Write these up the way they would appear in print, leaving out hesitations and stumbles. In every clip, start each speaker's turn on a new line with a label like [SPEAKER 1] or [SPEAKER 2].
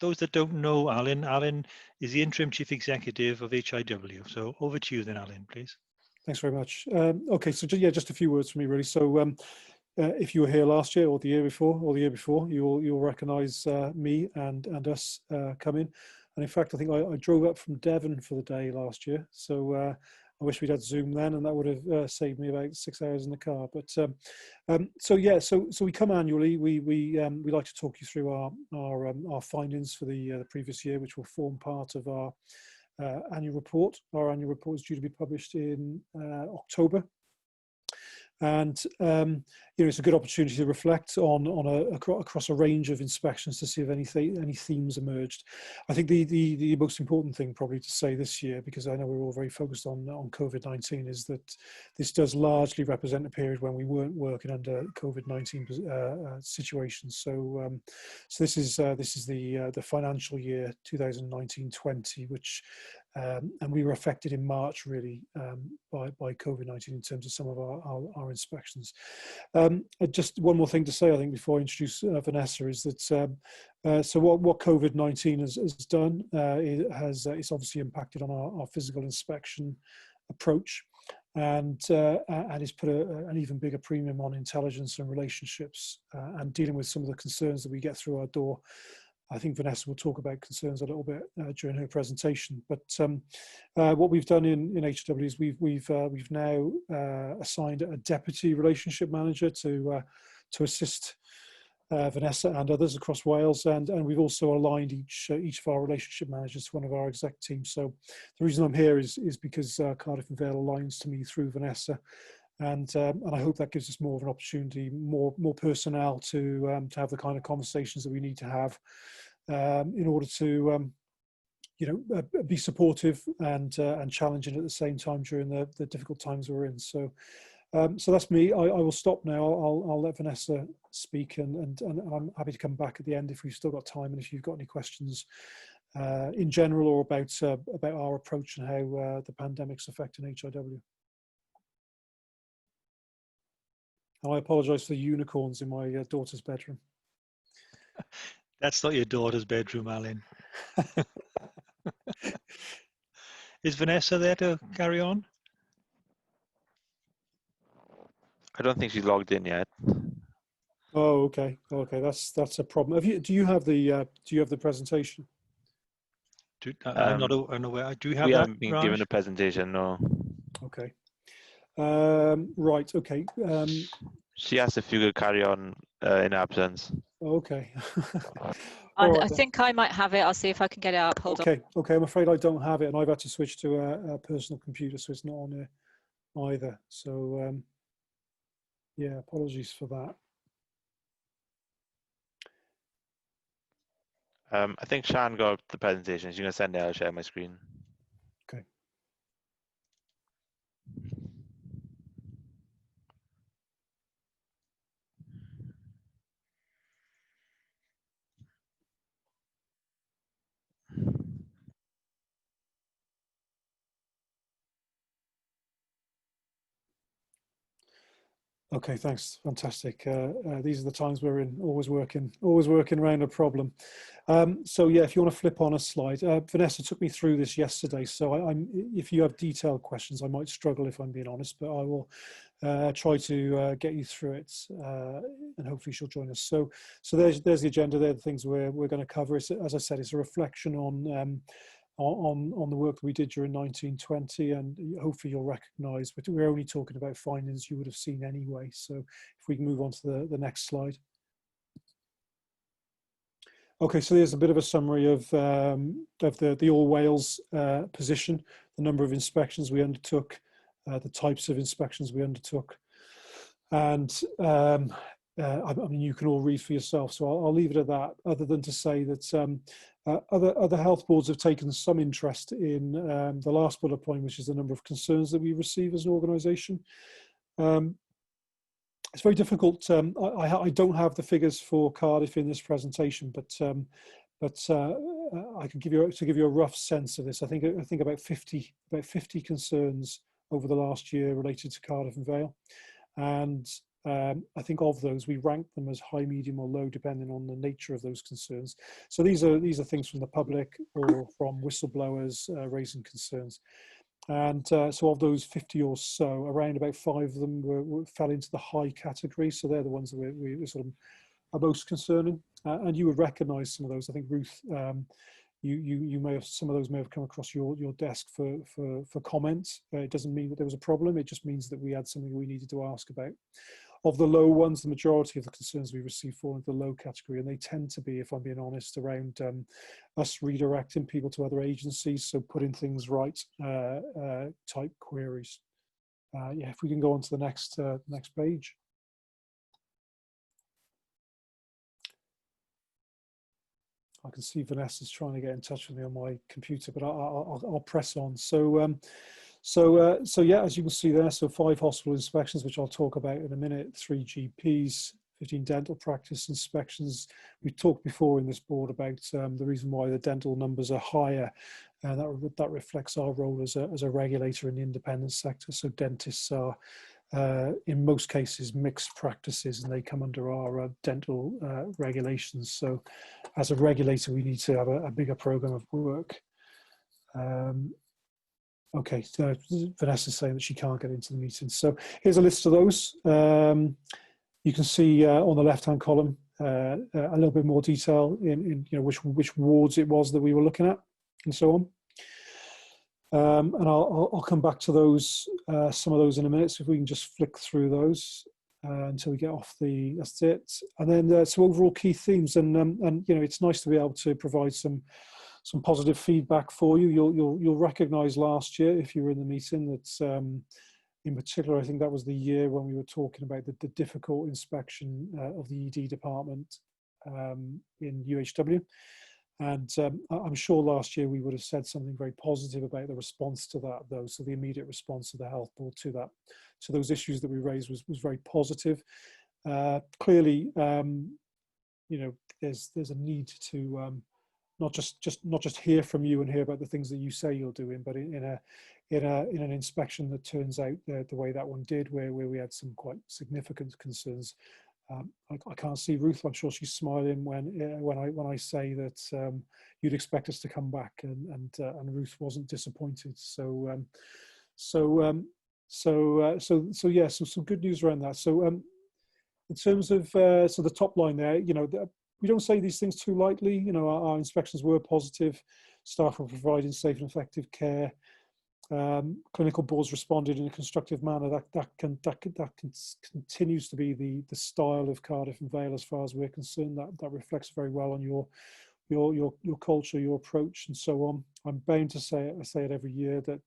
[SPEAKER 1] those that don't know Alan is the interim chief executive of HIW. So over to you then, Alan, please.
[SPEAKER 2] Thanks very much. Okay, so yeah, just a few words from me really. So if you were here last year or the year before, you'll recognise me and us coming. And in fact, I think I drove up from Devon for the day last year. So I wish we'd had Zoom then, and that would have saved me about 6 hours in the car. But so yeah, so we come annually. We like to talk you through our findings for the previous year, which will form part of our annual report. Our annual report is due to be published in October. And it's a good opportunity to reflect across a range of inspections to see if any themes emerged. I think the most important thing probably to say this year, because I know we're all very focused on COVID-19, is that this does largely represent a period when we weren't working under COVID-19 situations. So this is the financial year 2019-20, which and we were affected in March really by COVID-19 in terms of some of our inspections. Just one more thing to say, I think, before I introduce Vanessa, is that so what COVID-19 has done, it's obviously impacted on our physical inspection approach, and it's put an even bigger premium on intelligence and relationships and dealing with some of the concerns that we get through our door. I think Vanessa will talk about concerns a little bit during her presentation. But what we've done in HW is we've now assigned a deputy relationship manager to assist Vanessa and others across Wales, and we've also aligned each of our relationship managers to one of our exec teams. So the reason I'm here is because Cardiff and Vale aligns to me through Vanessa. And I hope that gives us more of an opportunity, more personnel to have the kind of conversations that we need to have in order to be supportive and challenging at the same time during the difficult times we're in. So that's me. I will stop now. I'll let Vanessa speak, and I'm happy to come back at the end if we've still got time, and if you've got any questions in general or about our approach and how the pandemic's affecting HIW. I apologise for the unicorns in my daughter's bedroom.
[SPEAKER 1] That's not your daughter's bedroom, Alan. Is Vanessa there to carry on?
[SPEAKER 3] I don't think she's logged in yet.
[SPEAKER 2] Oh, okay. Okay, that's a problem. Do you have the presentation?
[SPEAKER 1] I'm not aware. Do you have
[SPEAKER 3] we
[SPEAKER 1] that?
[SPEAKER 3] Haven't been
[SPEAKER 1] Raj?
[SPEAKER 3] given a presentation, no.
[SPEAKER 2] Okay. Right. Okay.
[SPEAKER 3] She asked if you could carry on in absence.
[SPEAKER 2] Okay.
[SPEAKER 4] I think I might have it. I'll see if I can get it up. Hold on.
[SPEAKER 2] Okay. I'm afraid I don't have it, and I've had to switch to a personal computer, so it's not on there either. So yeah, apologies for that.
[SPEAKER 3] I think Shan got the presentation. She's going to send it. I'll share my screen.
[SPEAKER 2] Okay. Okay, thanks. Fantastic. These are the times we're in. Always working around a problem. So yeah, if you want to flip on a slide, Vanessa took me through this yesterday. So if you have detailed questions, I might struggle, if I'm being honest, but I will try to get you through it, and hopefully she'll join us. So there's the agenda. There are the things we're going to cover. As I said, it's a reflection on the work that we did during 1920, and hopefully you'll recognise, but we're only talking about findings you would have seen anyway. So if we can move on to the next slide. Okay, so there's a bit of a summary of the All Wales position, the number of inspections we undertook, the types of inspections we undertook, and I mean, you can all read for yourself, so I'll leave it at that, other than to say that other health boards have taken some interest in the last bullet point, which is the number of concerns that we receive as an organisation. It's very difficult. I don't have the figures for Cardiff in this presentation, but I can give you a rough sense of this. I think about 50 concerns over the last year related to Cardiff and Vale, and I think of those, we rank them as high, medium or low, depending on the nature of those concerns. So these are things from the public or from whistleblowers raising concerns. And so of those 50 or so, around about 5 of them fell into the high category. So they're the ones that we sort of are most concerning. And you would recognise some of those. I think Ruth, you may have, some of those may have come across your desk for comments. It doesn't mean that there was a problem. It just means that we had something we needed to ask about. Of the low ones, the majority of the concerns we receive fall into the low category, and they tend to be, if I'm being honest, around us redirecting people to other agencies, so putting things right type queries. Yeah, if we can go on to the next page. I can see Vanessa's trying to get in touch with me on my computer, but I'll press on. So yeah, as you can see there, so 5 hospital inspections, which I'll talk about in a minute, 3 GPs, 15 dental practice inspections. We've talked before in this board about the reason why the dental numbers are higher, and that reflects our role as a regulator in the independent sector. So dentists are, in most cases, mixed practices, and they come under our dental regulations. So as a regulator, we need to have a bigger program of work. Okay, so Vanessa's saying that she can't get into the meeting. So here's a list of those. You can see on the left-hand column a little bit more detail in which wards it was that we were looking at, and so on. And I'll come back to those, some of those in a minute. So if we can just flick through those until we get off the, that's it. And then some overall key themes, and it's nice to be able to provide some positive feedback for you. You'll recognise last year, if you were in the meeting, that in particular, I think that was the year when we were talking about the difficult inspection of the ED department in UHW. And I'm sure last year we would have said something very positive about the response to that, though. So the immediate response of the health board to that, to those issues that we raised was very positive. Clearly, there's a need to not just hear from you and hear about the things that you say you're doing, but in an inspection that turns out the way that one did, where we had some quite significant concerns. I can't see Ruth. I'm sure she's smiling when I say that you'd expect us to come back, and Ruth wasn't disappointed. So yeah, so some good news around that. So in terms of so the top line there, we don't say these things too lightly. Our inspections were positive. Staff were providing safe and effective care. Clinical boards responded in a constructive manner. That continues to be the style of Cardiff and Vale as far as we're concerned. That reflects very well on your culture, your approach, and so on. I'm bound to say it. I say it every year that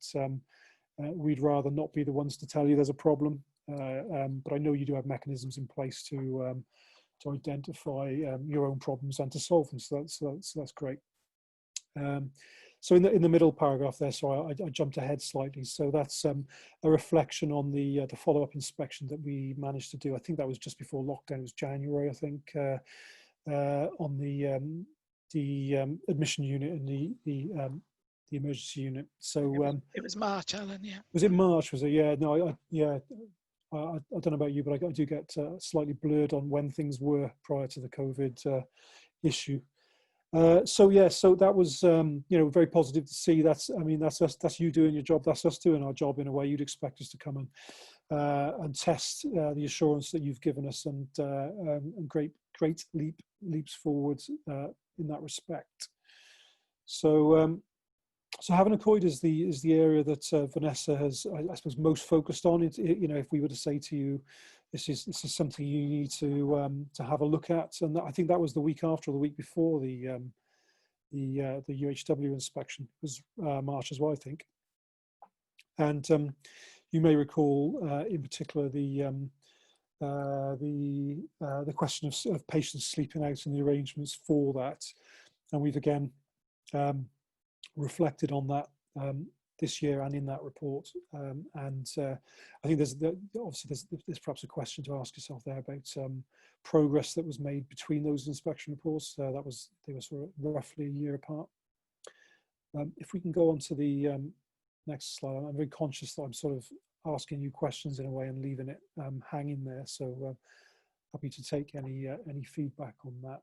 [SPEAKER 2] we'd rather not be the ones to tell you there's a problem, but I know you do have mechanisms in place to identify your own problems and to solve them. So that's great. So in the middle paragraph there, so I jumped ahead slightly. So that's a reflection on the follow-up inspection that we managed to do. I think that was just before lockdown. It was January, I think, on the admission unit and the emergency unit. So
[SPEAKER 5] it was March, Alan. Yeah.
[SPEAKER 2] Was it March? Was it? Yeah. No. I don't know about you, but I do get slightly blurred on when things were prior to the COVID issue. So yeah, so that was very positive to see. That's us. That's you doing your job. That's us doing our job in a way. You'd expect us to come and test the assurance that you've given us, and great leaps forwards in that respect. So Havant Accoyd is the area that Vanessa has, I suppose, most focused on. If we were to say to you, this is something you need to have a look at, and I think that was the week after or the week before the UHW inspection. It was March as well, I think. And you may recall, in particular, the question of patients sleeping out and the arrangements for that, and we've again reflected on that this year and in that report, and I think there's perhaps a question to ask yourself there about progress that was made between those inspection reports. They were sort of roughly a year apart. If we can go on to the next slide, I'm very conscious that asking you questions in a way and leaving it hanging there. So happy to take any feedback on that.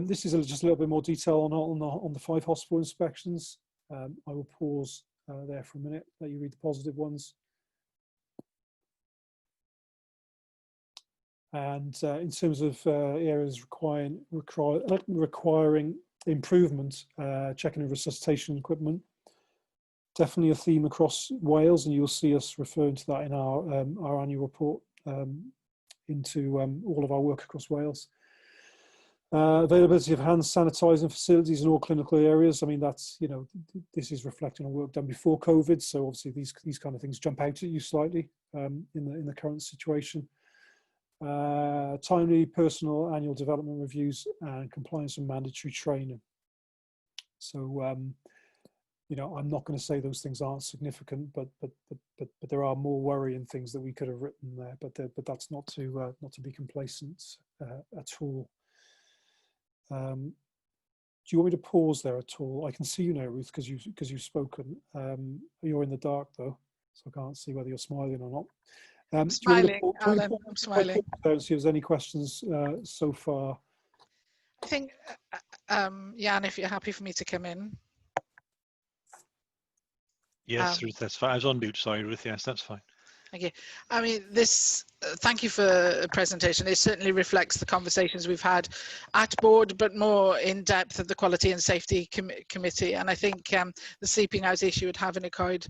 [SPEAKER 2] This is just a little bit more detail on the 5 hospital inspections. I will pause there for a minute, let you read the positive ones. And in terms of areas requiring improvement, checking of resuscitation equipment, definitely a theme across Wales, and you'll see us referring to that in our annual report into all of our work across Wales. Availability of hand sanitizing facilities in all clinical areas. I mean, that's, you know, this is reflecting on work done before COVID, so obviously these kind of things jump out at you slightly in the current situation. Timely personal annual development reviews and compliance and mandatory training. So, you know, I'm not going to say those things aren't significant, but there are more worrying things that we could have written there. But that's not to be complacent at all. Do you want me to pause there at all? I can see you now, Ruth, because you've spoken. You're in the dark though, so I can't see whether you're smiling or not.
[SPEAKER 5] I'm smiling, Alan. I'm smiling.
[SPEAKER 2] See if there's any questions so far.
[SPEAKER 5] I think, Jan, if you're happy for me to come in.
[SPEAKER 1] Yes, Ruth, that's fine. I was on mute. Sorry, Ruth. Yes, that's fine.
[SPEAKER 5] Thank you. I mean, this, thank you for the presentation. It certainly reflects the conversations we've had at board, but more in depth at the Quality and Safety Committee. And I think the sleeping out issue at Havenicoid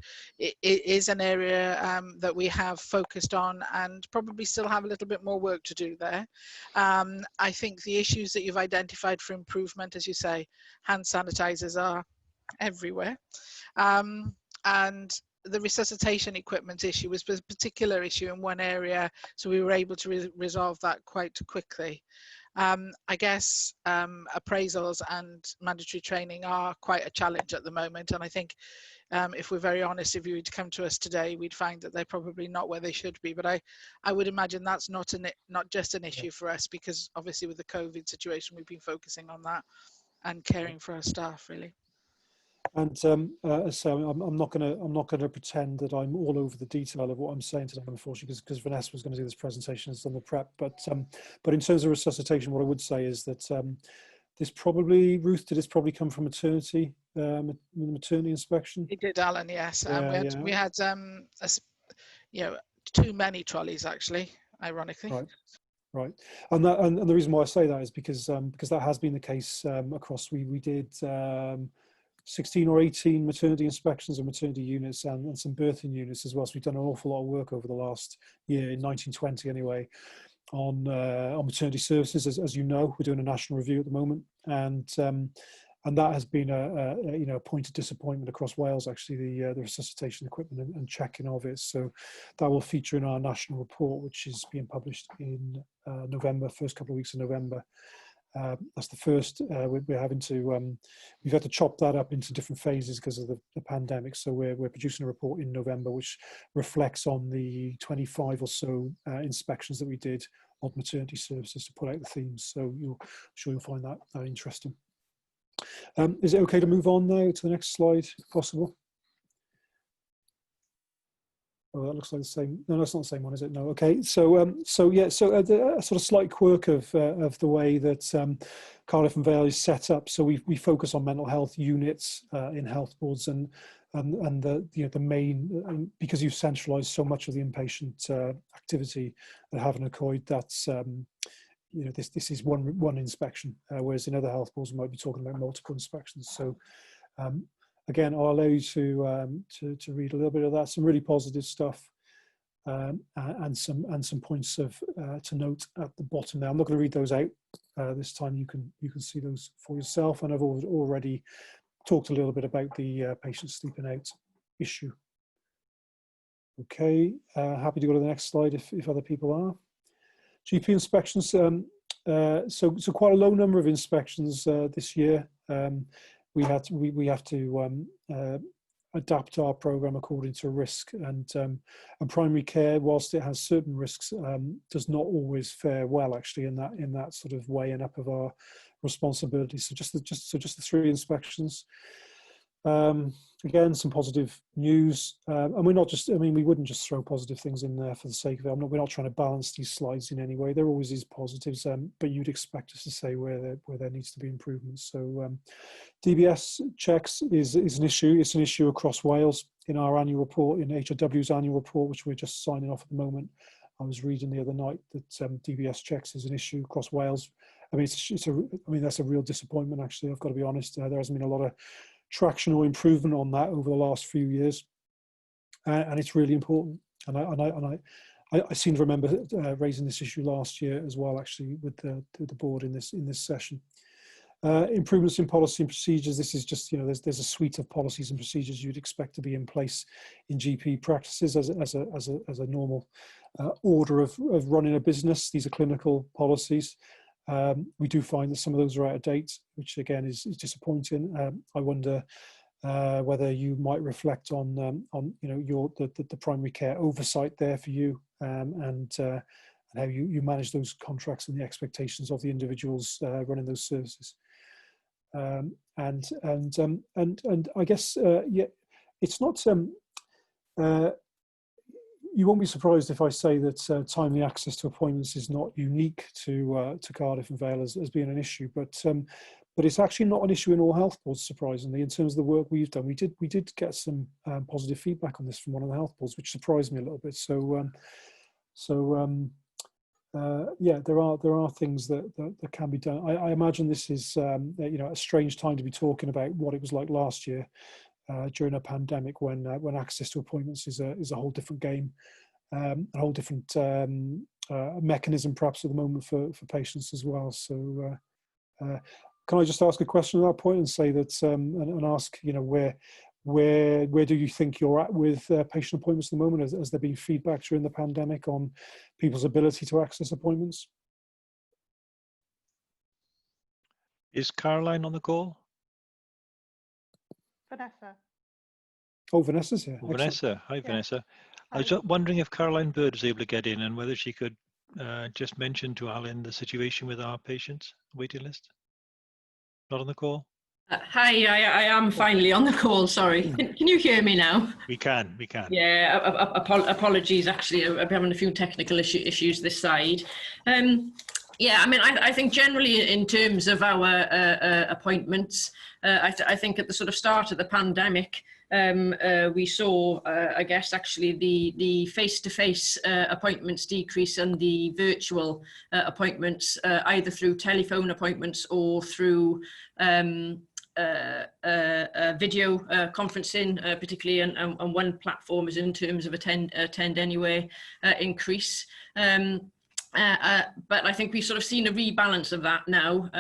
[SPEAKER 5] is an area that we have focused on and probably still have a little bit more work to do there. I think the issues that you've identified for improvement, as you say, hand sanitizers are everywhere. And the resuscitation equipment issue was a particular issue in one area, so we were able to resolve that quite quickly. I guess appraisals and mandatory training are quite a challenge at the moment, and I think if we're very honest, if you would come to us today, we'd find that they're probably not where they should be. But I would imagine that's not just an issue for us, because obviously with the COVID situation, we've been focusing on that and caring for our staff, really.
[SPEAKER 2] And so I'm not going to pretend that I'm all over the detail of what I'm saying today, unfortunately, because Vanessa was going to do this presentation and done the prep. But in terms of resuscitation, what I would say is that this probably, Ruth, did this probably come from maternity inspection?
[SPEAKER 5] It did, Alan. Yes, we had you know, too many trolleys actually, ironically.
[SPEAKER 2] Right, and the reason why I say that is because that has been the case across. We did 16 or 18 maternity inspections of maternity units and some birthing units as well. So we've done an awful lot of work over the last year, in 1920 anyway, on maternity services. As you know, we're doing a national review at the moment, and that has been a point of disappointment across Wales. Actually, the resuscitation equipment and checking of it. So that will feature in our national report, which is being published in November, first couple of weeks of November. That's the first. We're having to we've had to chop that up into different phases because of the pandemic. So we're producing a report in November which reflects on the 25 or so inspections that we did of maternity services to pull out the themes. So I'm sure you'll find that interesting. Is it okay to move on now to the next slide, if possible? Oh, that looks like the same. No, that's not the same one, is it? No. Okay. So, a sort of slight quirk of the way that Cardiff and Vale is set up. So we focus on mental health units in health boards, and the main, because you've centralised so much of the inpatient activity at Havenicoid, that's this is one inspection, whereas in other health boards we might be talking about multiple inspections. So. Again, I'll allow you to read a little bit of that. Some really positive stuff, and some points to note at the bottom there. I'm not going to read those out this time. You can see those for yourself. And I've already talked a little bit about the patient sleeping out issue. Okay, happy to go to the next slide if other people are. GP inspections. So quite a low number of inspections this year. We have to adapt our program according to risk, and primary care, whilst it has certain risks, does not always fare well actually in that sort of weighing up of our responsibilities. So just the 3 inspections. Again, some positive news, and we're not just, I mean, we wouldn't just throw positive things in there for the sake of it. We're not trying to balance these slides in any way. There always is positives, but you'd expect us to say where there needs to be improvements. So DBS checks is an issue. It's an issue across Wales. In our annual report, in HRW's annual report, which we're just signing off at the moment, I was reading the other night that DBS checks is an issue across Wales. I mean, I mean, that's a real disappointment, actually. I've got to be honest. There hasn't been a lot of traction or improvement on that over the last few years, and it's really important. And I seem to remember raising this issue last year as well, actually, with the board in this session. Improvements in policy and procedures. This is just, you know, there's a suite of policies and procedures you'd expect to be in place in GP practices as a normal order of running a business. These are clinical policies. We do find that some of those are out of date, which again is disappointing. I wonder whether you might reflect on you know, the primary care oversight there for you, and how you manage those contracts and the expectations of the individuals running those services. And I guess yeah, it's not. You won't be surprised if I say that timely access to appointments is not unique to Cardiff and Vale as being an issue, but it's actually not an issue in all health boards, surprisingly. In terms of the work we've done, we did get some positive feedback on this from one of the health boards, which surprised me a little bit. Yeah, there are things that can be done. I imagine this is you know, a strange time to be talking about what it was like last year. During a pandemic, when access to appointments is a whole different game, a whole different mechanism perhaps at the moment for patients as well. So can I just ask a question at that point and say that and ask, you know, where do you think you're at with patient appointments at the moment? Has there been feedback during the pandemic on people's ability to access appointments?
[SPEAKER 1] Is Caroline on the call?
[SPEAKER 6] Vanessa.
[SPEAKER 2] Oh, Vanessa's here.
[SPEAKER 1] Oh, Vanessa. Hi,
[SPEAKER 6] Yeah.
[SPEAKER 1] Vanessa. I
[SPEAKER 6] Hi.
[SPEAKER 1] was just wondering if Caroline Bird was able to get in and whether she could just mention to Alan the situation with our patients waiting list. Not on the call?
[SPEAKER 7] Hi, I am finally on the call, sorry. Can you hear me now?
[SPEAKER 1] We can.
[SPEAKER 7] Yeah, apologies, actually, I'm having a few technical issues this side. Yeah, I mean, I think generally in terms of our appointments, I think at the sort of start of the pandemic, we saw, I guess, actually the face-to-face appointments decrease and the virtual appointments, either through telephone appointments or through video conferencing, particularly, and one platform is in terms of attend anyway increase. But I think we've sort of seen a rebalance of that now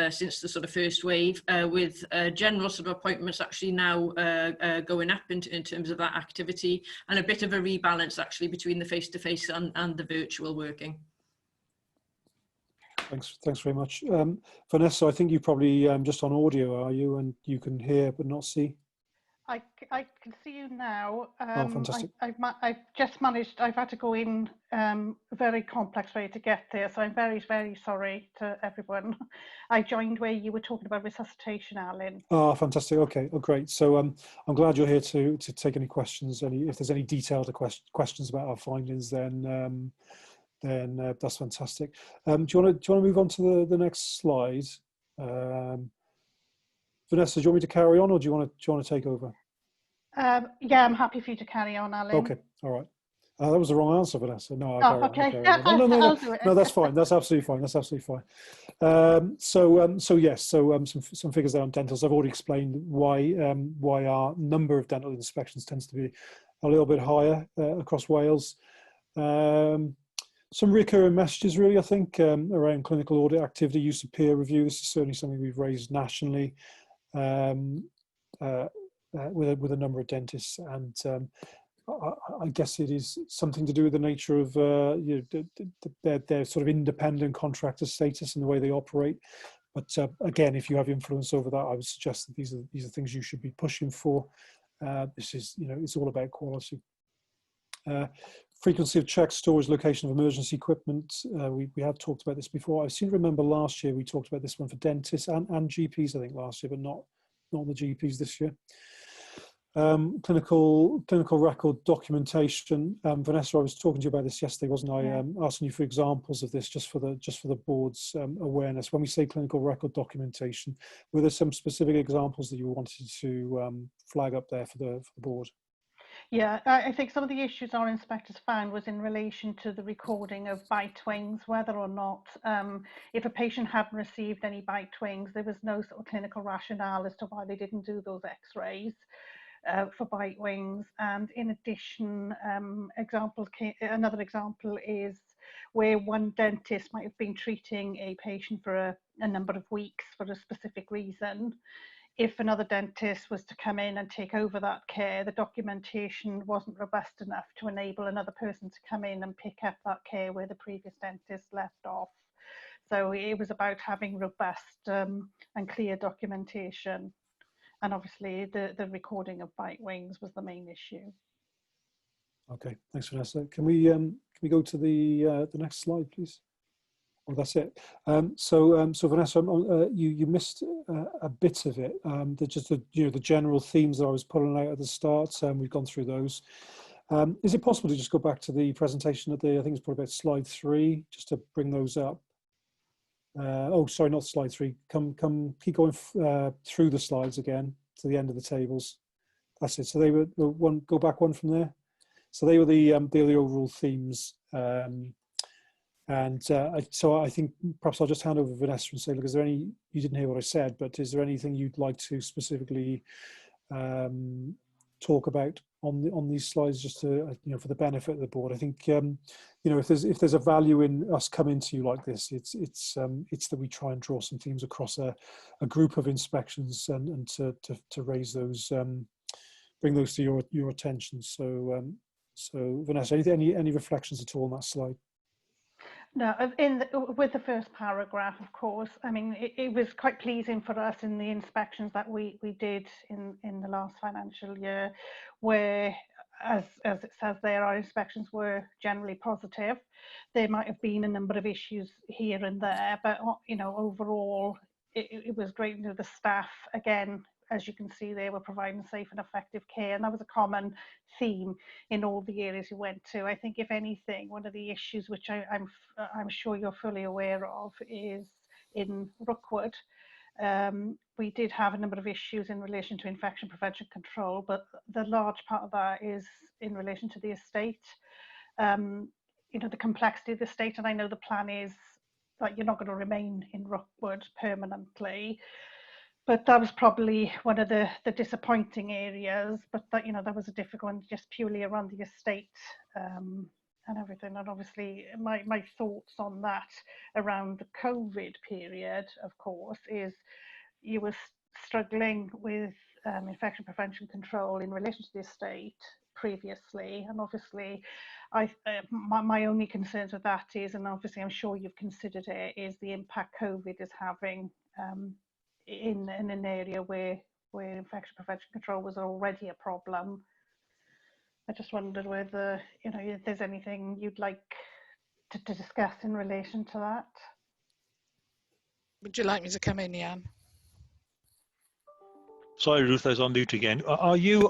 [SPEAKER 7] since the sort of first wave, with general sort of appointments actually now going up in terms of that activity, and a bit of a rebalance actually between the face-to-face and the virtual working.
[SPEAKER 2] Thanks very much. Vanessa, I think you probably just on audio, are you? And you can hear but not see?
[SPEAKER 6] I can see you now.
[SPEAKER 2] Oh, fantastic.
[SPEAKER 6] I've just managed, I've had to go in a very complex way to get there, so I'm very, very sorry to everyone. I joined where you were talking about resuscitation, Alan.
[SPEAKER 2] Oh, fantastic. Okay, oh, great. So I'm glad you're here to take any questions. If there's any detailed questions about our findings, then that's fantastic. Do you want to move on to the next slide? Vanessa, do you want me to carry on, or do you want to take over?
[SPEAKER 6] Yeah, I'm happy for you to carry on, Alan.
[SPEAKER 2] Okay, all right. That was the wrong answer, Vanessa. No,
[SPEAKER 6] okay.
[SPEAKER 2] No, that's fine. That's absolutely fine. That's absolutely fine. So yes, some figures there on dentals. I've already explained why our number of dental inspections tends to be a little bit higher across Wales. Some recurring messages, really, I think, around clinical audit activity, use of peer review. This is certainly something we've raised nationally with a number of dentists, and I guess it is something to do with the nature of their sort of independent contractor status and the way they operate. But again, if you have influence over that, I would suggest that these are things you should be pushing for. This is, it's all about quality. Frequency of checks, storage, location of emergency equipment. We have talked about this before. I seem to remember last year we talked about this one for dentists and GPs, I think, last year, but not not on the GPs this year. Clinical record documentation. Vanessa, I was talking to you about this yesterday, wasn't I?
[SPEAKER 6] Yeah.
[SPEAKER 2] Asking you for examples of this, just for the board's awareness. When we say clinical record documentation, were there some specific examples that you wanted to flag up there for the board?
[SPEAKER 6] Yeah, I think some of the issues our inspectors found was in relation to the recording of bite wings, whether or not, if a patient hadn't received any bite wings, there was no sort of clinical rationale as to why they didn't do those x-rays for bite wings. And in addition, another example is where one dentist might have been treating a patient for a number of weeks for a specific reason. If another dentist was to come in and take over that care, the documentation wasn't robust enough to enable another person to come in and pick up that care where the previous dentist left off. So it was about having robust and clear documentation. And obviously the recording of bite wings was the main issue.
[SPEAKER 2] Okay, thanks, Vanessa. Can we go to the next slide, please? Oh, that's it. So Vanessa, you missed a bit of it. The general themes that I was pulling out at the start. We've gone through those. Is it possible to just go back to the presentation at I think it's probably about slide 3, just to bring those up? Oh, sorry, not slide 3. Keep going through the slides again to the end of the tables. That's it. So they were go back one from there. So they were the overall themes. So I think perhaps I'll just hand over to Vanessa and say, look, is there any, you didn't hear what I said, but is there anything you'd like to specifically talk about on these slides, just to, for the benefit of the board? I think, if there's a value in us coming to you like this, it's that we try and draw some themes across a group of inspections and to raise those, bring those to your attention. So Vanessa, any reflections at all on that slide?
[SPEAKER 6] No, with the first paragraph, of course, I mean, it was quite pleasing for us in the inspections that we did in the last financial year, where, as it says there, our inspections were generally positive. There might have been a number of issues here and there, but, overall, it was great. The staff, again, as you can see, they were providing safe and effective care, and that was a common theme in all the areas we went to. I think, if anything, one of the issues which I'm sure you're fully aware of is in Rookwood. We did have a number of issues in relation to infection prevention control, but the large part of that is in relation to the estate. The complexity of the estate, and I know the plan is that you're not going to remain in Rookwood permanently. But that was probably one of the disappointing areas, but that was a difficult one, just purely around the estate and everything. And obviously my thoughts on that around the COVID period, of course, is you were struggling with infection prevention control in relation to the estate previously. And obviously my only concerns with that is, and obviously I'm sure you've considered it, is the impact COVID is having in an area where infection prevention control was already a problem. I just wondered whether, if there's anything you'd like to discuss in relation to that.
[SPEAKER 5] Would you like me to come in, Jan?
[SPEAKER 1] Sorry, Ruth, I was on mute again. Are you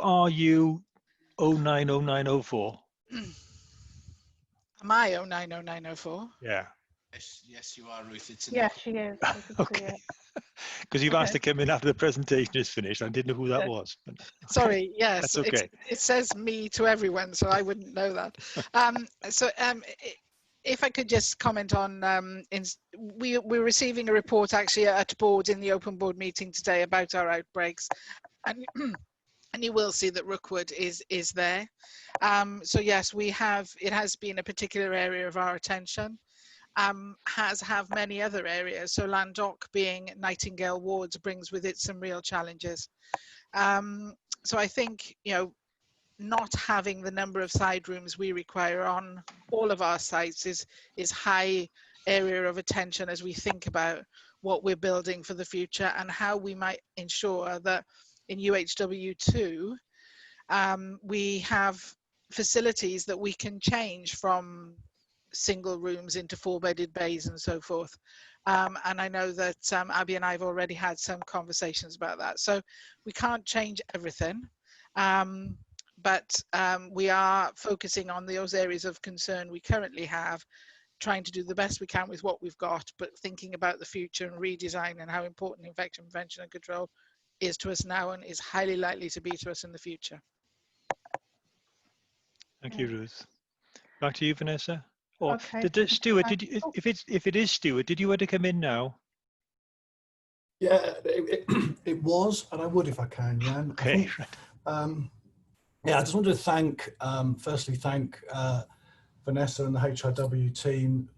[SPEAKER 1] 090904?
[SPEAKER 5] Am I 090904?
[SPEAKER 1] Yeah.
[SPEAKER 8] Yes, you are, Ruth.
[SPEAKER 6] Yes, she is.
[SPEAKER 1] Okay. Because you've asked to come in after the presentation is finished. I didn't know who that was. But okay. Sorry,
[SPEAKER 5] yes.
[SPEAKER 1] That's okay.
[SPEAKER 5] It says me to everyone, so I wouldn't know that. If I could just comment on, we're receiving a report actually at board in the open board meeting today about our outbreaks. And you will see that Rookwood is there. So yes, it has been a particular area of our attention. Have many other areas. So Landock, being Nightingale wards, brings with it some real challenges. So I think, not having the number of side rooms we require on all of our sites is high area of attention as we think about what we're building for the future and how we might ensure that in UHW2 we have facilities that we can change from single rooms into 4-bedded bays and so forth. And I know that Abby and I have already had some conversations about that. So we can't change everything, but we are focusing on those areas of concern we currently have, trying to do the best we can with what we've got, but thinking about the future and redesign and how important infection prevention and control is to us now and is highly likely to be to us in the future.
[SPEAKER 1] Thank you, Ruth. Back to you, Vanessa. Or
[SPEAKER 6] Okay.
[SPEAKER 1] Stuart, did you, if it is Stuart, did you want to come in now?
[SPEAKER 9] Yeah, it was, and I would if I can, Jan.
[SPEAKER 1] Okay.
[SPEAKER 9] Yeah, I just wanted to thank, firstly, thank Vanessa and the HIW team.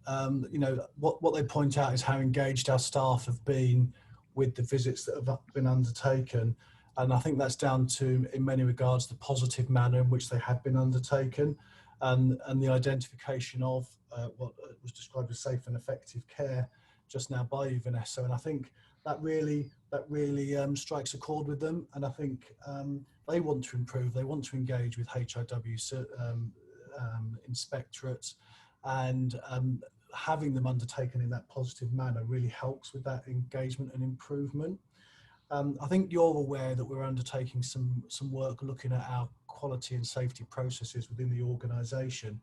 [SPEAKER 9] You know, what they point out is how engaged our staff have been with the visits that have been undertaken. And I think that's down to, in many regards, the positive manner in which they had been undertaken, and the identification of what was described as safe and effective care just now by you, Vanessa. And I think that really strikes a chord with them. And I think they want to improve. They want to engage with HIW inspectorates, and having them undertaken in that positive manner really helps with that engagement and improvement. I think you're aware that we're undertaking some work looking at our quality and safety processes within the organisation,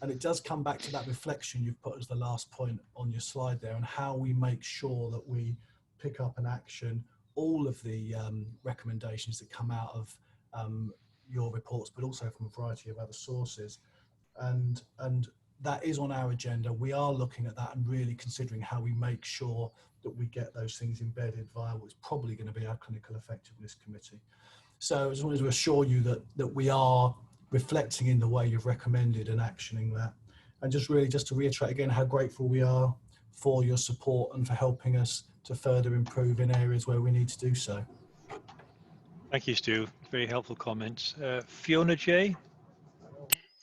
[SPEAKER 9] and it does come back to that reflection you've put as the last point on your slide there, and how we make sure that we pick up and action all of the recommendations that come out of your reports, but also from a variety of other sources. And that is on our agenda. We are looking at that and really considering how we make sure that we get those things embedded via what's probably going to be our clinical effectiveness committee. So I just wanted to assure you that we are reflecting in the way you've recommended and actioning that. And just to reiterate again how grateful we are for your support and for helping us to further improve in areas where we need to do so.
[SPEAKER 1] Thank you, Stu. Very helpful comments. Fiona J.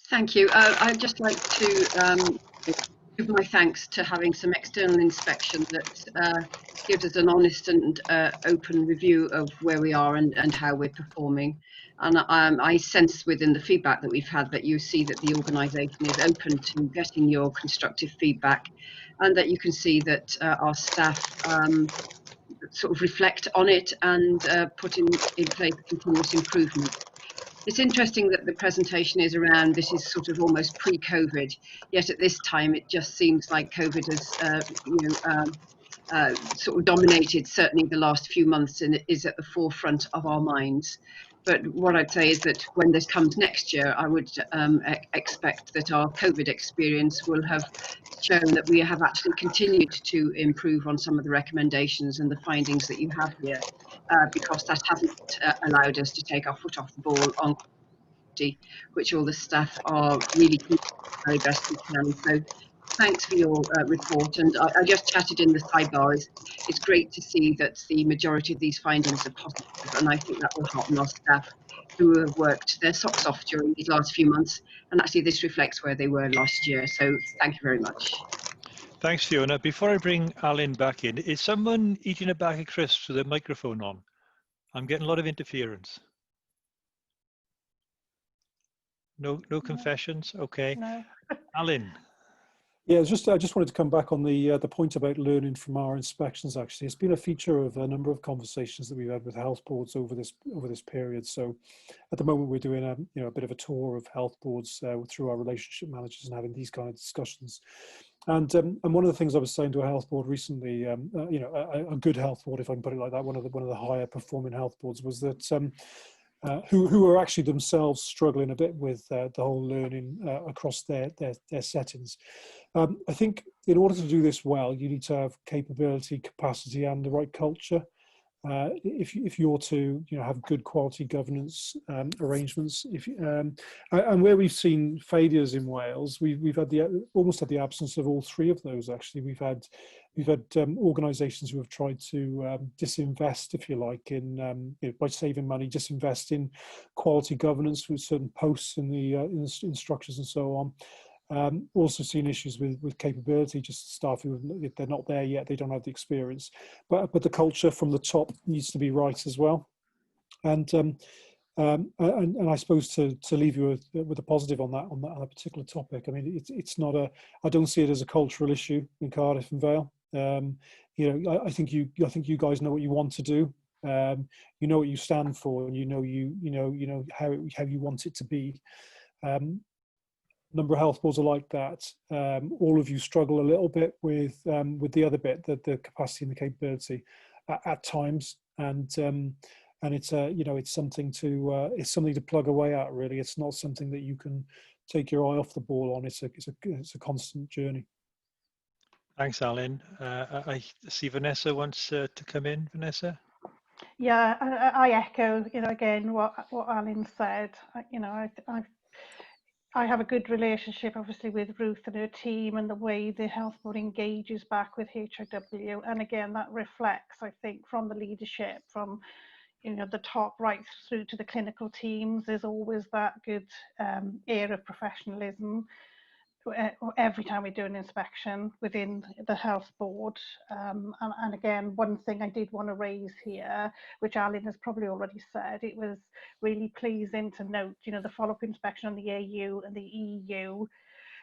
[SPEAKER 10] Thank you. I'd just like to give my thanks to having some external inspection that gives us an honest and open review of where we are and how we're performing. And I sense within the feedback that we've had that you see that the organisation is open to getting your constructive feedback, and that you can see that our staff sort of reflect on it and put in place continuous improvement. It's interesting that the presentation is around, this is sort of almost pre-COVID, yet at this time it just seems like COVID has sort of dominated certainly the last few months, and it is at the forefront of our minds. But what I'd say is that when this comes next year, I would expect that our COVID experience will have shown that we have actually continued to improve on some of the recommendations and the findings that you have here, because that hasn't allowed us to take our foot off the ball on quality, which all the staff are really doing the very best we can. So thanks for your report. And I just chatted in the sidebar. It's great to see that the majority of these findings are positive, and I think that will help our staff who have worked their socks off during these last few months. And actually this reflects where they were last year. So thank you very much.
[SPEAKER 1] Thanks, Fiona. Before I bring Alan back in, is someone eating a bag of crisps with a microphone on? I'm getting a lot of interference. No confessions? Okay.
[SPEAKER 6] No.
[SPEAKER 1] Alan.
[SPEAKER 2] Yeah, I just wanted to come back on the point about learning from our inspections. Actually, it's been a feature of a number of conversations that we've had with health boards over this period. So, at the moment, we're doing a bit of a tour of health boards through our relationship managers and having these kind of discussions. And one of the things I was saying to a health board recently, a good health board, if I can put it like that, one of the higher performing health boards, was that who are actually themselves struggling a bit with the whole learning across their settings. I think in order to do this well, you need to have capability, capacity, and the right culture. If you're to have good quality governance arrangements, and where we've seen failures in Wales, we've had almost had the absence of all three of those. Actually, we've had organisations who have tried to disinvest, if you like, in by saving money, disinvest in quality governance with certain posts in the structures and so on. Also seen issues with capability, just staff who they're not there yet, they don't have the experience, but the culture from the top needs to be right as well. And I suppose to leave you with a positive on that particular topic, I mean, it's not I don't see it as a cultural issue in Cardiff and Vale. You know, I think you guys know what you want to do. You know what you stand for, and you know how you want it to be. Number of health boards are like that. All of you struggle a little bit with the other bit, the capacity and the capability at times, and it's you know, it's something to plug away at. Really, it's not something that you can take your eye off the ball on. It's a constant journey.
[SPEAKER 1] Thanks, Alan. I see Vanessa wants to come in. Vanessa.
[SPEAKER 6] Yeah, I echo, you know, again what Alan said. You know, I have a good relationship, obviously, with Ruth and her team, and the way the health board engages back with HIW. And again, that reflects, I think, from the leadership, from, you know, the top right through to the clinical teams. There's always that good air of professionalism every time we do an inspection within the health board. And again, one thing I did want to raise here, which Alan has probably already said, it was really pleasing to note, you know, the follow-up inspection on the AU and the EU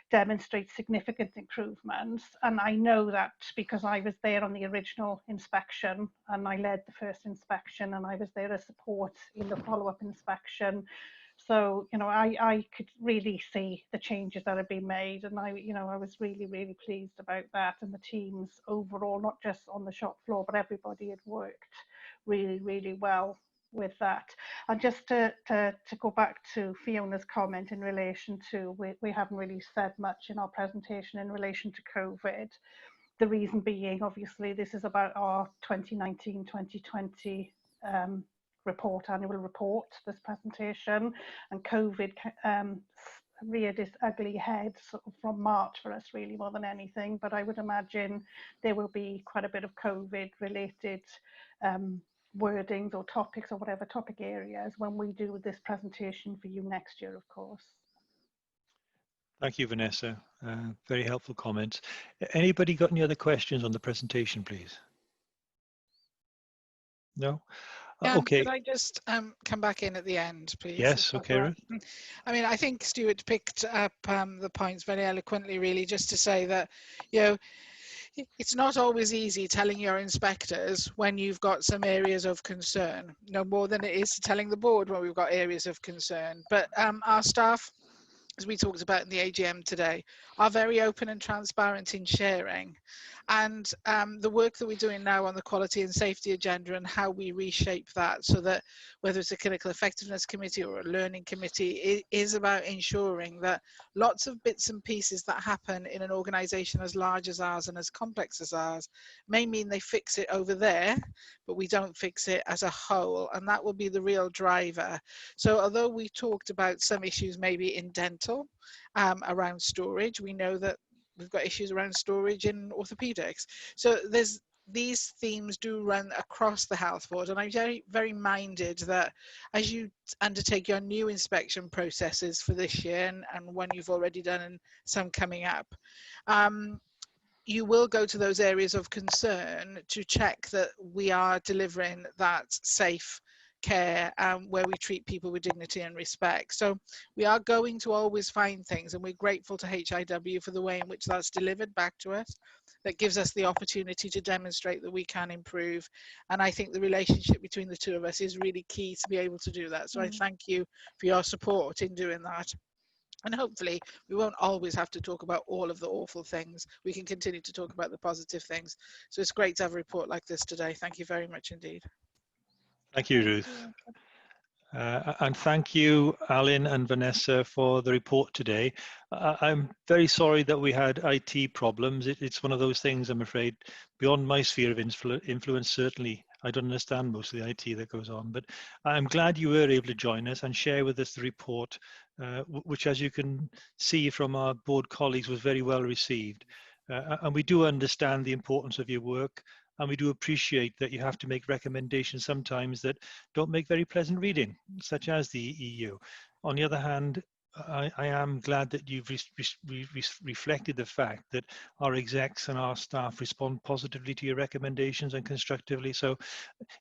[SPEAKER 6] demonstrates significant improvements. And I know that because I was there on the original inspection, and I led the first inspection, and I was there as support in the follow-up inspection. So, you know, I could really see the changes that have been made, and I was really, really pleased about that. And the teams overall, not just on the shop floor, but everybody had worked really, really well with that. And just to go back to Fiona's comment in relation to, we haven't really said much in our presentation in relation to COVID. The reason being, obviously, this is about our 2019-2020 annual report, this presentation, and COVID reared its ugly head sort of from March for us, really, more than anything. But I would imagine there will be quite a bit of COVID related wordings or topics or whatever topic areas when we do this presentation for you next year, of course.
[SPEAKER 1] Thank you, Vanessa. Very helpful comments. Anybody got any other questions on the presentation, please? No? Okay.
[SPEAKER 5] Could I just come back in at the end, please?
[SPEAKER 1] Yes, okay, Ruth.
[SPEAKER 5] I mean, I think Stuart picked up the points very eloquently, really, just to say that, you know, it's not always easy telling your inspectors when you've got some areas of concern, no more than it is telling the board when we've got areas of concern. But our staff, as we talked about in the AGM today, are very open and transparent in sharing. And the work that we're doing now on the quality and safety agenda and how we reshape that, so that whether it's a clinical effectiveness committee or a learning committee, it is about ensuring that lots of bits and pieces that happen in an organisation as large as ours and as complex as ours may mean they fix it over there, but we don't fix it as a whole, and that will be the real driver. So although we talked about some issues maybe in dental around storage, we know that we've got issues around storage in orthopedics. So these themes do run across the health board, and I'm very, very minded that as you undertake your new inspection processes for this year, and one you've already done and some coming up, you will go to those areas of concern to check that we are delivering that safe care where we treat people with dignity and respect. So we are going to always find things, and we're grateful to HIW for the way in which that's delivered back to us. That gives us the opportunity to demonstrate that we can improve, and I think the relationship between the two of us is really key to be able to do that. So I thank you for your support in doing that. And hopefully we won't always have to talk about all of the awful things. We can continue to talk about the positive things. So it's great to have a report like this today. Thank you very much indeed.
[SPEAKER 1] Thank you, Ruth. And thank you, Alan and Vanessa, for the report today. I'm very sorry that we had IT problems. It's one of those things, I'm afraid, beyond my sphere of influence, certainly. I don't understand most of the IT that goes on, but I'm glad you were able to join us and share with us the report, which, as you can see from our board colleagues, was very well received. And we do understand the importance of your work, and we do appreciate that you have to make recommendations sometimes that don't make very pleasant reading, such as the EU. On the other hand, I am glad that you've reflected the fact that our execs and our staff respond positively to your recommendations and constructively. So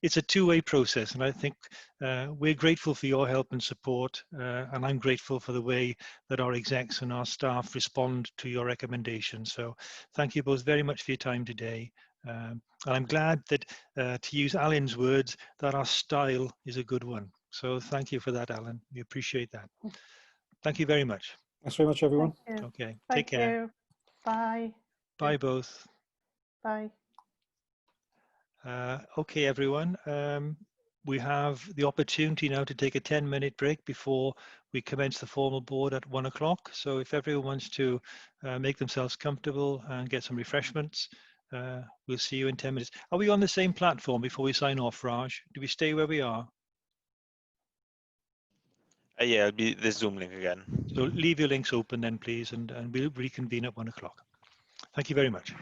[SPEAKER 1] it's a two-way process, and I think we're grateful for your help and support, and I'm grateful for the way that our execs and our staff respond to your recommendations. So thank you both very much for your time today. And I'm glad that, to use Alan's words, that our style is a good one. So thank you for that, Alan. We appreciate that. Thank you very much.
[SPEAKER 2] Thanks very much, everyone.
[SPEAKER 6] Thank you.
[SPEAKER 1] Okay,
[SPEAKER 6] Thank
[SPEAKER 1] take care.
[SPEAKER 6] you. Bye.
[SPEAKER 1] Bye both.
[SPEAKER 6] Bye.
[SPEAKER 1] Okay, everyone. We have the opportunity now to take a 10-minute break before we commence the formal board at 1 o'clock. So if everyone wants to make themselves comfortable and get some refreshments, we'll see you in 10 minutes. Are we on the same platform before we sign off, Raj? Do we stay where we are?
[SPEAKER 3] Yeah, it'll be the Zoom link again.
[SPEAKER 1] So leave your links open then, please, and we'll reconvene at 1 o'clock. Thank you very much.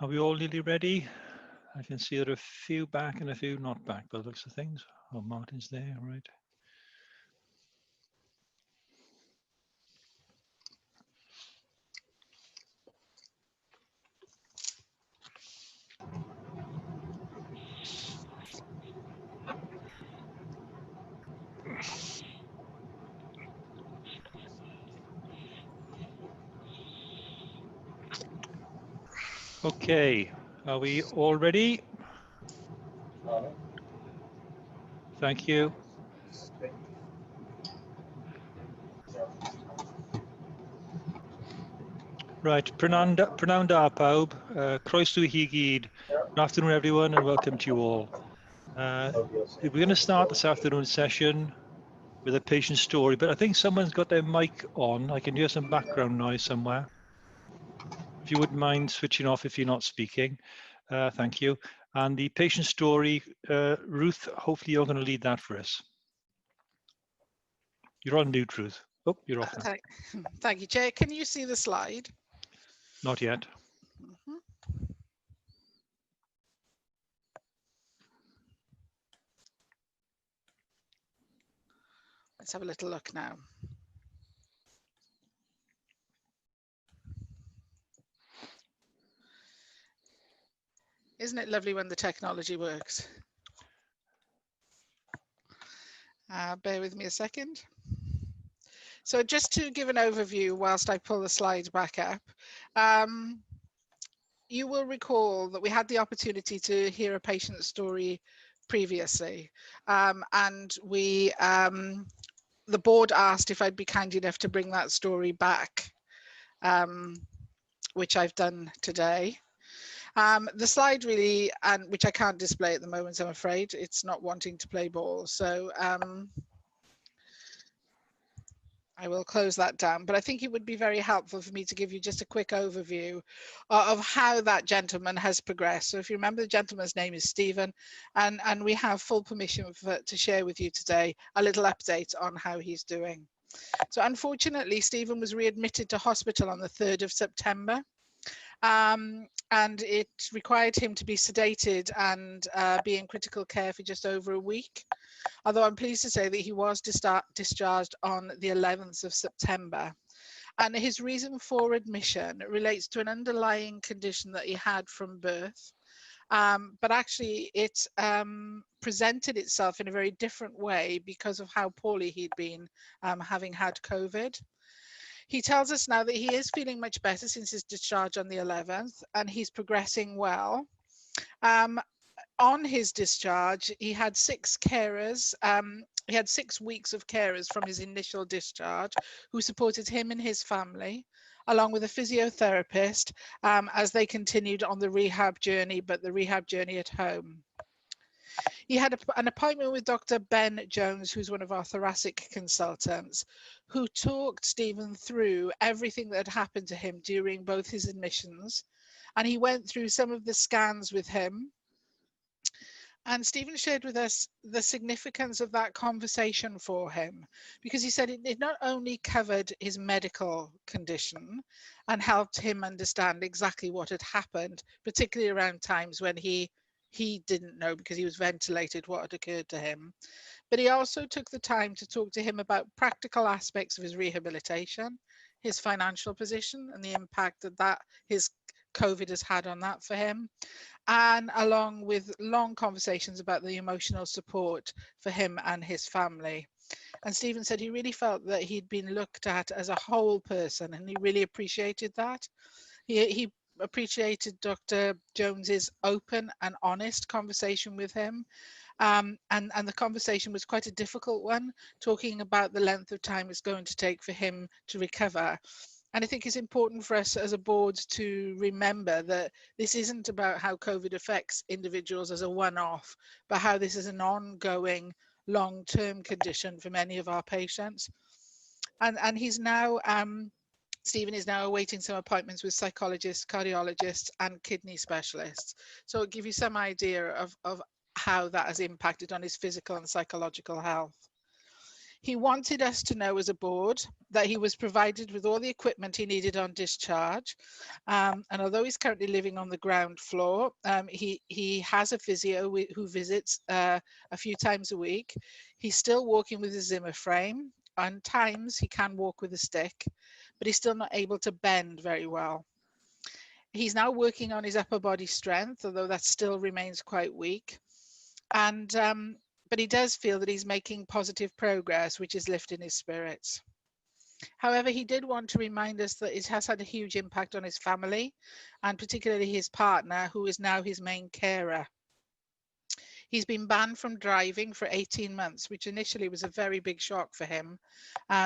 [SPEAKER 1] Are we all nearly ready? I can see there are a few back and a few not back by the looks of things. Oh, Martin's there, right. Okay, are we all ready? Thank you. Right, Prananda pawb, croeso I chi gyd. Good afternoon everyone and welcome to you all. We're going to start this afternoon session with a patient story, but I think someone's got their mic on. I can hear some background noise somewhere. If you wouldn't mind switching off if you're not speaking, thank you. And the patient story, Ruth, hopefully you're going to lead that for us. You're on mute, Ruth. Oh, you're off now.
[SPEAKER 5] Thank you, Chair. Can you see the slide?
[SPEAKER 1] Not yet.
[SPEAKER 5] Mm-hmm. Let's have a little look now. Isn't it lovely when the technology works? Bear with me a second. So just to give an overview whilst I pull the slides back up, you will recall that we had the opportunity to hear a patient story previously, and the board asked if I'd be kind enough to bring that story back, which I've done today. The slide really, and which I can't display at the moment, I'm afraid, it's not wanting to play ball. So I will close that down, but I think it would be very helpful for me to give you just a quick overview of how that gentleman has progressed. So if you remember, the gentleman's name is Stephen, and we have full permission to share with you today a little update on how he's doing. So unfortunately, Stephen was readmitted to hospital on the 3rd of September. And it required him to be sedated and be in critical care for just over a week. Although I'm pleased to say that he was discharged on the 11th of September. And his reason for admission relates to an underlying condition that he had from birth. But actually it presented itself in a very different way because of how poorly he'd been having had COVID. He tells us now that he is feeling much better since his discharge on the 11th, and he's progressing well. On his discharge, he had 6 carers. He had 6 weeks of carers from his initial discharge who supported him and his family, along with a physiotherapist as they continued on the rehab journey, but the rehab journey at home. He had an appointment with Dr. Ben Jones, who's one of our thoracic consultants, who talked Stephen through everything that had happened to him during both his admissions. And he went through some of the scans with him. And Stephen shared with us the significance of that conversation for him, because he said it not only covered his medical condition and helped him understand exactly what had happened, particularly around times when he didn't know because he was ventilated what had occurred to him. But he also took the time to talk to him about practical aspects of his rehabilitation, his financial position and the impact that his COVID has had on that for him, and along with long conversations about the emotional support for him and his family. And Stephen said he really felt that he'd been looked at as a whole person, and he really appreciated that. He appreciated Dr. Jones's open and honest conversation with him. And the conversation was quite a difficult one, talking about the length of time it's going to take for him to recover. And I think it's important for us as a board to remember that this isn't about how COVID affects individuals as a one-off, but how this is an ongoing long-term condition for many of our patients. And he's now, Stephen is now awaiting some appointments with psychologists, cardiologists, and kidney specialists. So it'll give you some idea of how that has impacted on his physical and psychological health. He wanted us to know as a board that he was provided with all the equipment he needed on discharge. And although he's currently living on the ground floor, he has a physio who visits a few times a week. He's still walking with a Zimmer frame. On times he can walk with a stick, but he's still not able to bend very well. He's now working on his upper body strength, although that still remains quite weak. And but he does feel that he's making positive progress, which is lifting his spirits. However, he did want to remind us that it has had a huge impact on his family, and particularly his partner, who is now his main carer. He's been banned from driving for 18 months, which initially was a very big shock for him,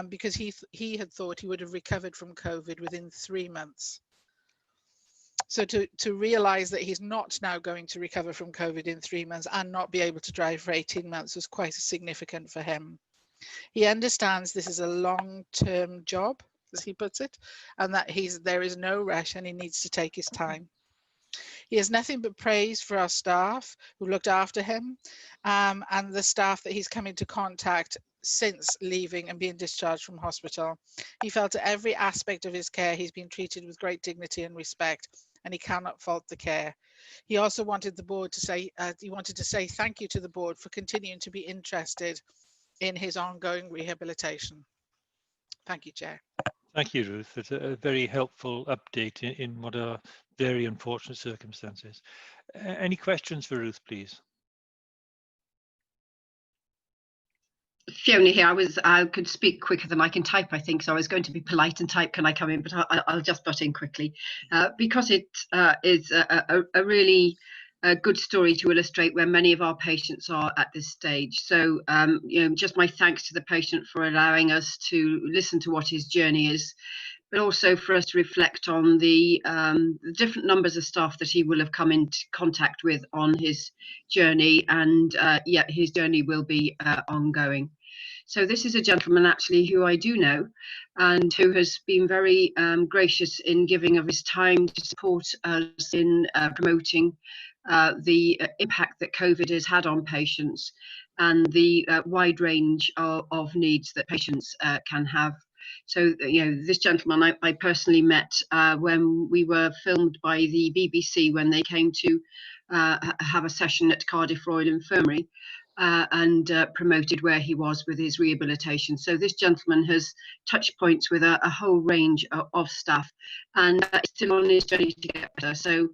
[SPEAKER 5] because he had thought he would have recovered from COVID within 3 months. So to realize that he's not now going to recover from COVID in 3 months and not be able to drive for 18 months was quite significant for him. He understands this is a long-term job, as he puts it, and that there is no rush and he needs to take his time. He has nothing but praise for our staff who looked after him, and the staff that he's come into contact since leaving and being discharged from hospital. He felt at every aspect of his care he's been treated with great dignity and respect, and he cannot fault the care. He also wanted the board to say, thank you to the board for continuing to be interested in his ongoing rehabilitation. Thank you, Chair.
[SPEAKER 1] Thank you, Ruth. It's a very helpful update in what are very unfortunate circumstances. Any questions for Ruth, please?
[SPEAKER 10] Fiona here. I could speak quicker than I can type, I think, so I was going to be polite and type, can I come in, but I'll just butt in quickly, because it is a really good story to illustrate where many of our patients are at this stage. So, just my thanks to the patient for allowing us to listen to what his journey is, but also for us to reflect on the different numbers of staff that he will have come into contact with on his journey, and his journey will be ongoing. So this is a gentleman actually who I do know, and who has been very gracious in giving of his time to support us in promoting the impact that COVID has had on patients and the wide range of needs that patients can have. So, this gentleman I personally met when we were filmed by the BBC when they came to have a session at Cardiff Royal Infirmary. And promoted where he was with his rehabilitation. So this gentleman has touch points with a whole range of staff, and is still on his journey to get better. So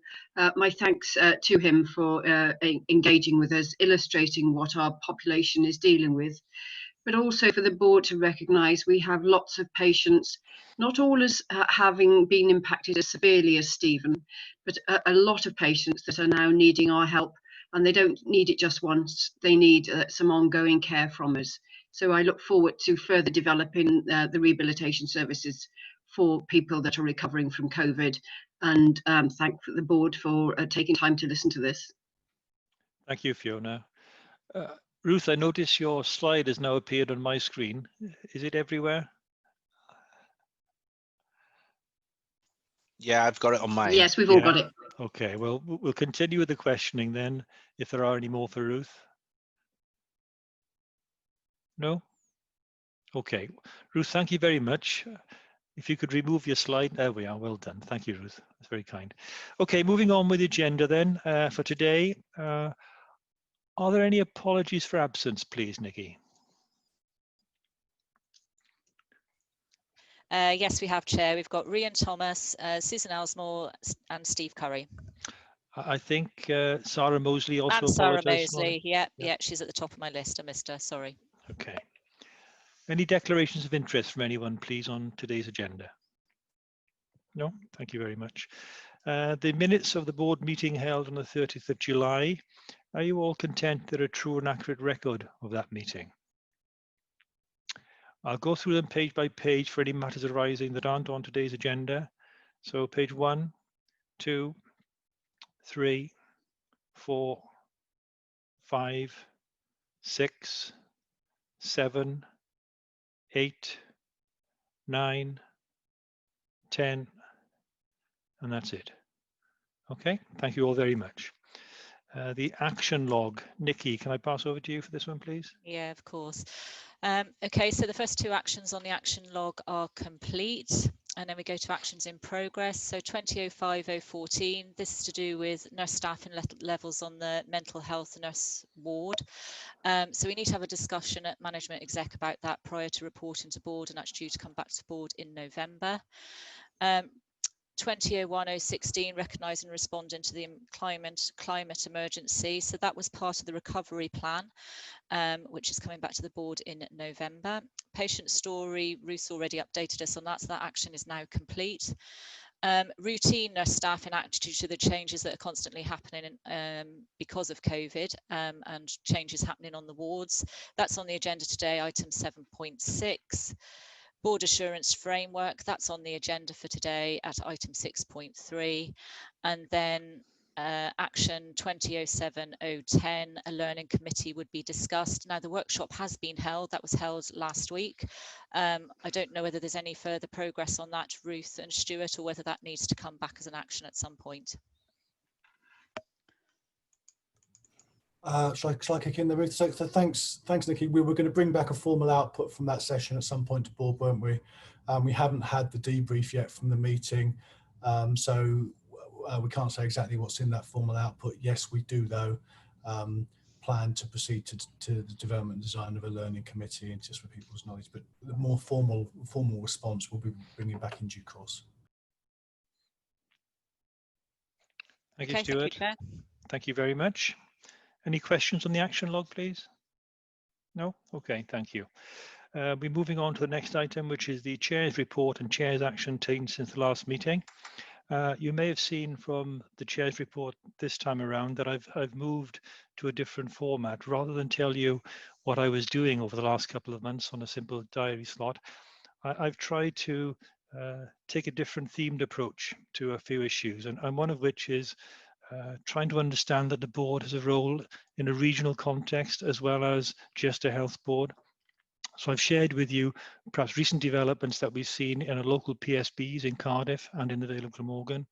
[SPEAKER 10] my thanks to him for engaging with us, illustrating what our population is dealing with, but also for the board to recognise we have lots of patients, not all as having been impacted as severely as Stephen, but a lot of patients that are now needing our help. And they don't need it just once, they need some ongoing care from us. So I look forward to further developing the rehabilitation services for people that are recovering from COVID, and thank the board for taking time to listen to this.
[SPEAKER 1] Thank you, Fiona. Ruth, I notice your slide has now appeared on my screen. Is it everywhere?
[SPEAKER 8] Yeah, I've got it on mine.
[SPEAKER 10] Yes, we've all got it.
[SPEAKER 1] Okay, well, we'll continue with the questioning then, if there are any more for Ruth. No? Okay. Ruth, thank you very much. If you could remove your slide. There we are. Well done. Thank you, Ruth. That's very kind. Okay, moving on with the agenda then for today. Are there any apologies for absence, please, Nikki?
[SPEAKER 4] Yes, we have, Chair. We've got Rhian Thomas, Susan Elsmore and Steve Curry.
[SPEAKER 1] I think Sarah Mosley also
[SPEAKER 4] and Sarah
[SPEAKER 1] apologised.
[SPEAKER 4] Mosley, yeah, she's at the top of my list. I missed her, sorry.
[SPEAKER 1] Okay. Any declarations of interest from anyone, please, on today's agenda? No, thank you very much. The minutes of the board meeting held on the 30th of July. Are you all content they're a true and accurate record of that meeting? I'll go through them page by page for any matters arising that aren't on today's agenda. So page 1, 2, 3, 4, 5, 6, 7, 8, 9, 10, and that's it. Okay, thank you all very much. The action log. Nikki, can I pass over to you for this one, please?
[SPEAKER 4] Yeah, of course. Okay, so the first two actions on the action log are complete. And then we go to actions in progress. So 205014, this is to do with nurse staffing levels on the mental health nurse ward. So we need to have a discussion at management exec about that prior to reporting to board, and that's due to come back to board in November. 2001-016, recognising and responding to the climate emergency. So that was part of the recovery plan, which is coming back to the board in November. Patient story, Ruth already updated us on that, so that action is now complete. Routine nurse staffing attitude to the changes that are constantly happening because of COVID and changes happening on the wards. That's on the agenda today, item 7.6. Board assurance framework, that's on the agenda for today at item 6.3. And then action 2007-010, a learning committee would be discussed. Now the workshop has been held, that was held last week. I don't know whether there's any further progress on that, Ruth and Stuart, or whether that needs to come back as an action at some point.
[SPEAKER 9] Shall I kick in there, Ruth? So thanks, Nikki. We were going to bring back a formal output from that session at some point to board, weren't we? We haven't had the debrief yet from the meeting, so we can't say exactly what's in that formal output. Yes, we do, though, plan to proceed to the development and design of a learning committee, and just for people's knowledge, but the more formal response we'll be bringing back in due course.
[SPEAKER 1] Thank you, Stuart. Thank you very much. Any questions on the action log, please? No? Okay, thank you. We're moving on to the next item, which is the Chair's report and Chair's action taken since the last meeting. You may have seen from the Chair's report this time around that I've moved to a different format. Rather than tell you what I was doing over the last couple of months on a simple diary slot, I've tried to take a different themed approach to a few issues, and one of which is trying to understand that the board has a role in a regional context as well as just a health board. So I've shared with you perhaps recent developments that we've seen in our local PSBs in Cardiff and in the Vale of Glamorgan,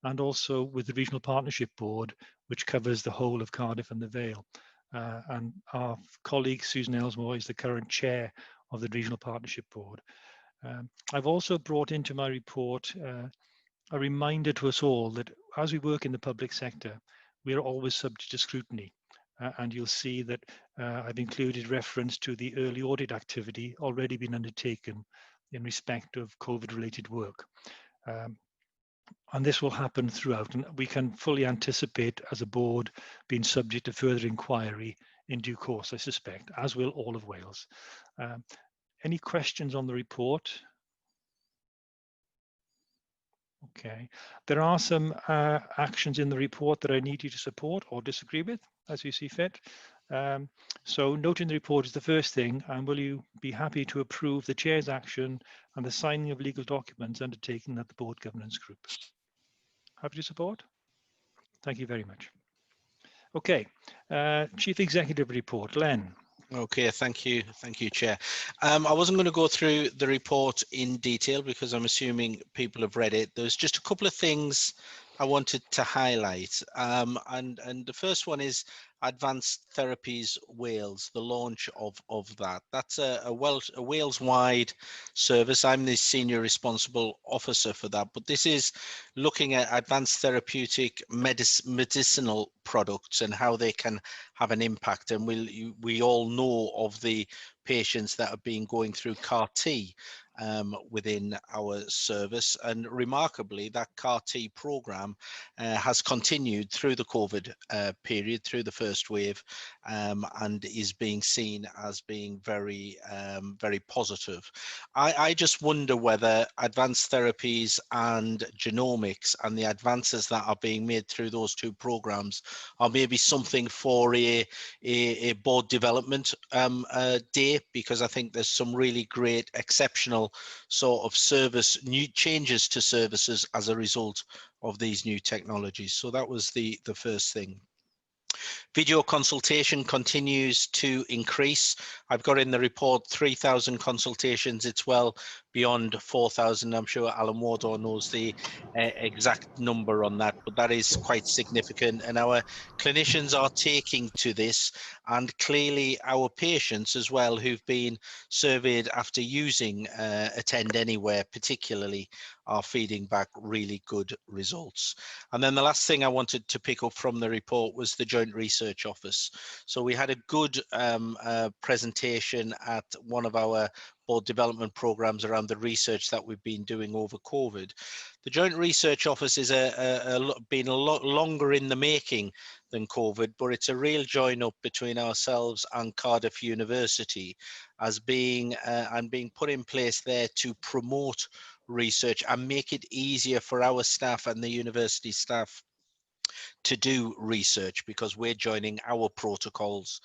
[SPEAKER 1] and also with the Regional Partnership Board, which covers the whole of Cardiff and the Vale. And our colleague Susan Elsmore is the current chair of the Regional Partnership Board. I've also brought into my report a reminder to us all that as we work in the public sector, we are always subject to scrutiny. And you'll see that I've included reference to the early audit activity already been undertaken in respect of COVID-related work. And this will happen throughout, and we can fully anticipate as a board being subject to further inquiry in due course, I suspect, as will all of Wales. Any questions on the report? Okay, there are some actions in the report that I need you to support or disagree with, as you see fit. So noting the report is the first thing, and will you be happy to approve the Chair's action and the signing of legal documents undertaken at the Board Governance Group? Happy to support? Thank you very much. Okay, Chief Executive Report, Len.
[SPEAKER 8] Okay, thank you, Chair. I wasn't going to go through the report in detail because I'm assuming people have read it. There's just a couple of things I wanted to highlight, and the first one is Advanced Therapies Wales, the launch of that. That's a Wales-wide service. I'm the senior responsible officer for that, but this is looking at advanced therapeutic medicinal products and how they can have an impact. And we all know of the patients that have been going through CAR-T within our service, and remarkably that CAR-T program has continued through the COVID period, through the first wave, and is being seen as being very positive. I just wonder whether advanced therapies and genomics and the advances that are being made through those two programs are maybe something for a board development day, because I think there's some really great exceptional sort of new changes to services as a result of these new technologies. So that was the first thing. Video consultation continues to increase. I've got in the report 3,000 consultations. It's well beyond 4,000. I'm sure Alan Wardor knows the exact number on that, but that is quite significant. And our clinicians are taking to this, and clearly our patients as well, who've been surveyed after using Attend Anywhere particularly, are feeding back really good results. And then the last thing I wanted to pick up from the report was the Joint Research Office. So we had a good presentation at one of our board development programs around the research that we've been doing over COVID. The Joint Research Office is been a lot longer in the making than COVID, but it's a real join up between ourselves and Cardiff University as being put in place there to promote research and make it easier for our staff and the university staff to do research, because we're joining our protocols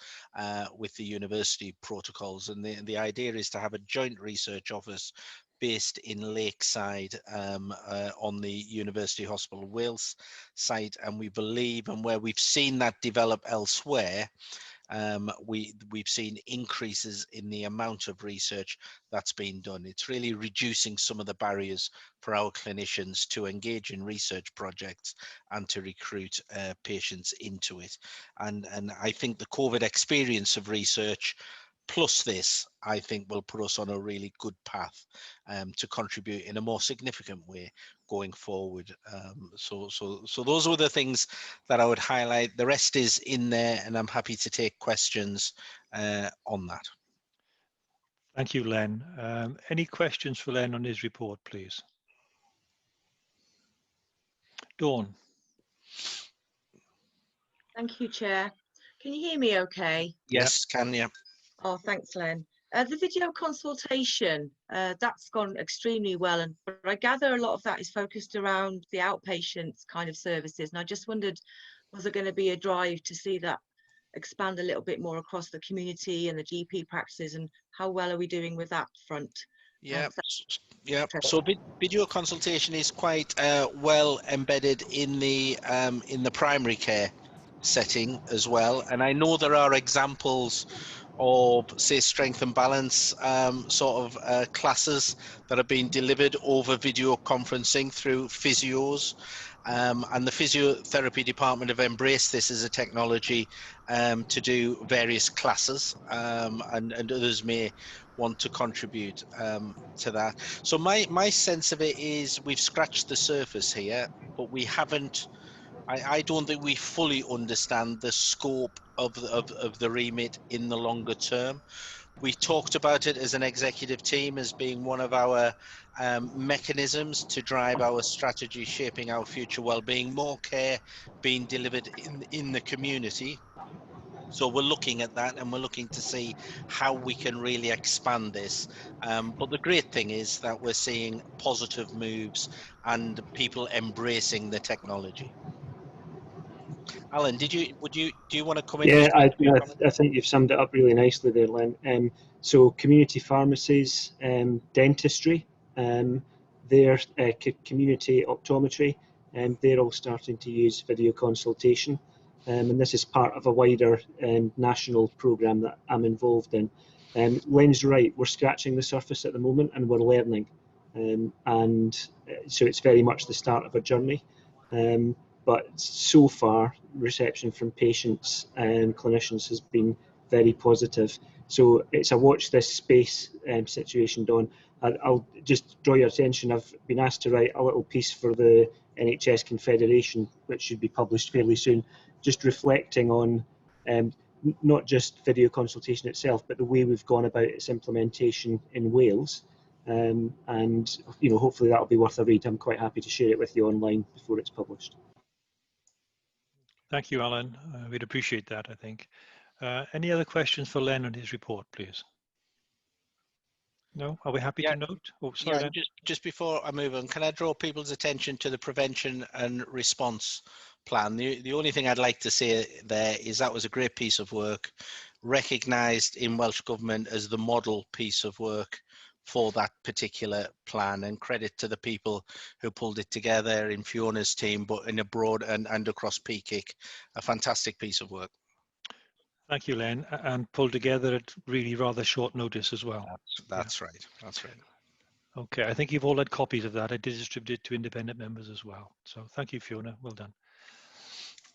[SPEAKER 8] with the university protocols. And the idea is to have a joint research office based in Lakeside on the University Hospital Wales site. And we believe, and where we've seen that develop elsewhere, we've seen increases in the amount of research that's been done. It's really reducing some of the barriers for our clinicians to engage in research projects and to recruit patients into it. And I think the COVID experience of research plus this, I think, will put us on a really good path to contribute in a more significant way going forward. So those were the things that I would highlight. The rest is in there, and I'm happy to take questions on that.
[SPEAKER 1] Thank you, Len. Any questions for Len on his report, please? Dawn.
[SPEAKER 11] Thank you, Chair. Can you hear me okay?
[SPEAKER 8] Yes, can you?
[SPEAKER 11] Oh, thanks, Len. The video consultation, that's gone extremely well, but I gather a lot of that is focused around the outpatients kind of services. And I just wondered, was there going to be a drive to see that expand a little bit more across the community and the GP practices, and how well are we doing with that front?
[SPEAKER 8] Yeah, yeah. So video consultation is quite well embedded in the primary care setting as well. And I know there are examples of, say, strength and balance sort of classes that are being delivered over video conferencing through physios. And the physiotherapy department have embraced this as a technology to do various classes, and others may want to contribute to that. So my sense of it is we've scratched the surface here, but we haven't. I don't think we fully understand the scope of the remit in the longer term. We talked about it as an executive team as being one of our mechanisms to drive our strategy, shaping our future well-being, more care being delivered in the community. So we're looking at that, and we're looking to see how we can really expand this. But the great thing is that we're seeing positive moves and people embracing the technology. Alan, do you want to come in?
[SPEAKER 12] Yeah, I think you've summed it up really nicely there, Len. So community pharmacies, dentistry, their community optometry, they're all starting to use video consultation. And this is part of a wider national programme that I'm involved in. Len's right, we're scratching the surface at the moment and we're learning. So it's very much the start of a journey. But so far, reception from patients and clinicians has been very positive. So it's a watch this space situation, Dawn. I'll just draw your attention. I've been asked to write a little piece for the NHS Confederation, which should be published fairly soon, just reflecting on not just video consultation itself, but the way we've gone about its implementation in Wales. And hopefully that'll be worth a read. I'm quite happy to share it with you online before it's published.
[SPEAKER 1] Thank you, Alan. We'd appreciate that, I think. Any other questions for Len on his report, please? No? Are we happy to note? Oh, sorry,
[SPEAKER 8] yeah, just before I move on, can I draw people's attention to the prevention and response plan? The only thing I'd like to say there is that was a great piece of work, recognised in Welsh Government as the model piece of work for that particular plan, and credit to the people who pulled it together in Fiona's team, but in abroad and across PKIC, a fantastic piece of work.
[SPEAKER 1] Thank you, Len, and pulled together at really rather short notice as well.
[SPEAKER 8] That's right. That's right.
[SPEAKER 1] Okay, I think you've all had copies of that. I did distribute it to independent members as well. So thank you, Fiona. Well done.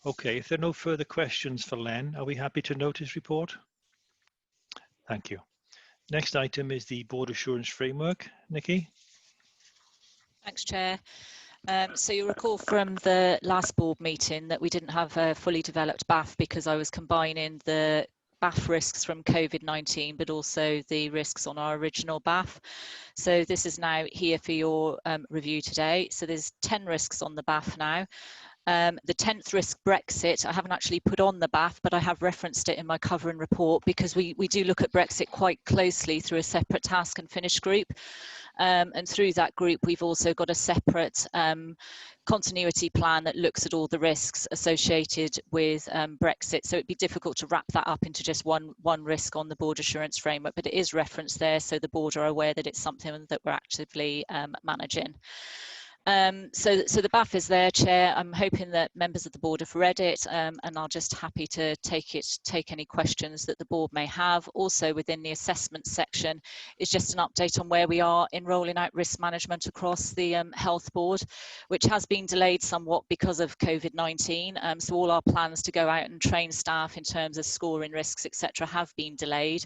[SPEAKER 1] Okay, if there are no further questions for Len, are we happy to note his report? Thank you. Next item is the Board Assurance Framework. Nikki?
[SPEAKER 4] Thanks, Chair. So you'll recall from the last board meeting that we didn't have a fully developed BAF because I was combining the BAF risks from COVID-19, but also the risks on our original BAF. So this is now here for your review today. So there's 10 risks on the BAF now. The 10th risk, Brexit, I haven't actually put on the BAF, but I have referenced it in my covering report because we do look at Brexit quite closely through a separate task and finish group. And through that group, we've also got a separate continuity plan that looks at all the risks associated with Brexit. So it'd be difficult to wrap that up into just one risk on the board assurance framework, but it is referenced there, so the board are aware that it's something that we're actively managing. So the BAF is there, Chair. I'm hoping that members of the board have read it, and I'm just happy to take any questions that the board may have. Also within the assessment section is just an update on where we are in rolling out risk management across the health board, which has been delayed somewhat because of COVID-19. So all our plans to go out and train staff in terms of scoring risks, etc., have been delayed.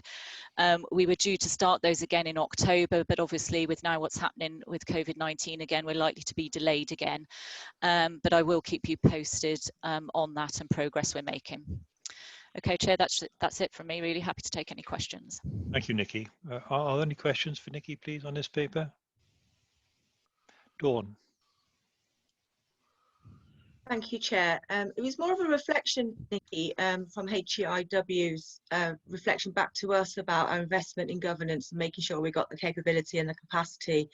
[SPEAKER 4] We were due to start those again in October, but obviously with now what's happening with COVID-19 again, we're likely to be delayed again. But I will keep you posted on that and progress we're making. Okay, Chair, that's it from me. Really happy to take any questions.
[SPEAKER 1] Thank you, Nikki. Are there any questions for Nikki, please, on this paper? Dawn.
[SPEAKER 11] Thank you, Chair. It was more of a reflection, Nikki, from HEIW's reflection back to us about our investment in governance and making sure we got the capability and the capacity.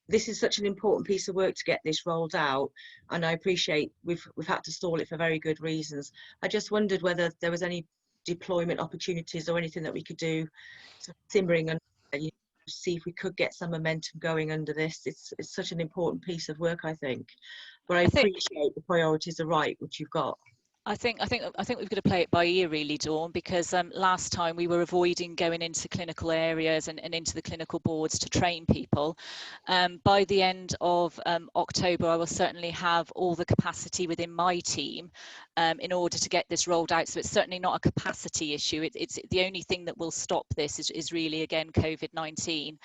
[SPEAKER 11] This is such an important piece of work to get this rolled out, and I appreciate we've had to stall it for very good reasons. I just wondered whether there was any deployment opportunities or anything that we could do, sort of simmering and see if we could get some momentum going under this. It's such an important piece of work, I think. But I appreciate the priorities are right, which you've got.
[SPEAKER 4] I think we've got to play it by ear, really, Dawn, because last time we were avoiding going into clinical areas and into the clinical boards to train people. By the end of October, I will certainly have all the capacity within my team in order to get this rolled out. So it's certainly not a capacity issue. It's the only thing that will stop this is really, again, COVID-19.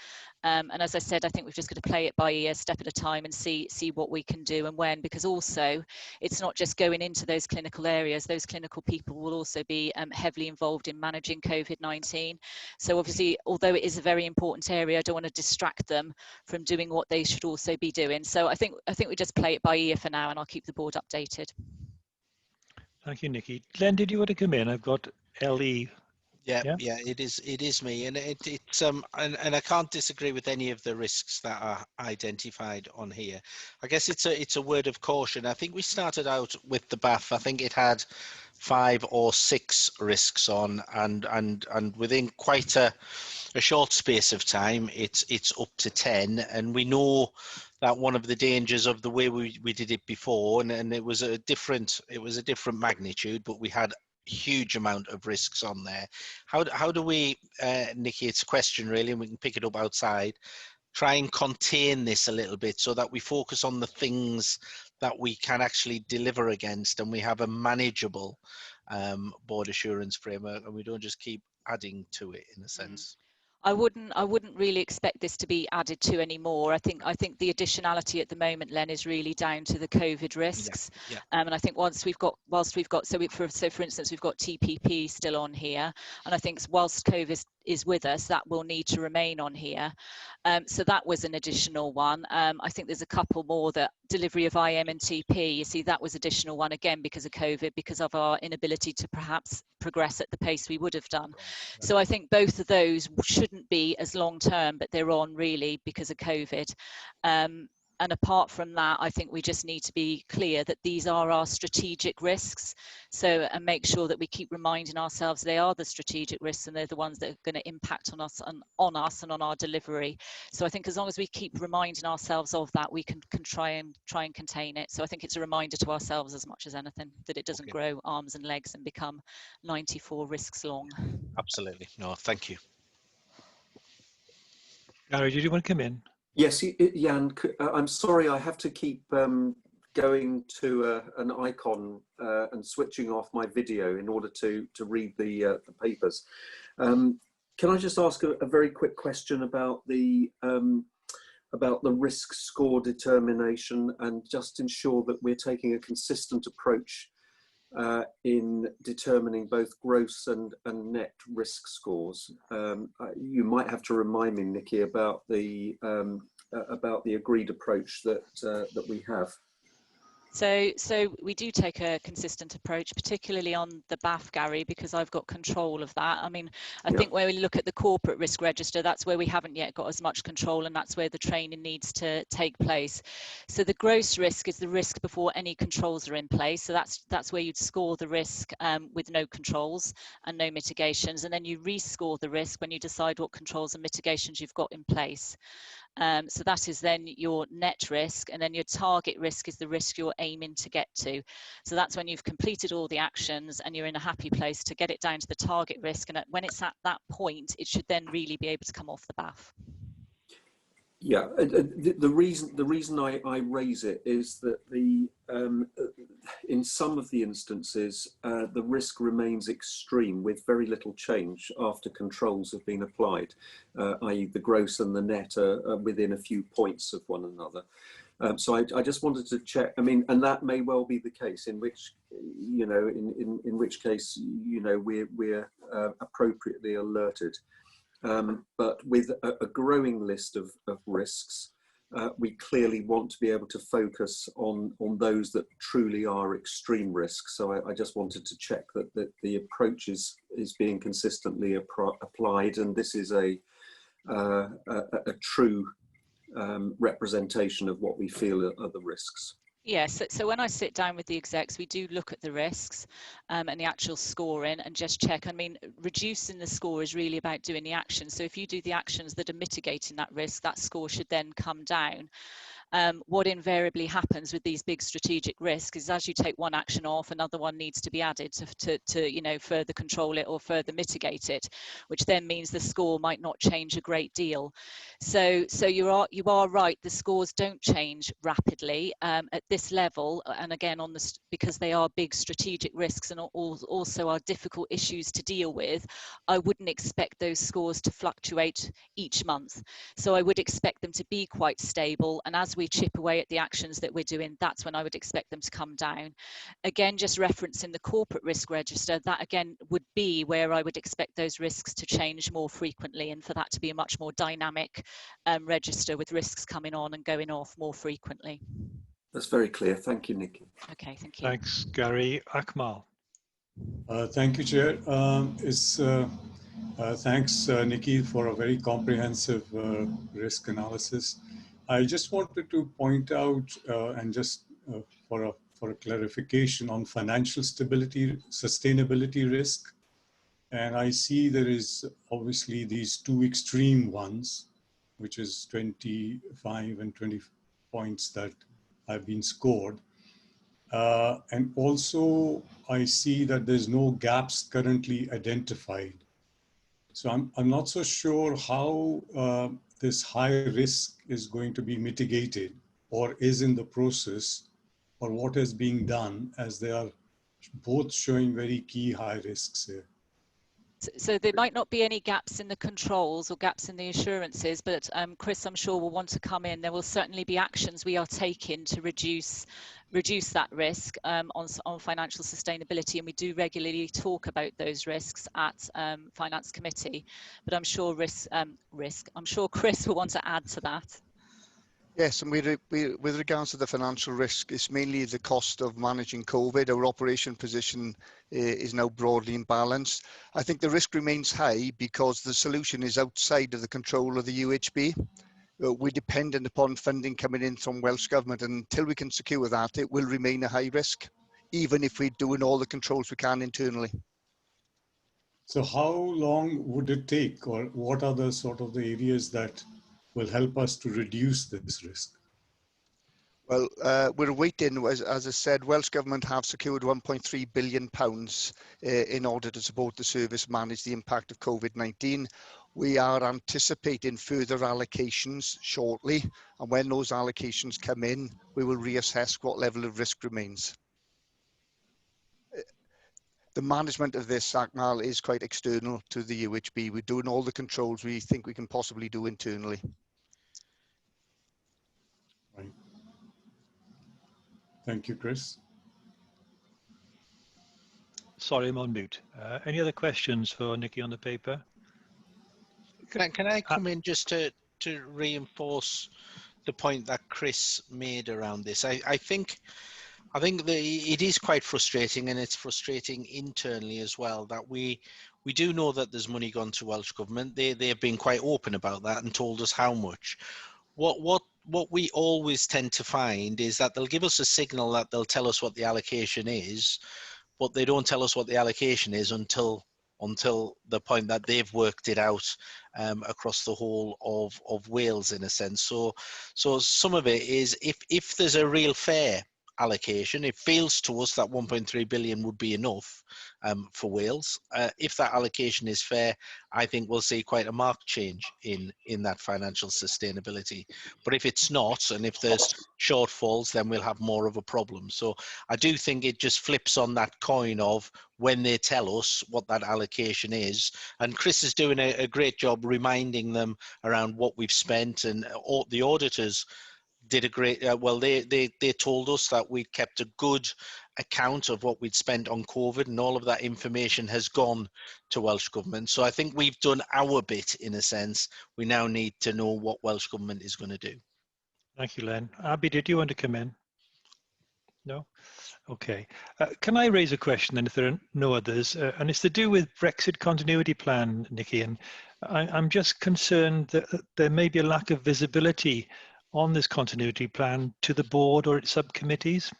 [SPEAKER 4] And as I said, I think we've just got to play it by ear, step at a time, and see what we can do and when, because also it's not just going into those clinical areas. Those clinical people will also be heavily involved in managing COVID-19. So obviously, although it is a very important area, I don't want to distract them from doing what they should also be doing. So I think we just play it by ear for now, and I'll keep the board updated.
[SPEAKER 1] Thank you, Nikki. Len, did you want to come in? I've got Ellie.
[SPEAKER 8] Yeah, it is me, and it's and I can't disagree with any of the risks that are identified on here. I guess it's a word of caution. I think we started out with the BAF. I think it had 5 or 6 risks on, and within quite a short space of time, it's up to 10. And we know that one of the dangers of the way we did it before, and it was a different magnitude, but we had huge amount of risks on there. How do we, Nikki, it's a question really, and we can pick it up outside, try and contain this a little bit so that we focus on the things that we can actually deliver against, and we have a manageable board assurance framework, and we don't just keep adding to it in a sense.
[SPEAKER 4] I wouldn't really expect this to be added to anymore. I think the additionality at the moment, Len, is really down to the COVID risks.
[SPEAKER 8] Yeah.
[SPEAKER 4] And I think whilst we've got for instance, we've got TPP still on here, and I think whilst COVID is with us, that will need to remain on here. So that was an additional one. I think there's a couple more, that delivery of IM and TP, you see, that was additional one again because of COVID, because of our inability to perhaps progress at the pace we would have done. So I think both of those shouldn't be as long term, but they're on really because of COVID. And apart from that, I think we just need to be clear that these are our strategic risks. So, and make sure that we keep reminding ourselves they are the strategic risks, and they're the ones that are going to impact on us and on our delivery. So I think as long as we keep reminding ourselves of that, we can try and contain it. So I think it's a reminder to ourselves as much as anything, that it doesn't grow arms and legs and become 94 risks long.
[SPEAKER 8] Absolutely. No, thank you.
[SPEAKER 1] Gary, did you want to come in?
[SPEAKER 13] Yes, Jan, I'm sorry, I have to keep going to an icon and switching off my video in order to read the papers. Can I just ask a very quick question about the risk score determination, and just ensure that we're taking a consistent approach in determining both gross and net risk scores? You might have to remind me, Nikki, about the agreed approach that we have.
[SPEAKER 4] So we do take a consistent approach, particularly on the BAF, Gary, because I've got control of that. I mean, I think where we look at the corporate risk register, that's where we haven't yet got as much control, and that's where the training needs to take place. So the gross risk is the risk before any controls are in place. So that's where you'd score the risk with no controls and no mitigations, and then you rescore the risk when you decide what controls and mitigations you've got in place. So that is then your net risk, and then your target risk is the risk you're aiming to get to. So that's when you've completed all the actions and you're in a happy place to get it down to the target risk, and when it's at that point, it should then really be able to come off the BAF.
[SPEAKER 13] Yeah, the reason I raise it is that in some of the instances the risk remains extreme with very little change after controls have been applied, i.e. the gross and the net are within a few points of one another. So I just wanted to check. I mean, and that may well be the case, in which in which case we're appropriately alerted. But with a growing list of risks, we clearly want to be able to focus on those that truly are extreme risks. So I just wanted to check that the approach is being consistently applied, and this is a true representation of what we feel are the risks.
[SPEAKER 4] Yes, so when I sit down with the execs, we do look at the risks and the actual scoring and just check. I mean, reducing the score is really about doing the actions. So if you do the actions that are mitigating that risk, that score should then come down. What invariably happens with these big strategic risks is as you take one action off, another one needs to be added to further control it or further mitigate it, which then means the score might not change a great deal. So you are right, the scores don't change rapidly at this level, and again because they are big strategic risks and also are difficult issues to deal with. I wouldn't expect those scores to fluctuate each month, so I would expect them to be quite stable, and as we chip away at the actions that we're doing, that's when I would expect them to come down. Again, just referencing the corporate risk register, that again would be where I would expect those risks to change more frequently, and for that to be a much more dynamic register with risks coming on and going off more frequently.
[SPEAKER 13] That's very clear. Thank you, Nikki.
[SPEAKER 4] Okay, thank you.
[SPEAKER 1] Thanks, Gary. Akmal.
[SPEAKER 14] Thank you, Chair. Thanks, Nikki, for a very comprehensive risk analysis. I just wanted to point out, and just for a clarification on financial stability, sustainability risk. And I see there is obviously these two extreme ones, which is 25 and 20 points that have been scored. And also I see that there's no gaps currently identified. So I'm not so sure how this high risk is going to be mitigated or is in the process, or what is being done, as they are both showing very key high risks here.
[SPEAKER 4] So there might not be any gaps in the controls or gaps in the assurances, but Chris, I'm sure, will want to come in. There will certainly be actions we are taking to reduce that risk on financial sustainability, and we do regularly talk about those risks at Finance Committee. But I'm sure I'm sure Chris will want to add to that.
[SPEAKER 15] Yes, and with regards to the financial risk, it's mainly the cost of managing COVID. Our operation position is now broadly imbalanced. I think the risk remains high because the solution is outside of the control of the UHB. We're dependent upon funding coming in from Welsh Government, and until we can secure that, it will remain a high risk, even if we're doing all the controls we can internally.
[SPEAKER 14] So how long would it take, or what are the sort of the areas that will help us to reduce this risk?
[SPEAKER 15] Well, we're waiting, as I said, Welsh Government have secured £1.3 billion in order to support the service manage the impact of COVID-19. We are anticipating further allocations shortly, and when those allocations come in, we will reassess what level of risk remains. The management of this, Akmal, is quite external to the UHB. We're doing all the controls we think we can possibly do internally.
[SPEAKER 14] Right. Thank you, Chris.
[SPEAKER 1] Sorry, I'm on mute. Any other questions for Nikki on the paper?
[SPEAKER 8] Can I come in just to reinforce the point that Chris made around this? I think it is quite frustrating, and it's frustrating internally as well, that we do know that there's money gone to Welsh Government. They have been quite open about that and told us how much. What we always tend to find is that they'll give us a signal that they'll tell us what the allocation is, but they don't tell us what the allocation is until the point that they've worked it out across the whole of Wales, in a sense. So some of it is, if there's a real fair allocation, it feels to us that 1.3 billion would be enough for Wales. If that allocation is fair, I think we'll see quite a marked change in that financial sustainability. But if it's not, and if there's shortfalls, then we'll have more of a problem. So I do think it just flips on that coin of when they tell us what that allocation is. And Chris is doing a great job reminding them around what we've spent, and the auditors did a great, well, they told us that we kept a good account of what we'd spent on COVID, and all of that information has gone to Welsh Government. So I think we've done our bit, in a sense. We now need to know what Welsh Government is going to do.
[SPEAKER 1] Thank you, Len. Abby, did you want to come in? No? Okay. Can I raise a question then, if there are no others? And it's to do with Brexit continuity plan, Nikki. And I'm just concerned that there may be a lack of visibility on this continuity plan to the board or its subcommittees.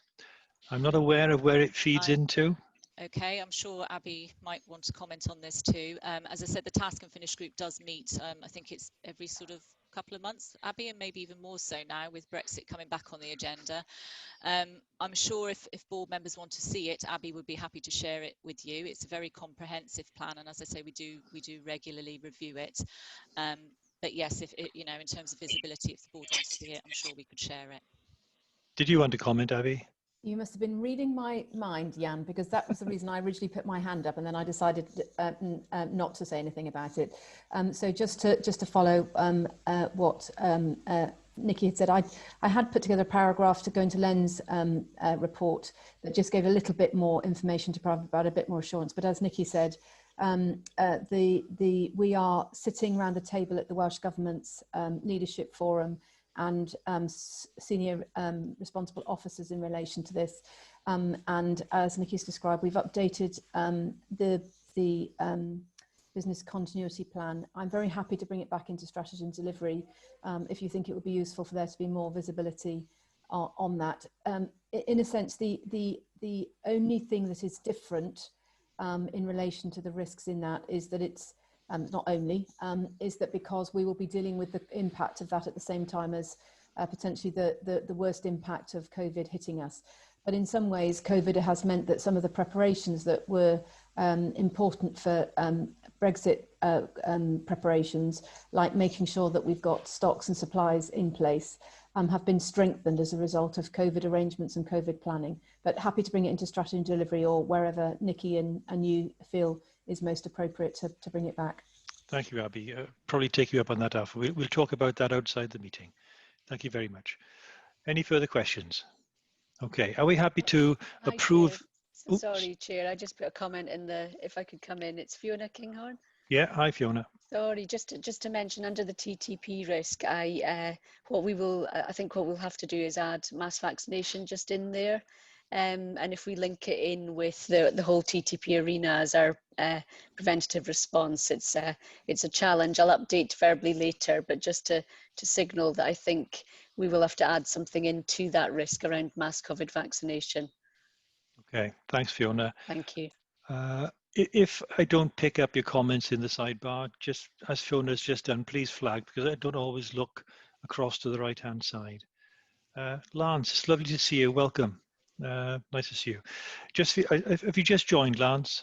[SPEAKER 1] I'm not aware of where it feeds into.
[SPEAKER 4] Okay, I'm sure Abby might want to comment on this too. As I said, the Task and Finish group does meet, I think it's every sort of couple of months, Abby, and maybe even more so now with Brexit coming back on the agenda. I'm sure if board members want to see it, Abby would be happy to share it with you. It's a very comprehensive plan, and as I say, we do regularly review it. But yes, if it, in terms of visibility, if the board wants to see it, I'm sure we could share it.
[SPEAKER 1] Did you want to comment, Abby?
[SPEAKER 16] You must have been reading my mind, Jan, because that was the reason I originally put my hand up, and then I decided not to say anything about it. So just to follow what Nikki had said, I had put together a paragraph to go into Len's report that just gave a little bit more information to provide a bit more assurance. But as Nikki said, we are sitting around the table at the Welsh Government's Leadership Forum and senior responsible officers in relation to this. And as Nikki's described, we've updated the business continuity plan. I'm very happy to bring it back into strategy and delivery if you think it would be useful for there to be more visibility on that. In a sense, the only thing that is different in relation to the risks in that is that it's not only, is that because we will be dealing with the impact of that at the same time as potentially the worst impact of COVID hitting us. But in some ways, COVID has meant that some of the preparations that were important for Brexit preparations, like making sure that we've got stocks and supplies in place, have been strengthened as a result of COVID arrangements and COVID planning. But happy to bring it into strategy and delivery, or wherever Nikki and you feel is most appropriate to bring it back. Thank you, Abby. Probably take you up on that, Alpha. We'll talk about that outside the meeting. Thank you very much. Any further questions? Okay, are we happy to approve?
[SPEAKER 17] Chair. Sorry, Chair, I just put a comment in if I could come in. It's Fiona Kinghorn.
[SPEAKER 1] Yeah, hi, Fiona.
[SPEAKER 17] Sorry, just to mention, under the TTP risk, I think what we'll have to do is add mass vaccination just in there. And if we link it in with the whole TTP arena as our preventative response, it's a challenge. I'll update verbally later, but just to signal that I think we will have to add something into that risk around mass COVID vaccination.
[SPEAKER 1] Okay, thanks, Fiona.
[SPEAKER 17] Thank you.
[SPEAKER 1] If I don't pick up your comments in the sidebar, just as Fiona's just done, please flag, because I don't always look across to the right-hand side. Lance, it's lovely to see you. Welcome. Nice to see you. Have you just joined, Lance?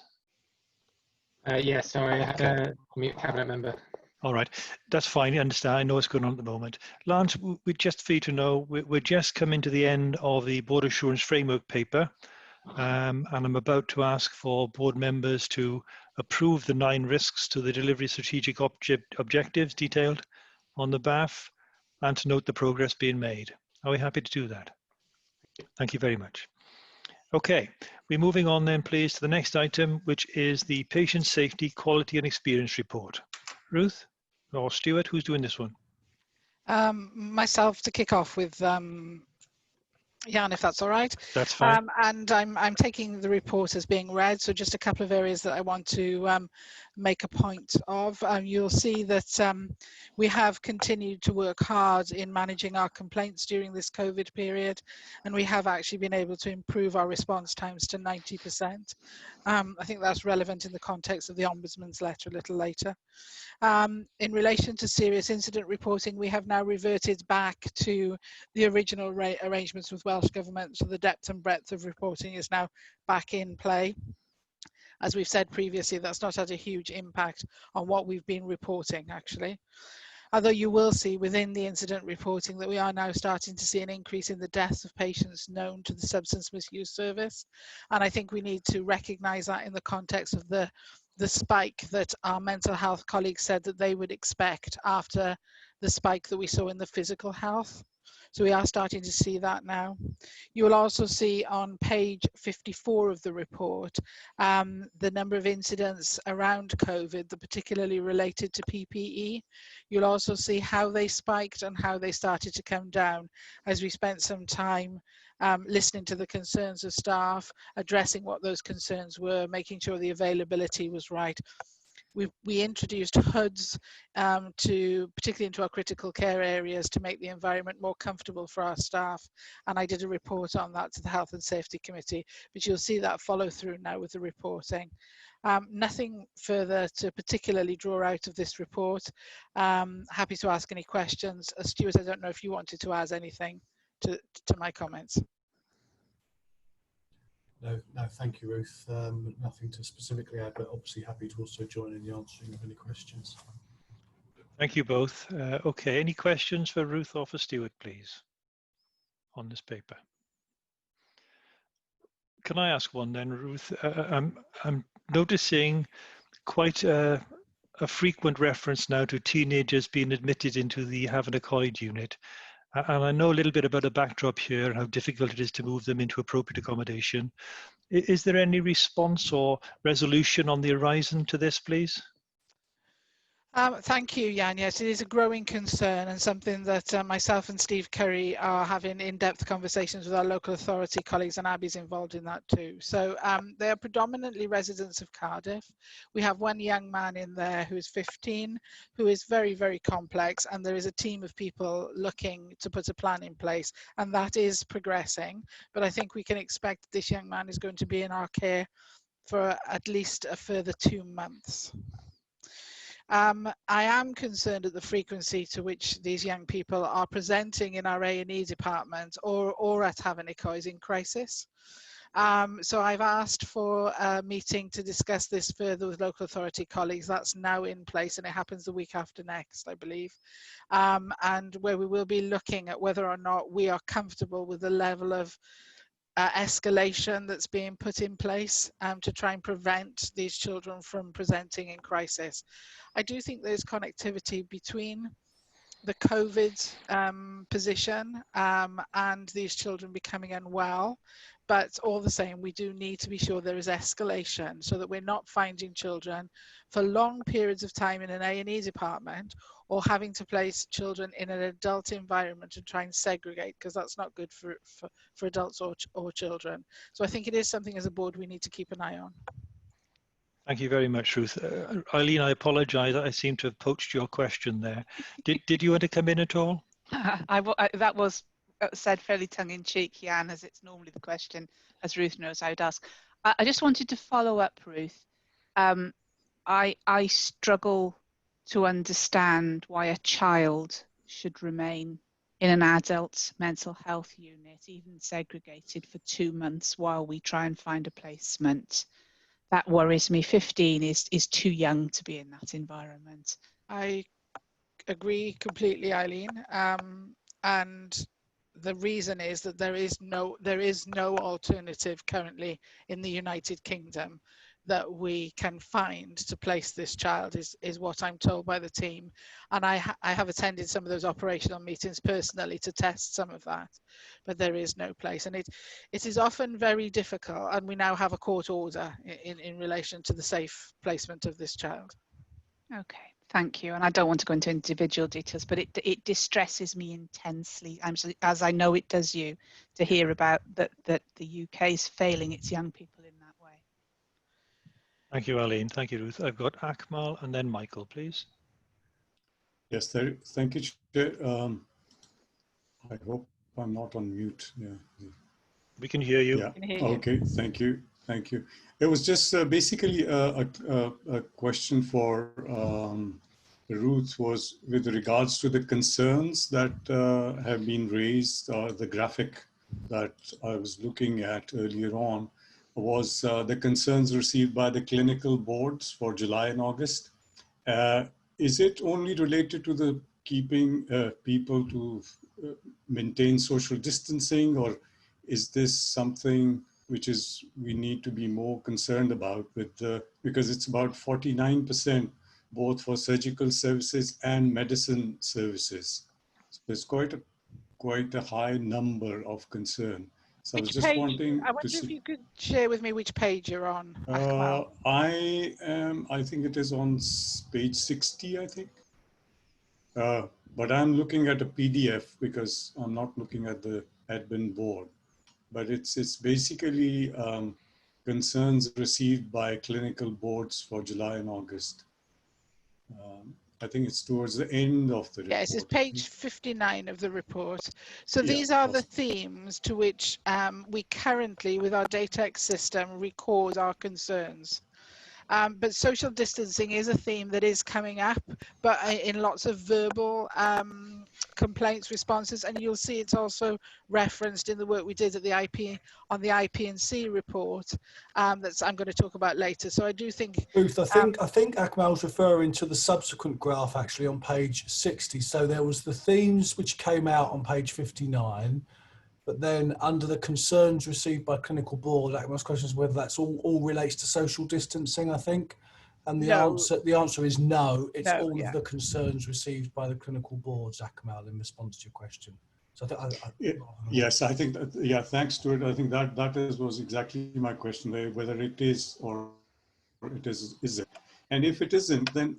[SPEAKER 18] Yeah, sorry, I had a mute cabinet member.
[SPEAKER 1] All right, that's fine. I understand. I know what's going on at the moment. Lance, just for you to know, we're just coming to the end of the Board Assurance Framework paper, and I'm about to ask for board members to approve the 9 risks to the delivery strategic objectives detailed on the BAF, and to note the progress being made. Are we happy to do that? Thank you very much. Okay, we're moving on then, please, to the next item, which is the Patient Safety, Quality and Experience Report. Ruth or Stuart, who's doing this one?
[SPEAKER 5] Myself to kick off with Jan, if that's all right.
[SPEAKER 1] That's fine.
[SPEAKER 5] And I'm taking the report as being read, so just a couple of areas that I want to make a point of. You'll see that we have continued to work hard in managing our complaints during this COVID period, and we have actually been able to improve our response times to 90%. I think that's relevant in the context of the Ombudsman's letter a little later. In relation to serious incident reporting, we have now reverted back to the original arrangements with Welsh Government, so the depth and breadth of reporting is now back in play. As we've said previously, that's not had a huge impact on what we've been reporting, actually. Although you will see within the incident reporting that we are now starting to see an increase in the deaths of patients known to the Substance Misuse Service. And I think we need to recognise that in the context of the spike that our mental health colleagues said that they would expect after the spike that we saw in the physical health. So we are starting to see that now. You will also see on page 54 of the report the number of incidents around COVID that particularly related to PPE. You'll also see how they spiked and how they started to come down as we spent some time listening to the concerns of staff, addressing what those concerns were, making sure the availability was right. We introduced HUDs particularly into our critical care areas to make the environment more comfortable for our staff, and I did a report on that to the Health and Safety Committee, but you'll see that follow through now with the reporting. Nothing further to particularly draw out of this report. Happy to ask any questions. Stuart, I don't know if you wanted to add anything to my comments.
[SPEAKER 9] No, thank you, Ruth. Nothing to specifically add, but obviously happy to also join in the answering of any questions.
[SPEAKER 1] Thank you both. Okay, any questions for Ruth or for Stuart, please, on this paper? Can I ask one then, Ruth? I'm noticing quite a frequent reference now to teenagers being admitted into the Having a Coed unit. And I know a little bit about the backdrop here, how difficult it is to move them into appropriate accommodation. Is there any response or resolution on the horizon to this, please?
[SPEAKER 5] Thank you, Jan. Yes, it is a growing concern and something that myself and Steve Curry are having in-depth conversations with our local authority colleagues, and Abby's involved in that too. So they are predominantly residents of Cardiff. We have one young man in there who is 15, who is very, very complex, and there is a team of people looking to put a plan in place, and that is progressing. But I think we can expect this young man is going to be in our care for at least a further 2 months. I am concerned at the frequency to which these young people are presenting in our A&E department or at Having a Coed in crisis. So I've asked for a meeting to discuss this further with local authority colleagues. That's now in place, and it happens the week after next, I believe. And where we will be looking at whether or not we are comfortable with the level of escalation that's being put in place to try and prevent these children from presenting in crisis. I do think there's connectivity between the COVID position and these children becoming unwell, but all the same, we do need to be sure there is escalation so that we're not finding children for long periods of time in an A&E department or having to place children in an adult environment and try and segregate, because that's not good for adults or children. So I think it is something as a board we need to keep an eye on.
[SPEAKER 1] Thank you very much, Ruth. Eileen, I apologise. I seem to have poached your question there. Did you want to come in at all?
[SPEAKER 19] That was said fairly tongue-in-cheek, Jan, as it's normally the question, as Ruth knows I would ask. I just wanted to follow up, Ruth. I struggle to understand why a child should remain in an adult mental health unit, even segregated for 2 months while we try and find a placement. That worries me. 15 is too young to be in that environment.
[SPEAKER 5] I agree completely, Eileen. And the reason is that there is no alternative currently in the United Kingdom that we can find to place this child, is what I'm told by the team. And I have attended some of those operational meetings personally to test some of that, but there is no place. And it is often very difficult, and we now have a court order in relation to the safe placement of this child.
[SPEAKER 19] Okay, thank you. And I don't want to go into individual details, but it distresses me intensely, as I know it does you, to hear about that the UK is failing its young people in that way.
[SPEAKER 1] Thank you, Eileen. Thank you, Ruth. I've got Akmal and then Michael, please.
[SPEAKER 14] Yes, thank you, Chair. I hope I'm not on mute. Yeah.
[SPEAKER 1] We can hear you.
[SPEAKER 14] Yeah. Okay. Thank you. Thank you. It was just basically a question for Ruth, was with regards to the concerns that have been raised. The graphic that I was looking at earlier on was the concerns received by the clinical boards for July and August. Is it only related to the keeping people to maintain social distancing, or is this something which is we need to be more concerned about with because it's about 49% both for surgical services and medicine services. So it's quite a high number of concern. So I was just wanting
[SPEAKER 5] I wonder if you could share with me which page you're on, Akmal.
[SPEAKER 14] I think it is on page 60, I think. But I'm looking at a PDF because I'm not looking at the admin board. But it's basically concerns received by clinical boards for July and August. I think it's towards the end of the report.
[SPEAKER 5] Yes, it's page 59 of the report. So these are the themes to which we currently, with our DataX system, record our concerns. But social distancing is a theme that is coming up, but in lots of verbal complaints responses, and you'll see it's also referenced in the work we did at the IP on the IP&C report that I'm going to talk about later. So I do think
[SPEAKER 9] Ruth, I think Akmal's referring to the subsequent graph actually on page 60. So there was the themes which came out on page 59. But then under the concerns received by clinical board, Akmal's question is whether that's all relates to social distancing, I think. And the answer is no. It's all of the concerns received by the clinical boards, Akmal, in response to your question. So
[SPEAKER 14] yes, I think that, yeah, thanks to it. I think that was exactly my question, whether it is or it isn't. And if it isn't, then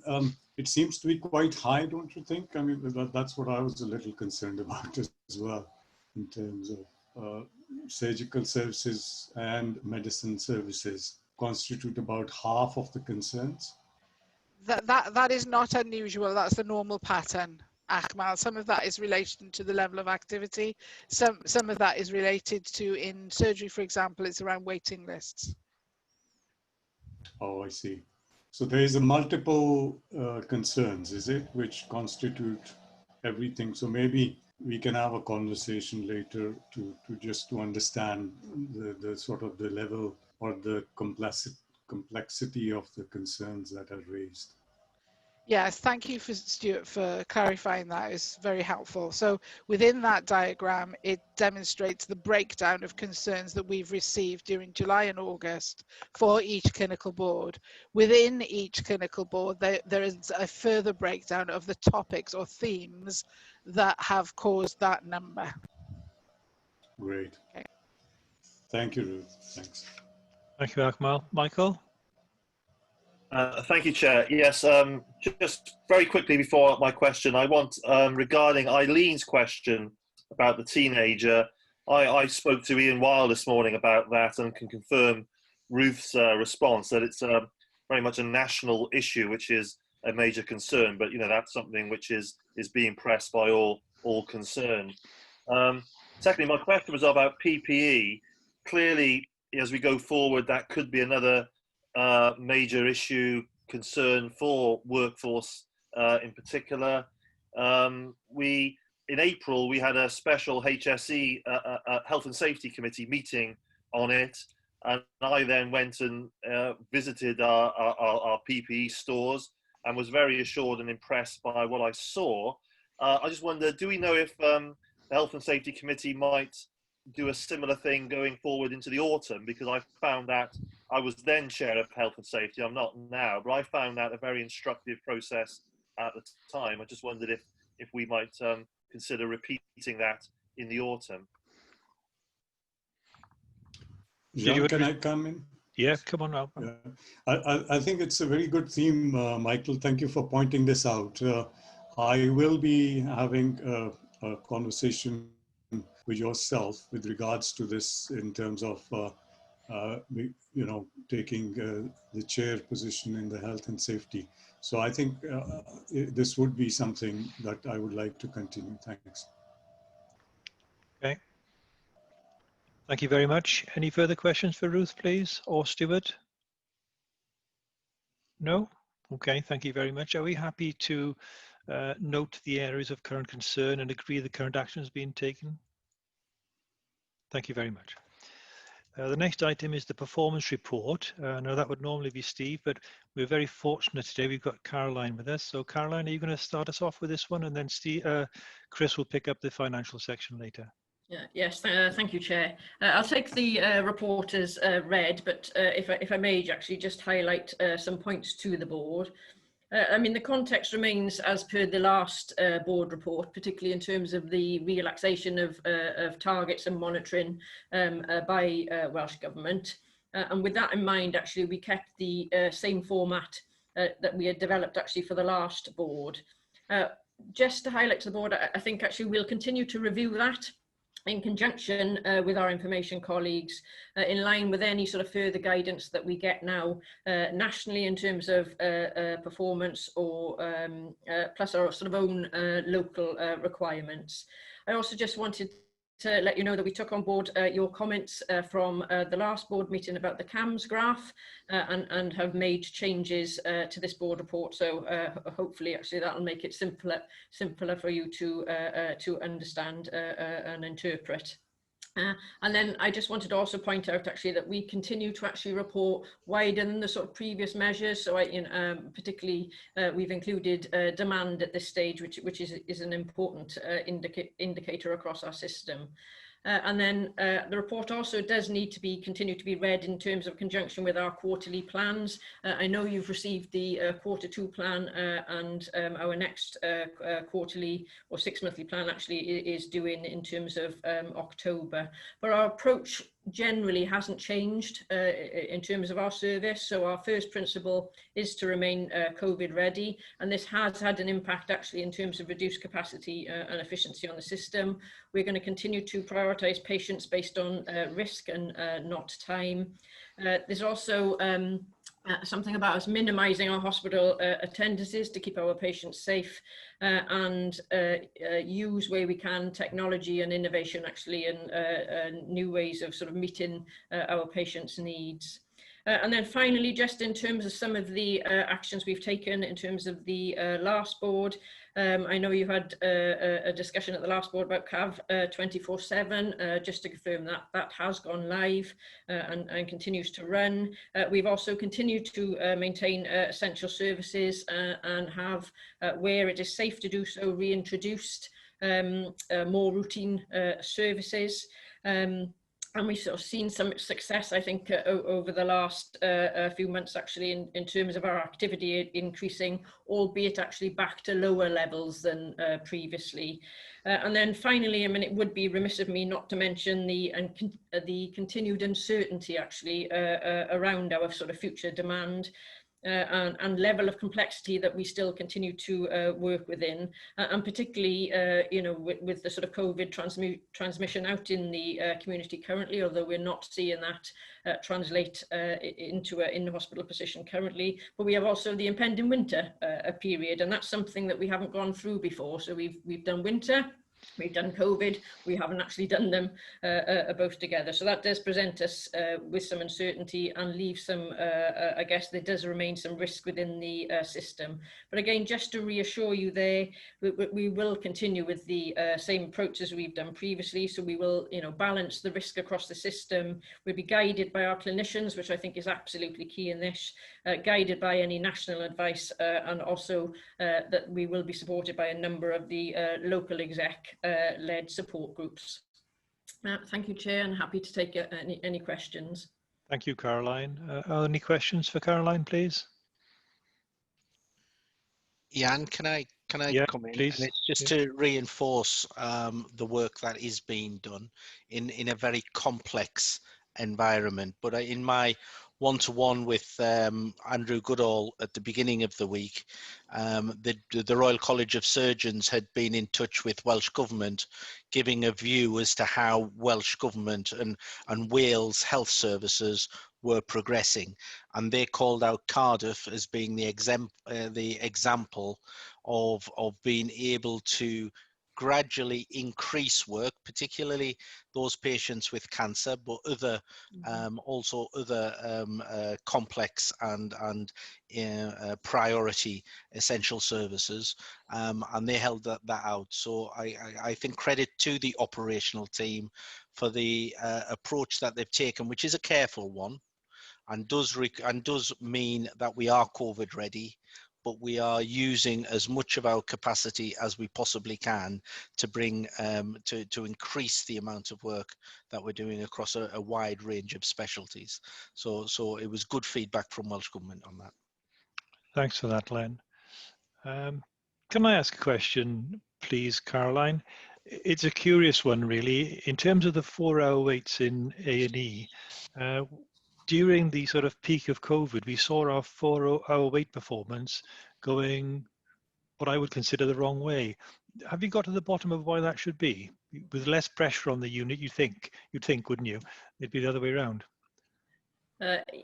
[SPEAKER 14] it seems to be quite high, don't you think? I mean, that's what I was a little concerned about as well, in terms of surgical services and medicine services constitute about half of the concerns.
[SPEAKER 5] That is not unusual. That's the normal pattern, Akmal. Some of that is related to the level of activity. Some of that is related to, in surgery, for example, it's around waiting lists.
[SPEAKER 14] Oh, I see. So there is a multiple concerns, is it, which constitute everything. So maybe we can have a conversation later to understand the sort of the level or the complexity of the concerns that are raised.
[SPEAKER 5] Yes, thank you, Stuart, for clarifying that. It's very helpful. So within that diagram, it demonstrates the breakdown of concerns that we've received during July and August for each clinical board. Within each clinical board, there is a further breakdown of the topics or themes that have caused that number.
[SPEAKER 14] Great. Okay. Thank you, Ruth. Thanks.
[SPEAKER 1] Thank you, Akmal. Michael?
[SPEAKER 20] Thank you, Chair. Yes, just very quickly before my question, I want, regarding Eileen's question about the teenager, I spoke to Ian Weil this morning about that and can confirm Ruth's response, that it's very much a national issue, which is a major concern, but, you know, that's something which is being pressed by all concerned. Secondly, my question was about PPE. Clearly, as we go forward, that could be another major issue, concern for workforce in particular. We in April, we had a special HSE Health and Safety Committee meeting on it, and I then went and visited our PPE stores and was very assured and impressed by what I saw. I just wonder, do we know if the Health and Safety Committee might do a similar thing going forward into the autumn? Because I found that, I was then chair of Health and Safety, I'm not now, but I found that a very instructive process at the time. I just wondered if we might consider repeating that in the autumn.
[SPEAKER 14] John, can I come in?
[SPEAKER 1] Yeah, come on now.
[SPEAKER 14] Yeah. I think it's a very good theme, Michael. Thank you for pointing this out. I will be having a conversation with yourself with regards to this in terms of, taking the chair position in the health and safety. So I think this would be something that I would like to continue. Thanks.
[SPEAKER 1] Okay. Thank you very much. Any further questions for Ruth, please, or Stuart? No? Okay, thank you very much. Are we happy to note the areas of current concern and agree the current actions being taken? Thank you very much. The next item is the performance report. Now that would normally be Steve, but we're very fortunate today. We've got Caroline with us. So Caroline, are you going to start us off with this one? And then Chris will pick up the financial section later.
[SPEAKER 7] Yes, thank you, Chair. I'll take the report as read, but if I may actually just highlight some points to the board. I mean, the context remains as per the last board report, particularly in terms of the relaxation of targets and monitoring by Welsh Government. And with that in mind, actually, we kept the same format that we had developed actually for the last board. Just to highlight to the board, I think actually we'll continue to review that in conjunction with our information colleagues, in line with any sort of further guidance that we get now nationally in terms of performance or plus our sort of own local requirements. I also just wanted to let you know that we took on board your comments from the last board meeting about the CAMS graph and have made changes to this board report. So hopefully actually that'll make it simpler for you to understand and interpret. And then I just wanted to also point out actually that we continue to actually report wider than the sort of previous measures. So particularly we've included demand at this stage, which is an important indicator across our system. And then the report also does need to continue to be read in terms of conjunction with our quarterly plans. I know you've received the Q2 plan and our next quarterly or 6 monthly plan actually is due in terms of October. But our approach generally hasn't changed in terms of our service. So our first principle is to remain COVID ready, and this has had an impact actually in terms of reduced capacity and efficiency on the system. We're going to continue to prioritise patients based on risk and not time. There's also something about us minimising our hospital attendances to keep our patients safe and use where we can technology and innovation actually and new ways of sort of meeting our patients' needs. And then finally, just in terms of some of the actions we've taken in terms of the last board, I know you had a discussion at the last board about CAV 24/7, just to confirm that that has gone live and continues to run. We've also continued to maintain essential services and have, where it is safe to do so, reintroduced more routine services. And we've sort of seen some success, I think, over the last few months, actually, in terms of our activity increasing, albeit actually back to lower levels than previously. And then finally, I mean, it would be remiss of me not to mention the continued uncertainty, actually, around our sort of future demand. And level of complexity that we still continue to work within, and particularly, with the sort of COVID transmission out in the community currently, although we're not seeing that translate into an in-hospital position currently. But we have also the impending winter period, and that's something that we haven't gone through before. So we've done winter. We've done COVID, we haven't actually done them both together. So that does present us with some uncertainty and leave some, I guess there does remain some risk within the system. But again, just to reassure you there, we will continue with the same approach as we've done previously. So we will, balance the risk across the system. We'll be guided by our clinicians, which I think is absolutely key in this, guided by any national advice, and also that we will be supported by a number of the local exec-led support groups. Thank you, Chair, and happy to take any questions.
[SPEAKER 1] Thank you, Caroline. Are there any questions for Caroline, please?
[SPEAKER 8] Jan, can I
[SPEAKER 1] Yeah,
[SPEAKER 8] come in?
[SPEAKER 1] please.
[SPEAKER 8] And it's just to reinforce the work that is being done in a very complex environment. But in my one-to-one with Andrew Goodall at the beginning of the week, the Royal College of Surgeons had been in touch with Welsh Government, giving a view as to how Welsh Government and Wales Health Services were progressing, and they called out Cardiff as being the example of being able to gradually increase work, particularly those patients with cancer, but other also other complex and priority essential services, and they held that out. So I think credit to the operational team for the approach that they've taken, which is a careful one, and does mean that we are COVID ready, but we are using as much of our capacity as we possibly can to bring to increase the amount of work that we're doing across a wide range of specialties. So it was good feedback from Welsh Government on that.
[SPEAKER 1] Thanks for that, Len. Can I ask a question, please, Caroline? It's a curious one, really. In terms of the 4-hour waits in A&E, during the sort of peak of COVID, we saw our 4-hour wait performance going what I would consider the wrong way. Have you got to the bottom of why that should be? With less pressure on the unit, you'd think, wouldn't you? It'd be the other way around.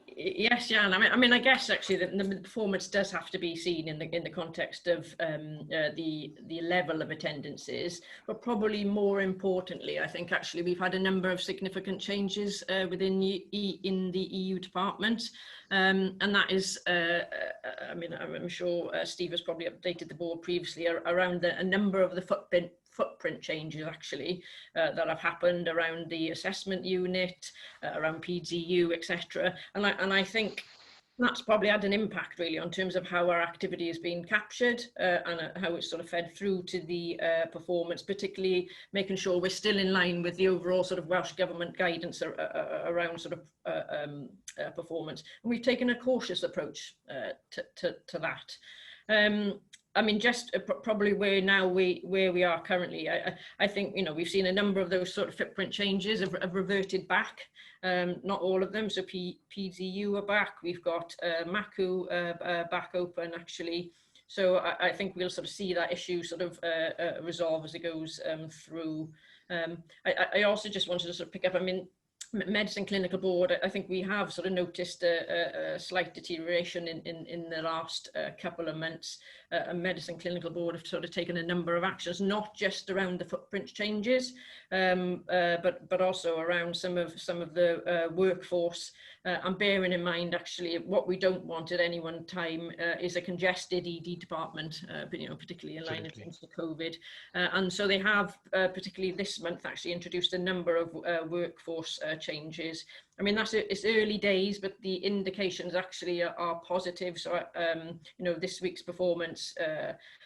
[SPEAKER 7] Yes, Jan. I mean, I guess actually the performance does have to be seen in the context of the level of attendances, but probably more importantly, I think actually we've had a number of significant changes within the EU department, and that is, I mean, I'm sure Steve has probably updated the board previously around a number of the footprint changes actually that have happened around the assessment unit, around PDU, etc. And I think that's probably had an impact really on terms of how our activity is being captured and how it's sort of fed through to the performance, particularly making sure we're still in line with the overall sort of Welsh Government guidance around sort of performance. And we've taken a cautious approach to that. I mean, just probably where we are currently, I think, we've seen a number of those sort of footprint changes have reverted back. Not all of them. So PDU are back. We've got MACU back open actually. So I think we'll sort of see that issue sort of resolve as it goes through. I also just wanted to sort of pick up, I mean, Medicine Clinical Board, I think we have sort of noticed a slight deterioration in the last couple of months. Medicine Clinical Board have sort of taken a number of actions, not just around the footprint changes, but also around some of the workforce. And bearing in mind, actually, what we don't want at any one time is a congested ED department, particularly in line of COVID. And so they have, particularly this month, actually introduced a number of workforce changes. I mean, it's early days, but the indications actually are positive. So, this week's performance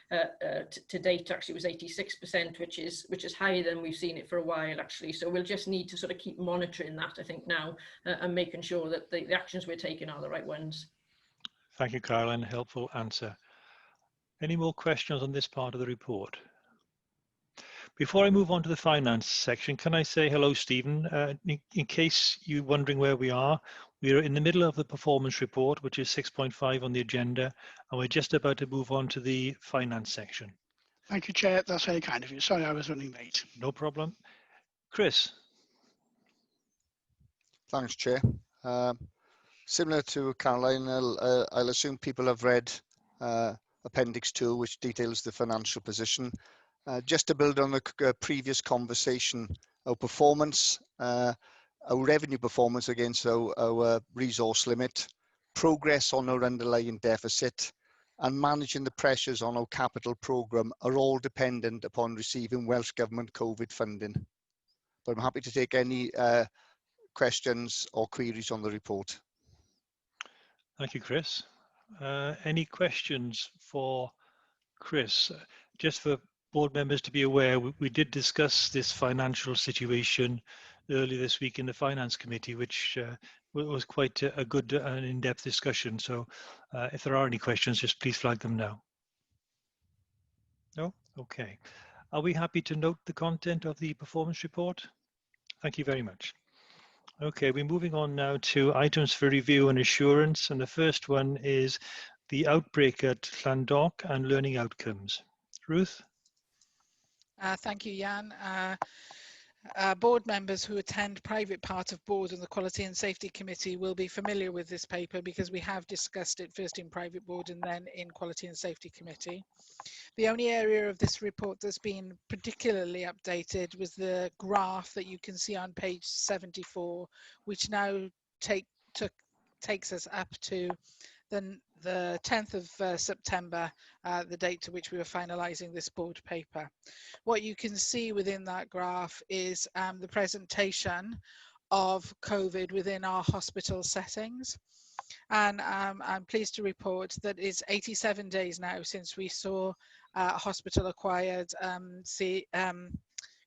[SPEAKER 7] to date actually was 86%, which is higher than we've seen it for a while, actually. So we'll just need to sort of keep monitoring that, I think, now, and making sure that the actions we're taking are the right ones.
[SPEAKER 1] Thank you, Caroline. Helpful answer. Any more questions on this part of the report? Before I move on to the finance section, can I say hello, Stephen? In case you're wondering where we are in the middle of the performance report, which is 6.5 on the agenda, and we're just about to move on to the finance section.
[SPEAKER 21] Thank you, Chair. That's very kind of you. Sorry, I was running late.
[SPEAKER 1] No problem. Chris.
[SPEAKER 15] Thanks, Chair. Similar to Caroline, I'll assume people have read Appendix 2, which details the financial position. Just to build on the previous conversation, our performance, our revenue performance against our resource limit, progress on our underlying deficit, and managing the pressures on our capital programme are all dependent upon receiving Welsh Government COVID funding. But I'm happy to take any questions or queries on the report.
[SPEAKER 1] Thank you, Chris. Any questions for Chris? Just for board members to be aware, we did discuss this financial situation earlier this week in the Finance Committee, which was quite a good and in-depth discussion. So if there are any questions, just please flag them now. No? Okay. Are we happy to note the content of the performance report? Thank you very much. Okay, we're moving on now to items for review and assurance. And the first one is the outbreak at Llandoch and learning outcomes. Ruth?
[SPEAKER 5] Thank you, Jan. Board members who attend private part of board and the Quality and Safety Committee will be familiar with this paper because we have discussed it first in private board and then in Quality and Safety Committee. The only area of this report that's been particularly updated was the graph that you can see on page 74, which now takes us up to the 10th of September, the date to which we were finalising this board paper. What you can see within that graph is the presentation of COVID within our hospital settings. And I'm pleased to report that it's 87 days now since we saw hospital-acquired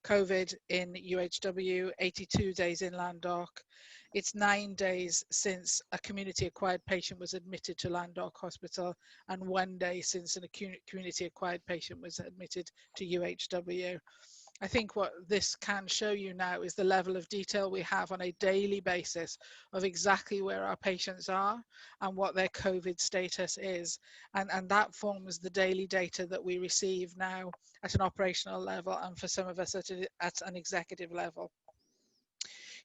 [SPEAKER 5] COVID in UHW, 82 days in Llandoch. It's 9 days since a community-acquired patient was admitted to Llandoch Hospital and 1 day since a community-acquired patient was admitted to UHW. I think what this can show you now is the level of detail we have on a daily basis of exactly where our patients are and what their COVID status is. And that forms the daily data that we receive now at an operational level and for some of us at an executive level.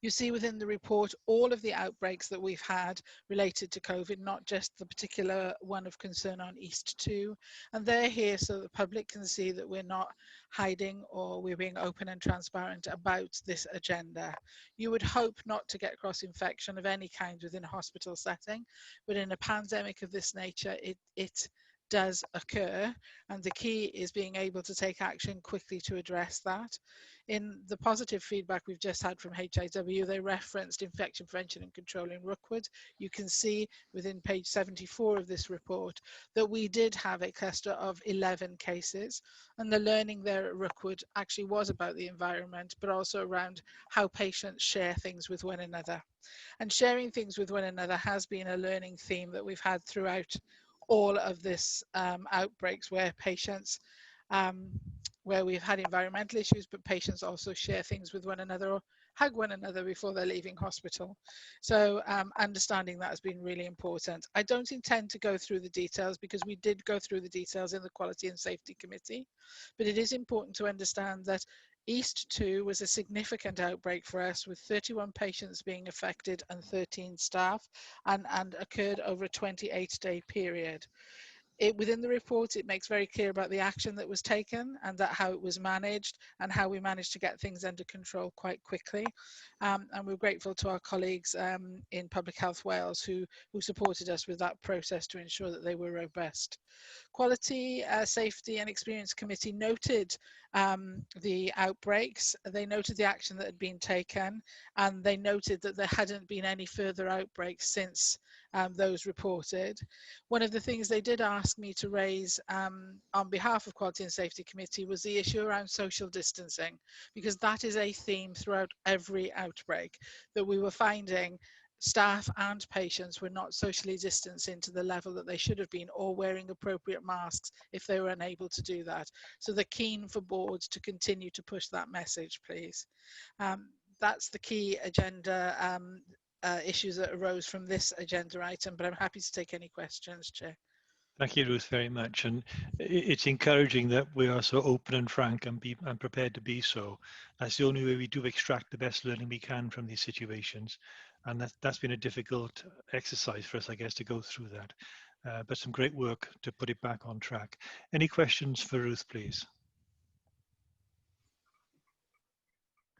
[SPEAKER 5] You see within the report all of the outbreaks that we've had related to COVID, not just the particular one of concern on East 2. And they're here so the public can see that we're not hiding or we're being open and transparent about this agenda. You would hope not to get cross-infection of any kind within a hospital setting, but in a pandemic of this nature, it does occur, and the key is being able to take action quickly to address that. In the positive feedback we've just had from HIW, they referenced infection prevention and control in Rookwood. You can see within page 74 of this report that we did have a cluster of 11 cases, and the learning there at Rookwood actually was about the environment, but also around how patients share things with one another. And sharing things with one another has been a learning theme that we've had throughout all of this outbreaks where patients, where we've had environmental issues, but patients also share things with one another or hug one another before they're leaving hospital. So understanding that has been really important. I don't intend to go through the details because we did go through the details in the Quality and Safety Committee, but it is important to understand that East 2 was a significant outbreak for us with 31 patients being affected and 13 staff and occurred over a 28-day period. Within the report, it makes very clear about the action that was taken and that how it was managed and how we managed to get things under control quite quickly. And we're grateful to our colleagues in Public Health Wales who supported us with that process to ensure that they were robust. Quality, Safety and Experience Committee noted the outbreaks, they noted the action that had been taken, and they noted that there hadn't been any further outbreaks since those reported. One of the things they did ask me to raise on behalf of Quality and Safety Committee was the issue around social distancing, because that is a theme throughout every outbreak, that we were finding staff and patients were not socially distancing to the level that they should have been or wearing appropriate masks if they were unable to do that. So they're keen for boards to continue to push that message, please. That's the key agenda issues that arose from this agenda item, but I'm happy to take any questions, Chair.
[SPEAKER 1] Thank you, Ruth, very much. And it's encouraging that we are so open and frank and prepared to be so. That's the only way we do extract the best learning we can from these situations. And that's been a difficult exercise for us, I guess, to go through that. But some great work to put it back on track. Any questions for Ruth, please?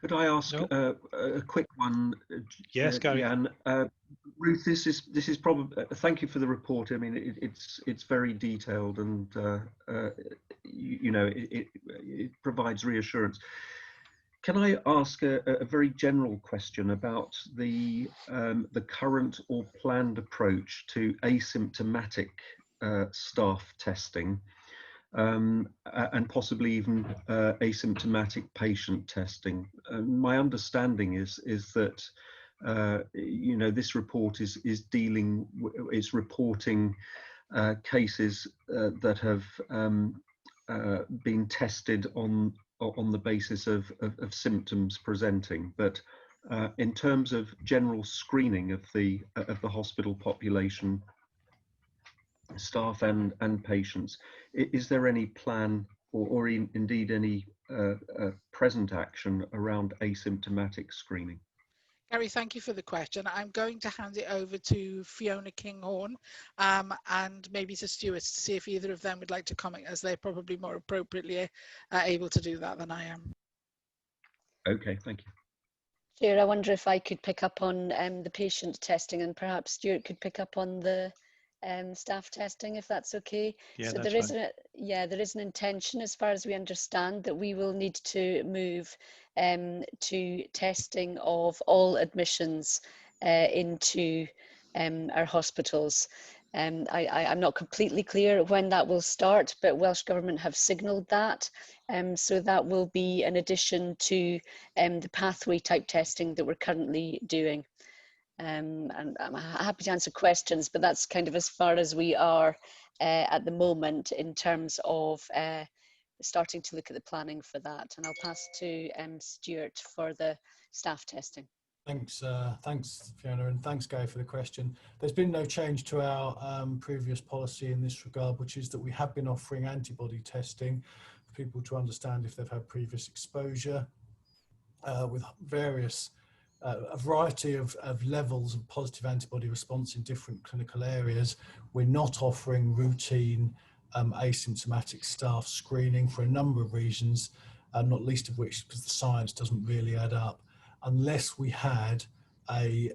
[SPEAKER 13] Could I ask
[SPEAKER 1] No.
[SPEAKER 13] a quick one?
[SPEAKER 1] Yes, Gary.
[SPEAKER 13] Jan. Ruth, this is probably. Thank you for the report. I mean, it's very detailed, and you know, it provides reassurance. Can I ask a very general question about the current or planned approach to asymptomatic staff testing? And possibly even asymptomatic patient testing. My understanding is that you know, this report is reporting cases that have been tested on the basis of symptoms presenting, but in terms of general screening of the hospital population, staff and patients, is there any plan or indeed any present action around asymptomatic screening?
[SPEAKER 5] Gary, thank you for the question. I'm going to hand it over to Fiona Kinghorn and maybe to Stuart to see if either of them would like to comment, as they're probably more appropriately able to do that than I am.
[SPEAKER 13] Okay, thank you.
[SPEAKER 17] Chair, I wonder if I could pick up on the patient testing, and perhaps Stuart could pick up on the staff testing, if that's okay.
[SPEAKER 1] Yeah,
[SPEAKER 17] so
[SPEAKER 1] that's
[SPEAKER 17] there is
[SPEAKER 1] fine.
[SPEAKER 17] there is an intention, as far as we understand, that we will need to move to testing of all admissions into our hospitals. I'm not completely clear when that will start, but Welsh Government have signalled that. So that will be an addition to the pathway type testing that we're currently doing. And I'm happy to answer questions, but that's kind of as far as we are at the moment in terms of starting to look at the planning for that. And I'll pass to Stuart for the staff testing.
[SPEAKER 9] Thanks, thanks Fiona, and thanks Gary for the question. There's been no change to our previous policy in this regard, which is that we have been offering antibody testing for people to understand if they've had previous exposure with various a variety of levels of positive antibody response in different clinical areas. We're not offering routine asymptomatic staff screening for a number of reasons, not least of which because the science doesn't really add up, unless we had a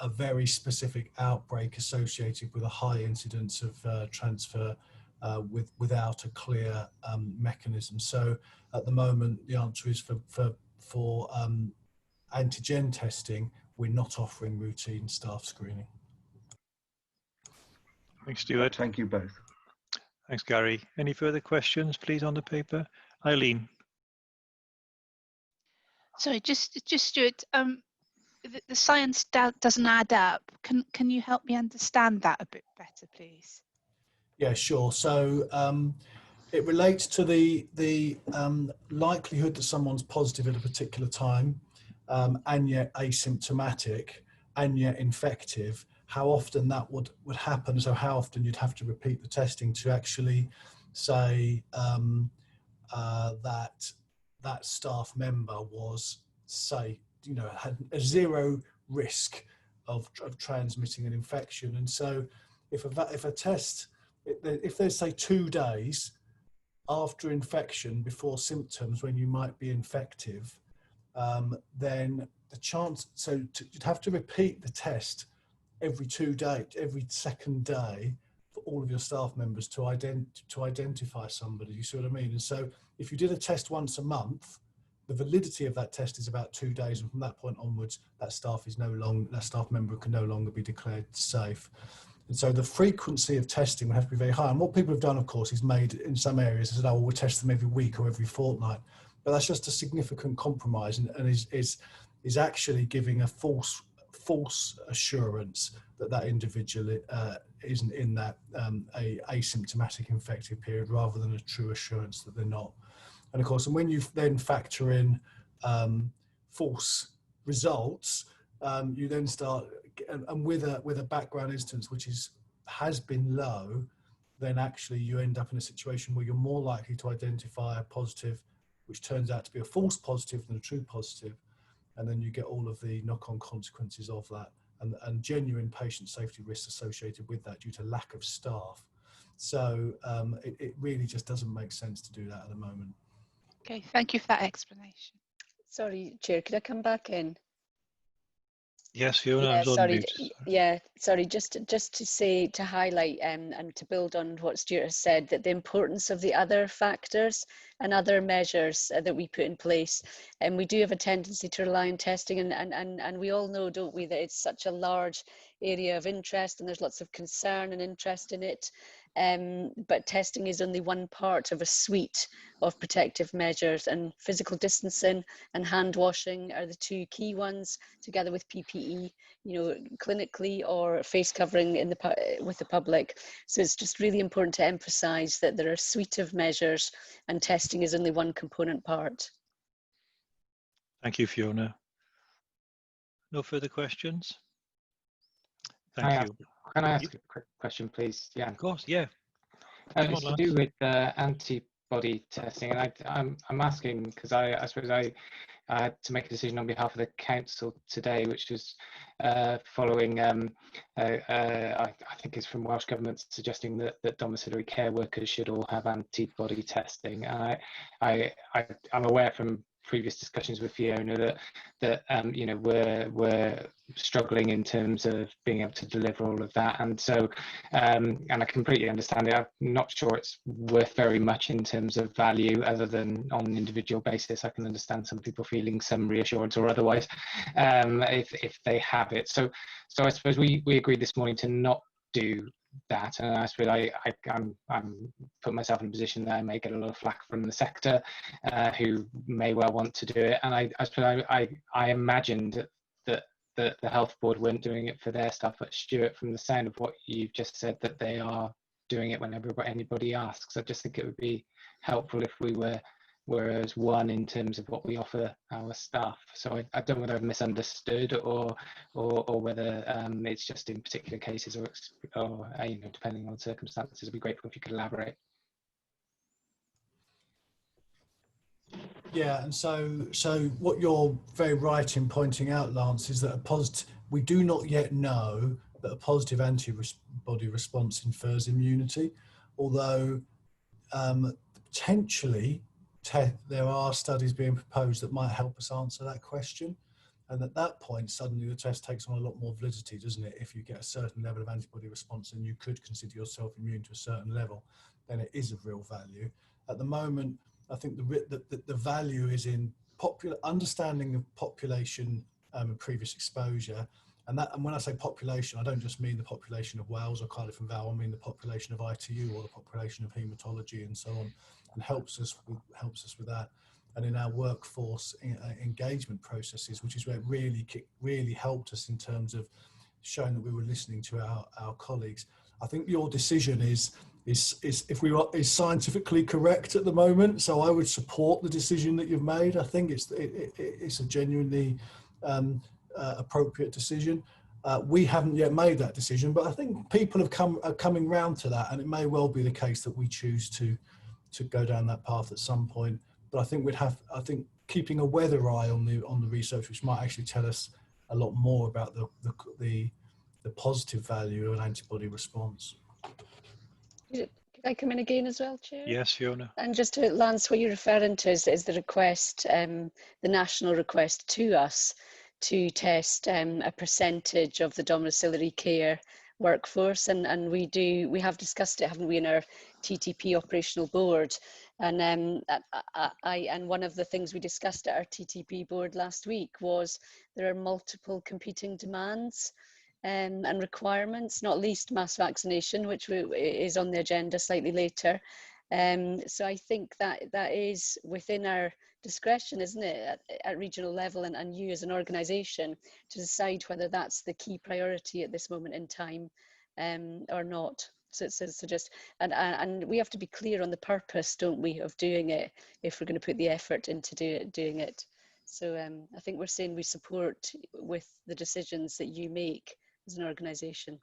[SPEAKER 9] very specific outbreak associated with a high incidence of transfer without a clear mechanism. So at the moment, the answer is for antigen testing, we're not offering routine staff screening.
[SPEAKER 1] Thanks, Stuart.
[SPEAKER 13] Thank you both.
[SPEAKER 1] Thanks, Gary. Any further questions, please, on the paper? Eileen.
[SPEAKER 19] Sorry, just Stuart, the science doesn't add up. Can you help me understand that a bit better, please?
[SPEAKER 9] Yeah, sure. So it relates to the likelihood that someone's positive at a particular time, and yet asymptomatic, and yet infective, how often that would happen. So how often you'd have to repeat the testing to actually say that staff member was, say, you know, had a zero risk of transmitting an infection. And so if a test, if there's, say, 2 days after infection before symptoms when you might be infective, then the chance, so you'd have to repeat the test every 2 days, every second day, for all of your staff members to identify somebody. You see what I mean? And so if you did a test once a month, the validity of that test is about 2 days, and from that point onwards, that staff member can no longer be declared safe. And so the frequency of testing will have to be very high. And what people have done, of course, is made in some areas, said, oh, we'll test them every week or every fortnight. But that's just a significant compromise, and is actually giving a false assurance that individual isn't in that a asymptomatic infective period, rather than a true assurance that they're not. And of course, and when you then factor in false results, you then start, and with a background instance which has been low, then actually you end up in a situation where you're more likely to identify a positive which turns out to be a false positive than a true positive, and then you get all of the knock-on consequences of that, and genuine patient safety risks associated with that due to lack of staff. So it really just doesn't make sense to do that at the moment.
[SPEAKER 19] Okay, thank you for that explanation.
[SPEAKER 17] Sorry, Chair, could I come back in?
[SPEAKER 1] Yes, Fiona, I
[SPEAKER 17] Yeah,
[SPEAKER 1] was on
[SPEAKER 17] sorry.
[SPEAKER 1] mute.
[SPEAKER 17] Yeah, sorry. Just to say, to highlight and to build on what Stuart has said, that the importance of the other factors and other measures that we put in place, and we do have a tendency to rely on testing, and we all know, don't we, that it's such a large area of interest, and there's lots of concern and interest in it. But testing is only one part of a suite of protective measures, and physical distancing and hand washing are the two key ones, together with PPE, you know, clinically or face covering in with the public. So it's just really important to emphasise that there are a suite of measures, and testing is only one component part.
[SPEAKER 1] Thank you, Fiona. No further questions? Thank you.
[SPEAKER 18] Can I ask a quick question, please? Yeah.
[SPEAKER 1] Of course, yeah.
[SPEAKER 18] It's to do with antibody testing, and I'm asking because I suppose I had to make a decision on behalf of the council today, which was following I think it's from Welsh Government suggesting that domiciliary care workers should all have antibody testing. And I'm aware from previous discussions with Fiona that you know, we're struggling in terms of being able to deliver all of that, and so and I completely understand it. I'm not sure it's worth very much in terms of value, other than on an individual basis. I can understand some people feeling some reassurance or otherwise if they have it. So I suppose we agreed this morning to not do that, and I suppose I'm put myself in a position that I may get a lot of flack from the sector, who may well want to do it, and I suppose I imagined that the health board weren't doing it for their staff, but Stuart, from the sound of what you've just said, that they are doing it whenever anybody asks. I just think it would be helpful if we were as one in terms of what we offer our staff. So I don't know whether I've misunderstood or whether it's just in particular cases or you know, depending on circumstances. I'd be grateful if you could elaborate.
[SPEAKER 9] Yeah, and so what you're very right in pointing out, Lance, is that we do not yet know that a positive antibody response infers immunity, although potentially there are studies being proposed that might help us answer that question. And at that point, suddenly the test takes on a lot more validity, doesn't it? If you get a certain level of antibody response and you could consider yourself immune to a certain level, then it is of real value. At the moment, I think the value is in understanding of population and previous exposure. And when I say population, I don't just mean the population of Wales or Cardiff and Vale, I mean the population of ITU or the population of haematology and so on, and helps us with that. And in our workforce engagement processes, which is where it really helped us in terms of showing that we were listening to our colleagues. I think your decision is scientifically correct at the moment, so I would support the decision that you've made. I think it's a genuinely appropriate decision. We haven't yet made that decision, but I think people are coming round to that, and it may well be the case that we choose to go down that path at some point. But I think I think keeping a weather eye on the research, which might actually tell us a lot more about the positive value of an antibody response.
[SPEAKER 17] Could I come in again as well, Chair?
[SPEAKER 1] Yes, Fiona.
[SPEAKER 17] And just to Lance, what you're referring to is the request, the national request to us to test a percentage of the domiciliary care workforce, and we have discussed it, haven't we, in our TTP operational board, and one of the things we discussed at our TTP board last week was there are multiple competing demands and requirements, not least mass vaccination, which is on the agenda slightly later. So I think that is within our discretion, isn't it, at regional level, and you as an organisation to decide whether that's the key priority at this moment in time or not. So just and we have to be clear on the purpose, don't we, of doing it if we're going to put the effort into doing it. So I think we're saying we support with the decisions that you make as an organisation.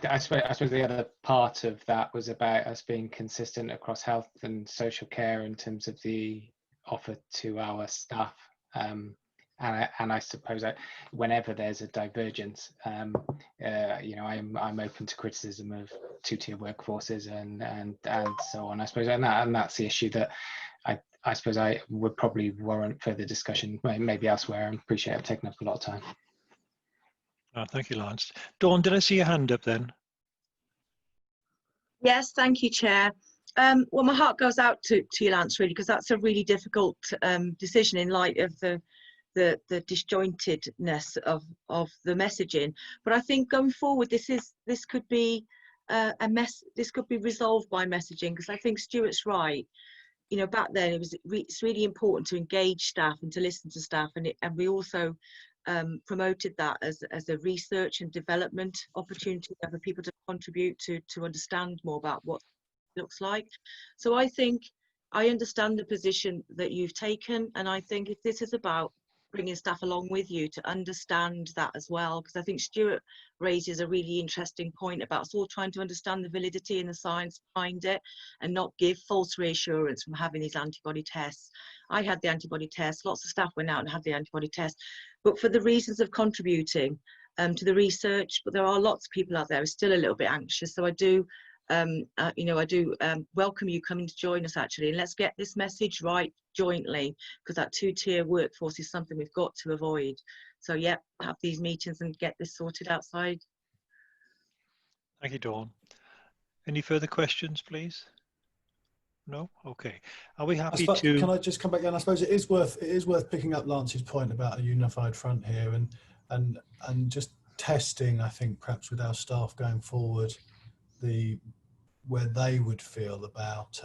[SPEAKER 18] I suppose the other part of that was about us being consistent across health and social care in terms of the offer to our staff. And I suppose that whenever there's a divergence, you know, I'm open to criticism of two-tier workforces and so on. I suppose, and that's the issue that I suppose I would probably warrant further discussion, maybe elsewhere. I appreciate I've taken up a lot of time.
[SPEAKER 1] Thank you, Lance. Dawn, did I see your hand up then?
[SPEAKER 11] Yes, thank you, Chair. Well, my heart goes out to you, Lance, really, because that's a really difficult decision in light of the disjointedness of the messaging. But I think going forward, this could be this could be resolved by messaging, because I think Stuart's right. You know, back then it's really important to engage staff and to listen to staff, and we also promoted that as a research and development opportunity for people to contribute to understand more about what it looks like. So I think I understand the position that you've taken, and I think if this is about bringing staff along with you to understand that as well, because I think Stuart raises a really interesting point about us all trying to understand the validity and the science behind it and not give false reassurance from having these antibody tests. I had the antibody test, lots of staff went out and had the antibody test, but for the reasons of contributing to the research. But there are lots of people out there who are still a little bit anxious, so I do welcome you coming to join us, actually, and let's get this message right jointly, because that two-tier workforce is something we've got to avoid. So yeah, have these meetings and get this sorted outside.
[SPEAKER 1] Thank you, Dawn. Any further questions, please? No? Okay. Are we happy to...
[SPEAKER 9] Can I just come back in? I suppose it is worth picking up Lance's point about a unified front here, and just testing, I think, perhaps with our staff going forward, where they would feel about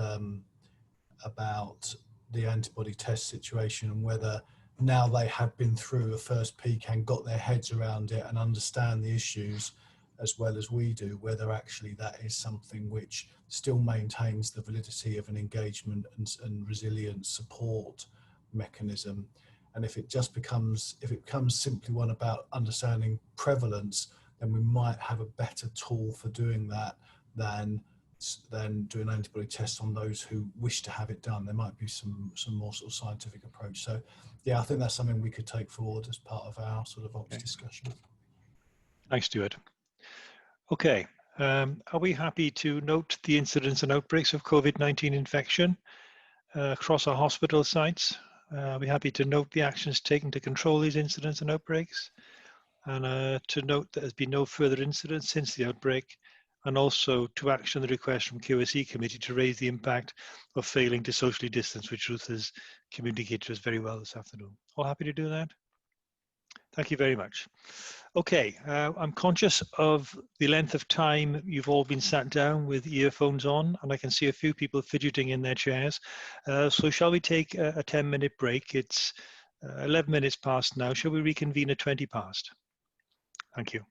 [SPEAKER 9] the antibody test situation, and whether now they have been through a first peak and got their heads around it and understand the issues as well as we do, whether actually that is something which still maintains the validity of an engagement and resilient support mechanism. And if it becomes simply one about understanding prevalence, then we might have a better tool for doing that than doing antibody tests on those who wish to have it done. There might be some more sort of scientific approach. So yeah, I think that's something we could take forward as part of our sort of ops discussion.
[SPEAKER 1] Thanks, Stuart. Okay, are we happy to note the incidence and outbreaks of COVID-19 infection across our hospital sites? Are we happy to note the actions taken to control these incidents and outbreaks? And to note that there's been no further incidents since the outbreak, and also to action the request from QSE committee to raise the impact of failing to socially distance, which Ruth has communicated to us very well this afternoon. All happy to do that? Thank you very much. Okay, I'm conscious of the length of time you've all been sat down with earphones on, and I can see a few people fidgeting in their chairs. So shall we take a 10-minute break? It's 11 minutes past now. Shall we reconvene at 20 past? Thank you.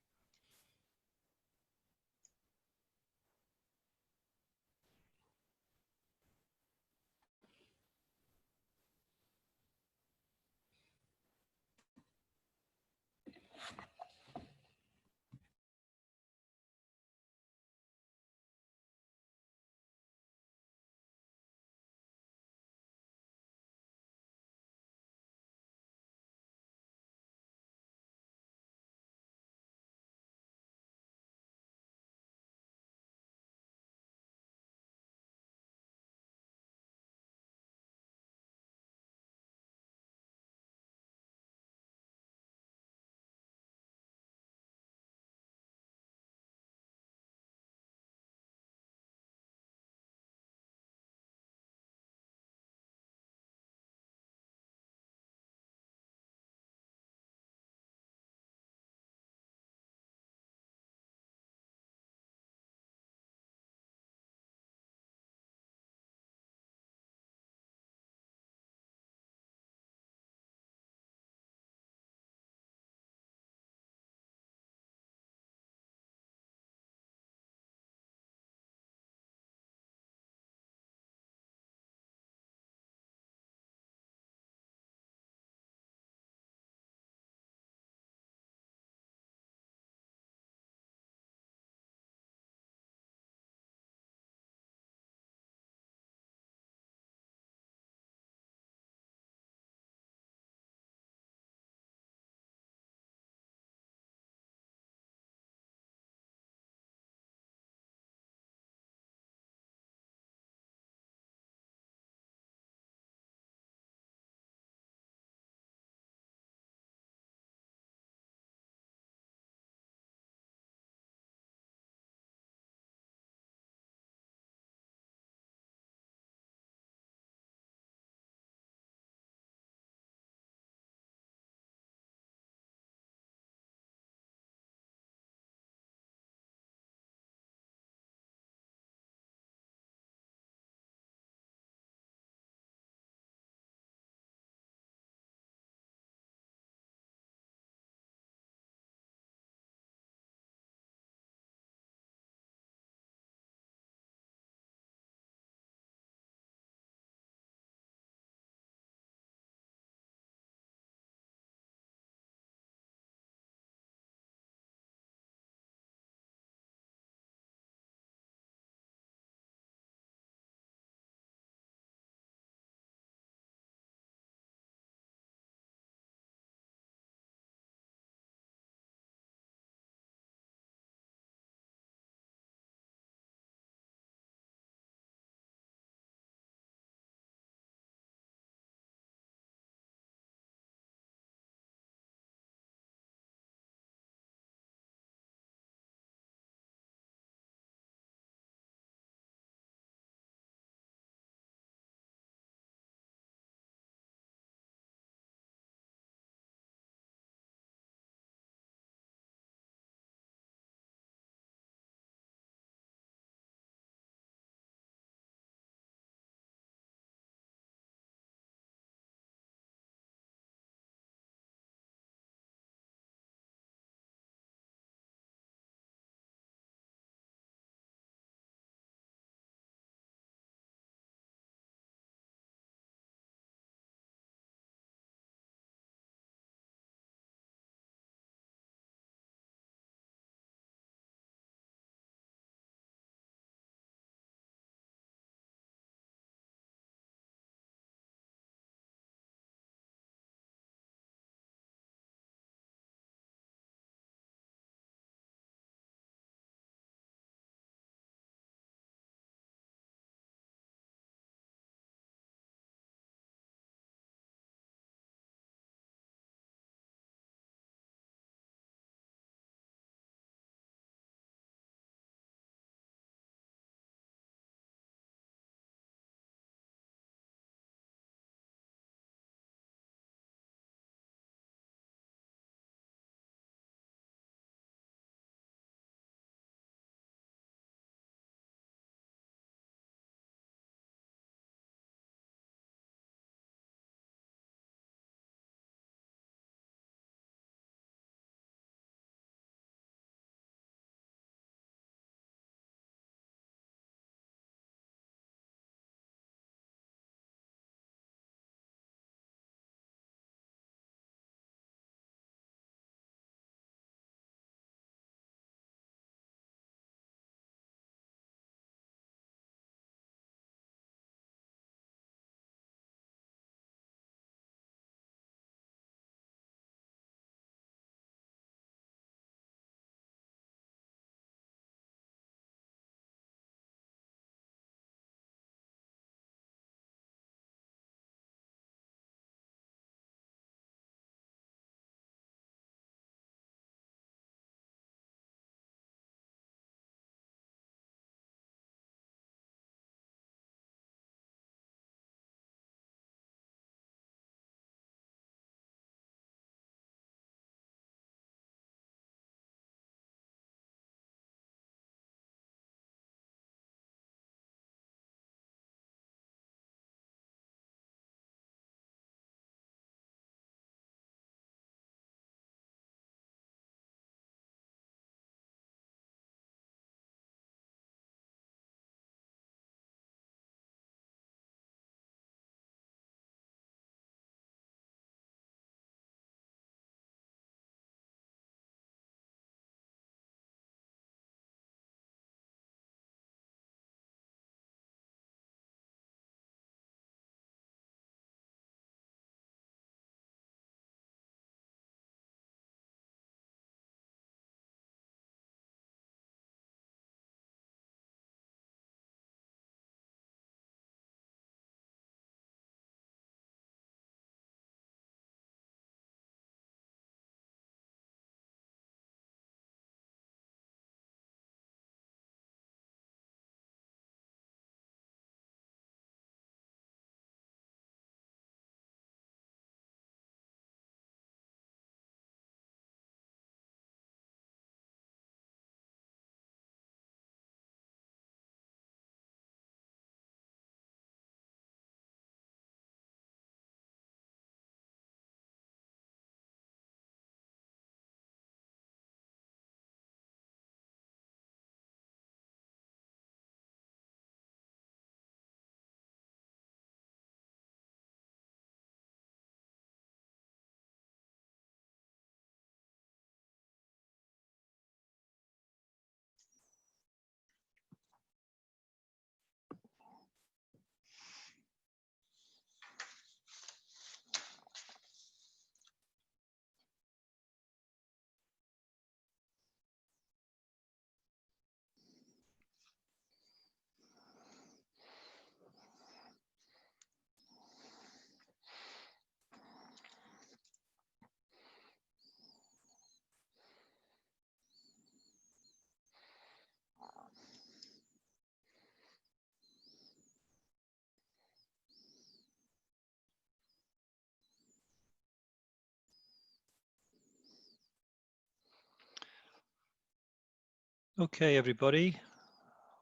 [SPEAKER 1] Okay, everybody.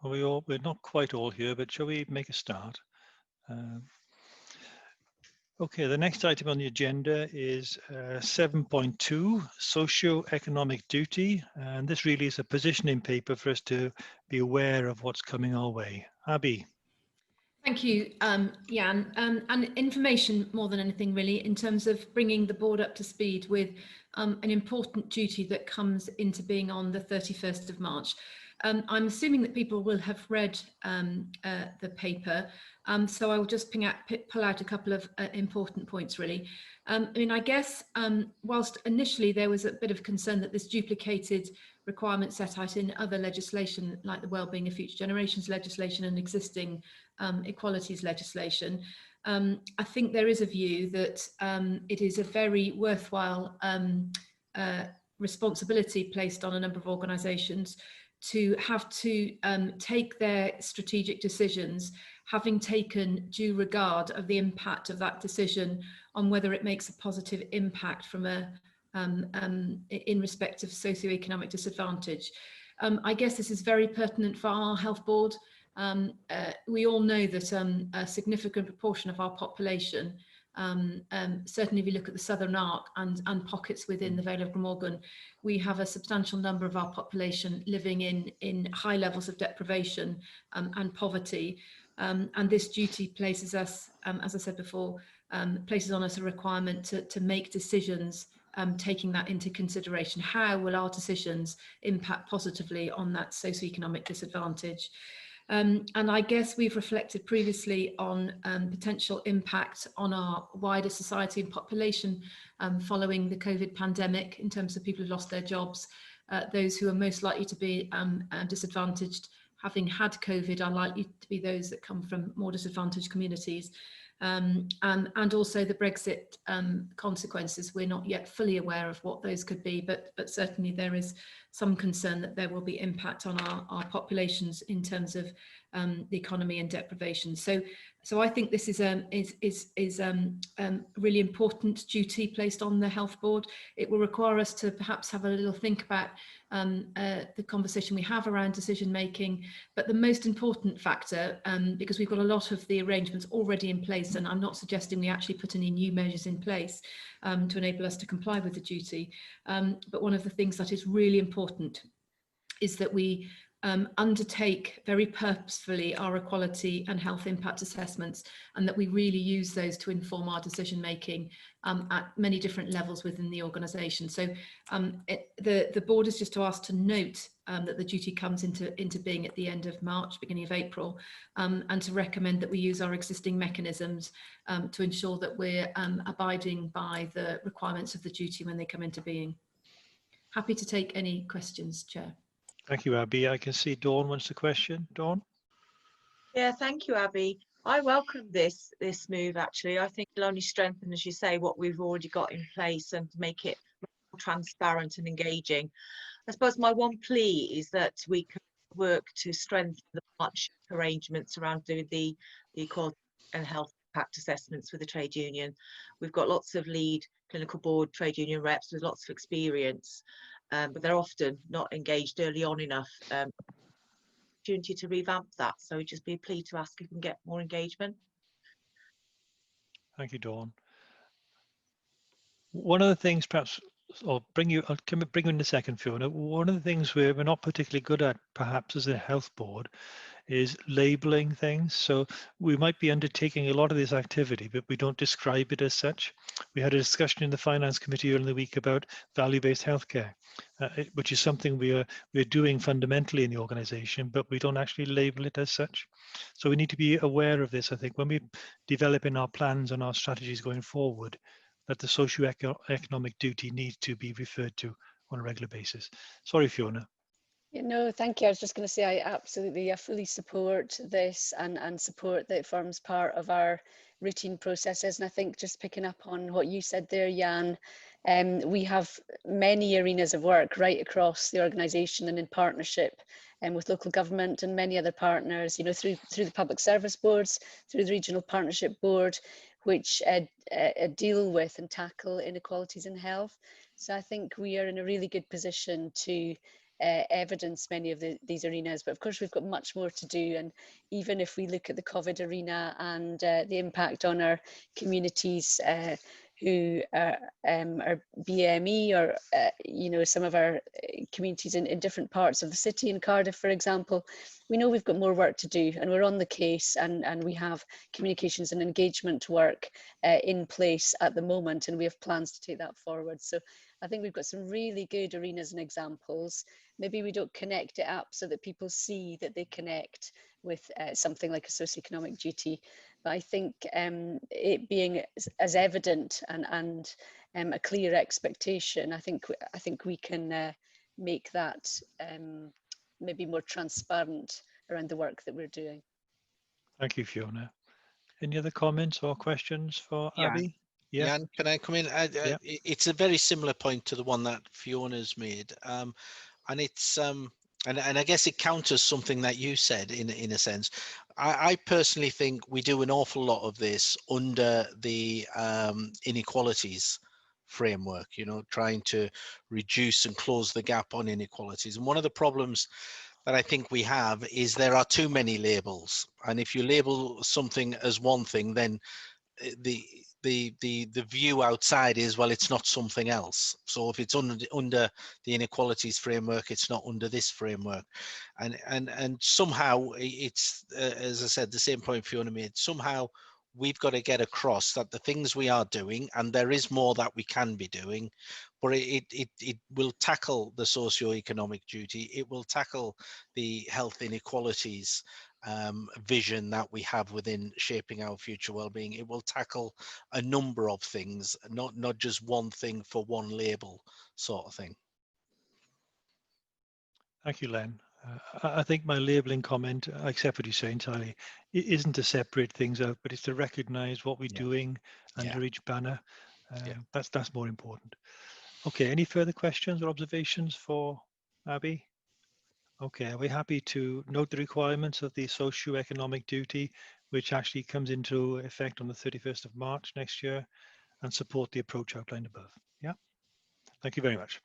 [SPEAKER 1] We're not quite all here, but shall we make a start? Okay, the next item on the agenda is 7.2, socio-economic duty. And this really is a positioning paper for us to be aware of what's coming our way. Abby.
[SPEAKER 16] Thank you, Jan. And information more than anything really, in terms of bringing the board up to speed with an important duty that comes into being on the 31st of March. I'm assuming that people will have read the paper, so I will just pull out a couple of important points really. I mean, I guess whilst initially there was a bit of concern that this duplicated requirements set out in other legislation like the Wellbeing of Future Generations legislation and existing equalities legislation, I think there is a view that it is a very worthwhile responsibility placed on a number of organisations to have to take their strategic decisions, having taken due regard of the impact of that decision on whether it makes a positive impact from a in respect of socioeconomic disadvantage. I guess this is very pertinent for our health board. We all know that a significant proportion of our population, certainly if you look at the Southern Arc and pockets within the Vale of Glamorgan, we have a substantial number of our population living in high levels of deprivation and poverty. And this duty places us, as I said before, places on us a requirement to make decisions taking that into consideration. How will our decisions impact positively on that socioeconomic disadvantage? And I guess we've reflected previously on potential impact on our wider society and population following the COVID pandemic, in terms of people who lost their jobs. Those who are most likely to be disadvantaged having had COVID are likely to be those that come from more disadvantaged communities. And also the Brexit consequences. We're not yet fully aware of what those could be, but certainly there is some concern that there will be impact on our populations in terms of the economy and deprivation. So I think this is really important duty placed on the health board. It will require us to perhaps have a little think about the conversation we have around decision making, but the most important factor, because we've got a lot of the arrangements already in place, and I'm not suggesting we actually put any new measures in place to enable us to comply with the duty, but one of the things that is really important is that we undertake very purposefully our equality and health impact assessments, and that we really use those to inform our decision making at many different levels within the organisation. So the board is just to ask to note that the duty comes into being at the end of March, beginning of April, and to recommend that we use our existing mechanisms to ensure that we're abiding by the requirements of the duty when they come into being. Happy to take any questions, Chair.
[SPEAKER 1] Thank you, Abby. I can see Dawn wants a question. Dawn?
[SPEAKER 11] Yeah, thank you, Abby. I welcome this move, actually. I think it'll only strengthen, as you say, what we've already got in place and make it more transparent and engaging. I suppose my one plea is that we can work to strengthen the partnership arrangements around doing the equality and health impact assessments with the trade union. We've got lots of lead clinical board trade union reps with lots of experience, but they're often not engaged early on enough. Opportunity to revamp that, so it'd just be a plea to ask if we can get more engagement.
[SPEAKER 1] Thank you, Dawn. One of the things, perhaps, I'll bring you in a second, Fiona. One of the things we're not particularly good at, perhaps, as a health board, is labeling things. So we might be undertaking a lot of this activity, but we don't describe it as such. We had a discussion in the Finance Committee earlier in the week about value-based healthcare, which is something we're doing fundamentally in the organisation, but we don't actually label it as such. So we need to be aware of this, I think, when we develop in our plans and our strategies going forward, that the socio-economic duty needs to be referred to on a regular basis. Sorry, Fiona.
[SPEAKER 17] Yeah, no, thank you. I was just going to say I fully support this and support that it forms part of our routine processes. And I think just picking up on what you said there, Jan, we have many arenas of work right across the organisation and in partnership with local government and many other partners, you know, through the public service boards, through the regional partnership board, which deal with and tackle inequalities in health. So I think we are in a really good position to evidence many of these arenas, but of course we've got much more to do. And even if we look at the COVID arena and the impact on our communities who are BME, or you know, some of our communities in different parts of the city, in Cardiff for example, we know we've got more work to do, and we're on the case, and we have communications and engagement work in place at the moment, and we have plans to take that forward. So I think we've got some really good arenas and examples. Maybe we don't connect it up so that people see that they connect with something like a socioeconomic duty. But I think it being as evident and a clear expectation, I think we can make that maybe more transparent around the work that we're doing.
[SPEAKER 1] Thank you, Fiona. Any other comments or questions for Abby? Yeah.
[SPEAKER 8] Jan, can I come in? It's a very similar point to the one that Fiona's made, and it's and I guess it counters something that you said in a sense. I personally think we do an awful lot of this under the inequalities framework, you know, trying to reduce and close the gap on inequalities. And one of the problems that I think we have is there are too many labels, and if you label something as one thing, then the view outside is, well, it's not something else. So if it's under the inequalities framework, it's not under this framework, and somehow it's as I said, the same point Fiona made, somehow we've got to get across that the things we are doing, and there is more that we can be doing, but it will tackle the socio-economic duty, it will tackle the health inequalities vision that we have within shaping our future well-being. It will tackle a number of things, not just one thing for one label sort of thing.
[SPEAKER 1] Thank you, Len. I think my labelling comment, I accept what you say entirely. It isn't to separate things out, but it's to recognise what we're doing under each banner. That's more important. Okay, any further questions or observations for Abby? Okay, are we happy to note the requirements of the socio-economic duty, which actually comes into effect on the 31st of March next year, and support the approach outlined above? Yeah, thank you very much.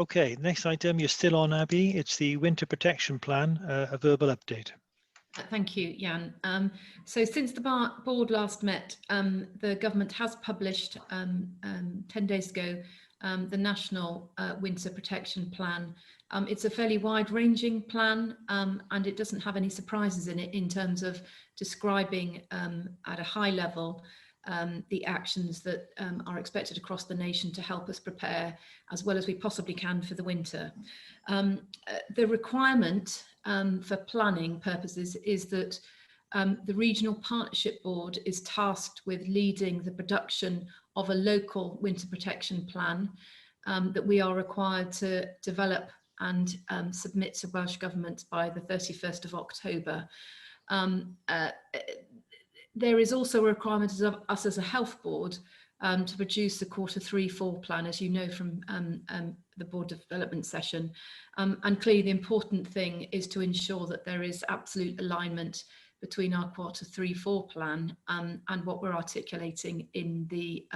[SPEAKER 1] Okay, next item, you're still on, Abby. It's the Winter Protection Plan, a verbal update.
[SPEAKER 16] Thank you, Jan. So since the board last met, the government has published 10 days ago the National Winter Protection Plan. It's a fairly wide-ranging plan, and it doesn't have any surprises in it in terms of describing at a high level the actions that are expected across the nation to help us prepare as well as we possibly can for the winter. The requirement for planning purposes is that the Regional Partnership Board is tasked with leading the production of a local winter protection plan that we are required to develop and submit to Welsh Government by the 31st of October. There is also a requirement of us as a health board to produce the Q3-4 plan, as you know from the board development session. And clearly the important thing is to ensure that there is absolute alignment between our Q3-4 plan and what we're articulating in the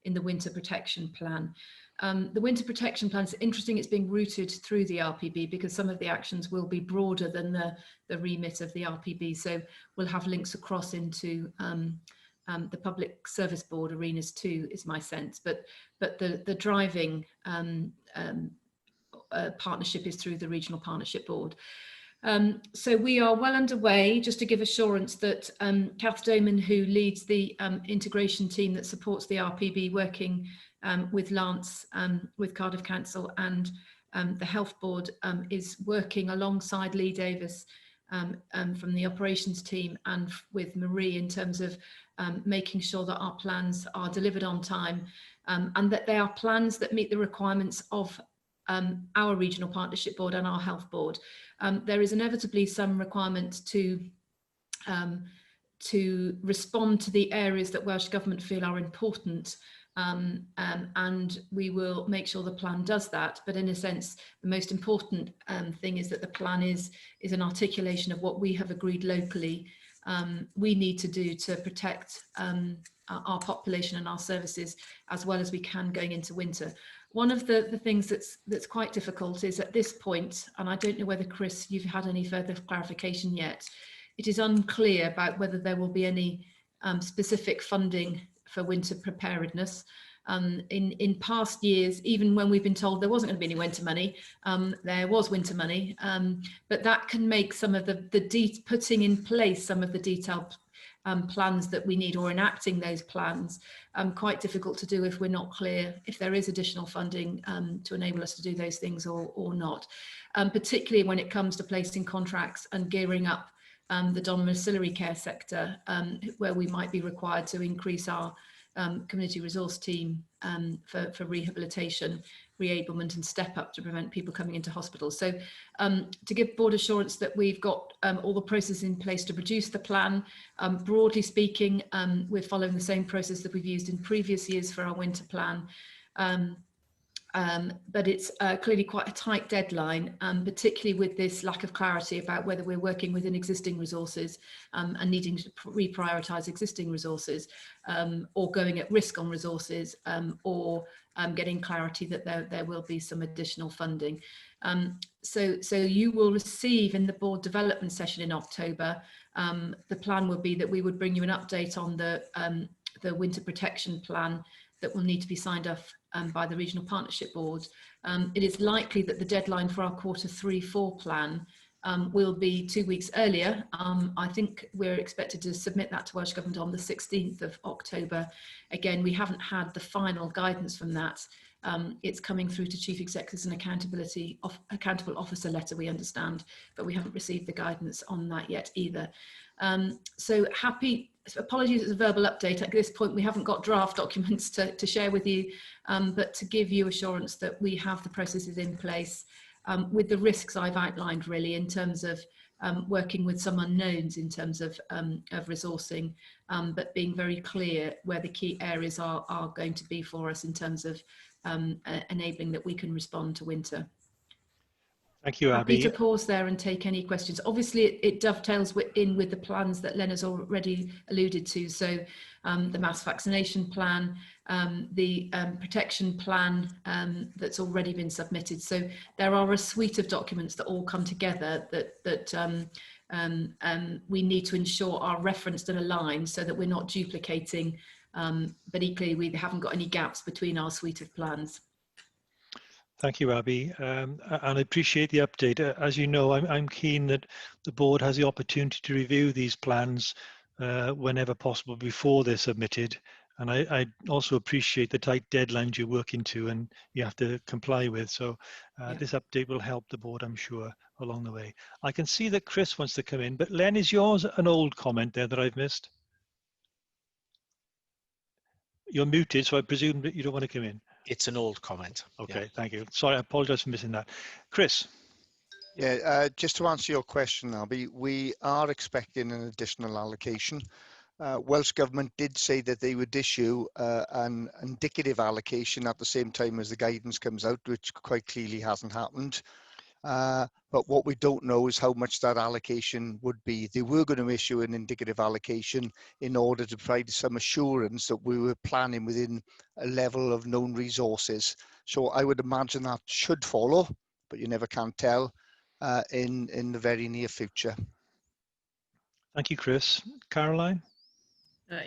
[SPEAKER 16] winter protection plan. The winter protection plan is interesting. It's being routed through the RPB because some of the actions will be broader than the remit of the RPB. So we'll have links across into the public service board arenas too, is my sense. But the driving partnership is through the Regional Partnership Board. So we are well underway. Just to give assurance that Kath Doman, who leads the integration team that supports the RPB, working with Lance, with Cardiff Council and the Health Board, is working alongside Lee Davis from the operations team and with Marie in terms of making sure that our plans are delivered on time and that they are plans that meet the requirements of our Regional Partnership Board and our Health Board. There is inevitably some requirement to respond to the areas that Welsh Government feel are important, and we will make sure the plan does that. But in a sense, the most important thing is that the plan is an articulation of what we have agreed locally we need to do to protect
[SPEAKER 7] our population and our services as well as we can going into winter. One of the things that's quite difficult is at this point, and I don't know whether, Chris, you've had any further clarification yet, it is unclear about whether there will be any specific funding for winter preparedness. In past years, even when we've been told there wasn't going to be any winter money, there was winter money, but that can make some of putting in place some of the detailed plans that we need, or enacting those plans, quite difficult to do if we're not clear if there is additional funding to enable us to do those things or not, particularly when it comes to placing contracts and gearing up the domiciliary care sector, where we might be required to increase our community resource team for rehabilitation, reablement and step up to prevent people coming into hospital. So to give board assurance that we've got all the processes in place to produce the plan, broadly speaking, we're following the same process that we've used in previous years for our winter plan. But it's clearly quite a tight deadline, particularly with this lack of clarity about whether we're working within existing resources and needing to reprioritise existing resources, or going at risk on resources, or getting clarity that there will be some additional funding. So you will receive in the board development session in October, the plan will be that we would bring you an update on the winter protection plan that will need to be signed off by the Regional Partnership Board. It is likely that the deadline for our Q3-4 plan will be 2 weeks earlier. I think we're expected to submit that to Welsh Government on the 16th of October. Again, we haven't had the final guidance from that. It's coming through to Chief Executives and Accountable Officer letter, we understand, but we haven't received the guidance on that yet either. So apologies, it's a verbal update. At this point, we haven't got draft documents to share with you, but to give you assurance that we have the processes in place with the risks I've outlined, really, in terms of working with some unknowns in terms of resourcing, but being very clear where the key areas are going to be for us in terms of enabling that we can respond to winter.
[SPEAKER 1] Thank you, Abby.
[SPEAKER 7] Happy to pause there and take any questions. Obviously, it dovetails in with the plans that Len has already alluded to. So the mass vaccination plan, the protection plan that's already been submitted. So there are a suite of documents that all come together that we need to ensure are referenced and aligned so that we're not duplicating, but equally we haven't got any gaps between our suite of plans.
[SPEAKER 1] Thank you, Abby, and I appreciate the update. As you know, I'm keen that the board has the opportunity to review these plans whenever possible before they're submitted. And I also appreciate the tight deadlines you're working to and you have to comply with. So this update will help the board, I'm sure, along the way. I can see that Chris wants to come in, but Len, is yours an old comment there that I've missed? You're muted, so I presume that you don't want to come in.
[SPEAKER 8] It's an old comment.
[SPEAKER 1] Okay, thank you. Sorry, I apologize for missing that. Chris.
[SPEAKER 15] Yeah, just to answer your question, Abby, we are expecting an additional allocation. Welsh Government did say that they would issue an indicative allocation at the same time as the guidance comes out, which quite clearly hasn't happened. But what we don't know is how much that allocation would be. They were going to issue an indicative allocation in order to provide some assurance that we were planning within a level of known resources. So I would imagine that should follow, but you never can tell in the very near future.
[SPEAKER 1] Thank you, Chris. Caroline?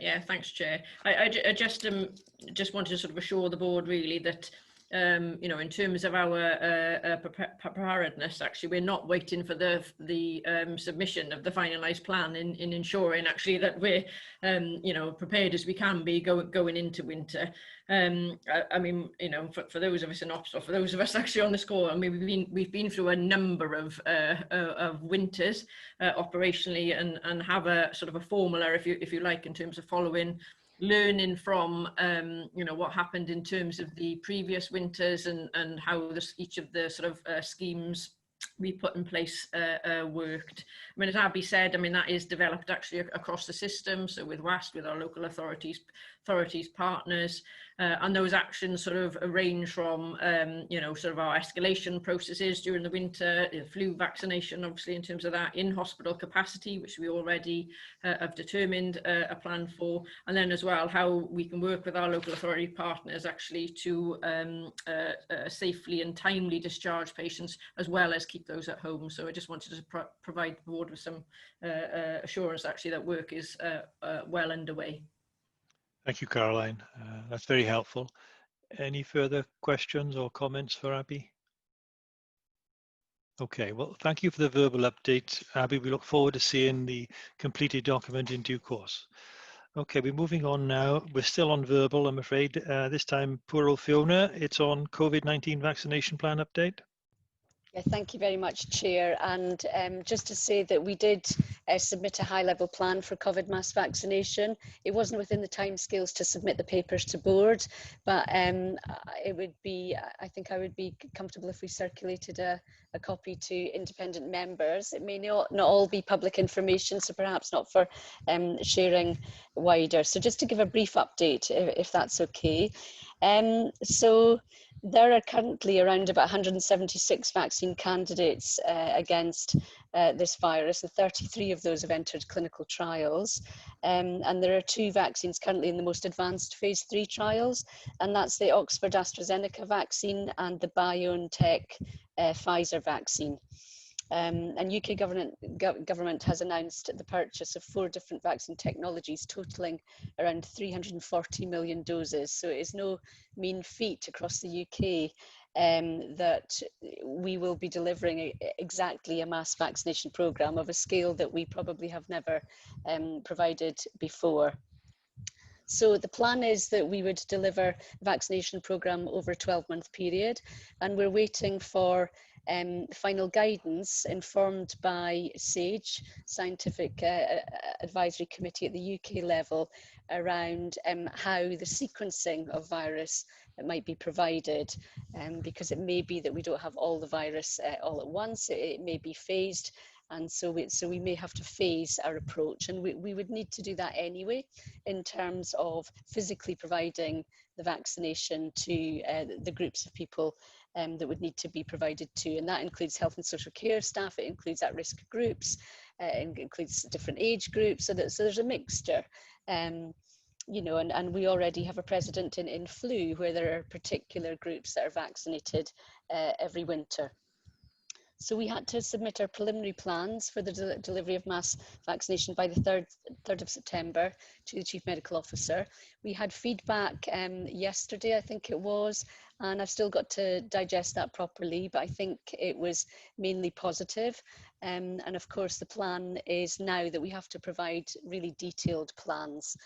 [SPEAKER 7] Yeah, thanks, Chair. I just wanted to sort of assure the board really that you know, in terms of our preparedness, actually, we're not waiting for the submission of the finalised plan in ensuring actually that we're you know, prepared as we can be going into winter. I mean, you know, for those of us in ops, or for those of us actually on the score, I mean, we've been through a number of winters operationally, and have a sort of a formula, if you like, in terms of learning from you know, what happened in terms of the previous winters and how each of the sort of schemes we put in place worked. I mean, as Abby said, I mean, that is developed actually across the system, so with WAST, with our local authorities partners, And those actions sort of range from, you know, sort of our escalation processes during the winter, flu vaccination, obviously in terms of that, in-hospital capacity, which we already have determined a plan for, and then as well how we can work with our local authority partners actually to safely and timely discharge patients, as well as keep those at home. So I just wanted to provide the board with some assurance actually that work is well underway.
[SPEAKER 1] Thank you, Caroline. That's very helpful. Any further questions or comments for Abby? Okay, well, thank you for the verbal update, Abby. We look forward to seeing the completed document in due course. Okay, we're moving on now. We're still on verbal, I'm afraid. This time, poor old Fiona, it's on COVID-19 vaccination plan update.
[SPEAKER 17] Yeah, thank you very much, Chair. And just to say that we did submit a high-level plan for COVID mass vaccination. It wasn't within the timescales to submit the papers to board, but it would be, I think I would be comfortable if we circulated a copy to independent members. It may not all be public information, so perhaps not for sharing wider. So just to give a brief update, if that's okay. So there are currently around about 176 vaccine candidates against this virus, and 33 of those have entered clinical trials. And there are 2 vaccines currently in the most advanced phase 3 trials, and that's the Oxford AstraZeneca vaccine and the BioNTech Pfizer vaccine. And UK government has announced the purchase of 4 different vaccine technologies totaling around 340 million doses. So it is no mean feat across the UK that we will be delivering exactly a mass vaccination programme of a scale that we probably have never provided before. So the plan is that we would deliver a vaccination programme over a 12-month period, and we're waiting for final guidance informed by SAGE, Scientific Advisory Committee at the UK level, around how the sequencing of virus might be provided, because it may be that we don't have all the virus all at once, it may be phased, and so we may have to phase our approach, and we would need to do that anyway in terms of physically providing the vaccination to the groups of people that would need to be provided to, and that includes health and social care staff, it includes at-risk groups, it includes different age groups, so there's a mixture. You know, and we already have a precedent in flu where there are particular groups that are vaccinated every winter. So we had to submit our preliminary plans for the delivery of mass vaccination by the 3rd of September to the Chief Medical Officer. We had feedback yesterday, I think it was, and I've still got to digest that properly, but I think it was mainly positive. And of course, the plan is now that we have to provide really detailed plans.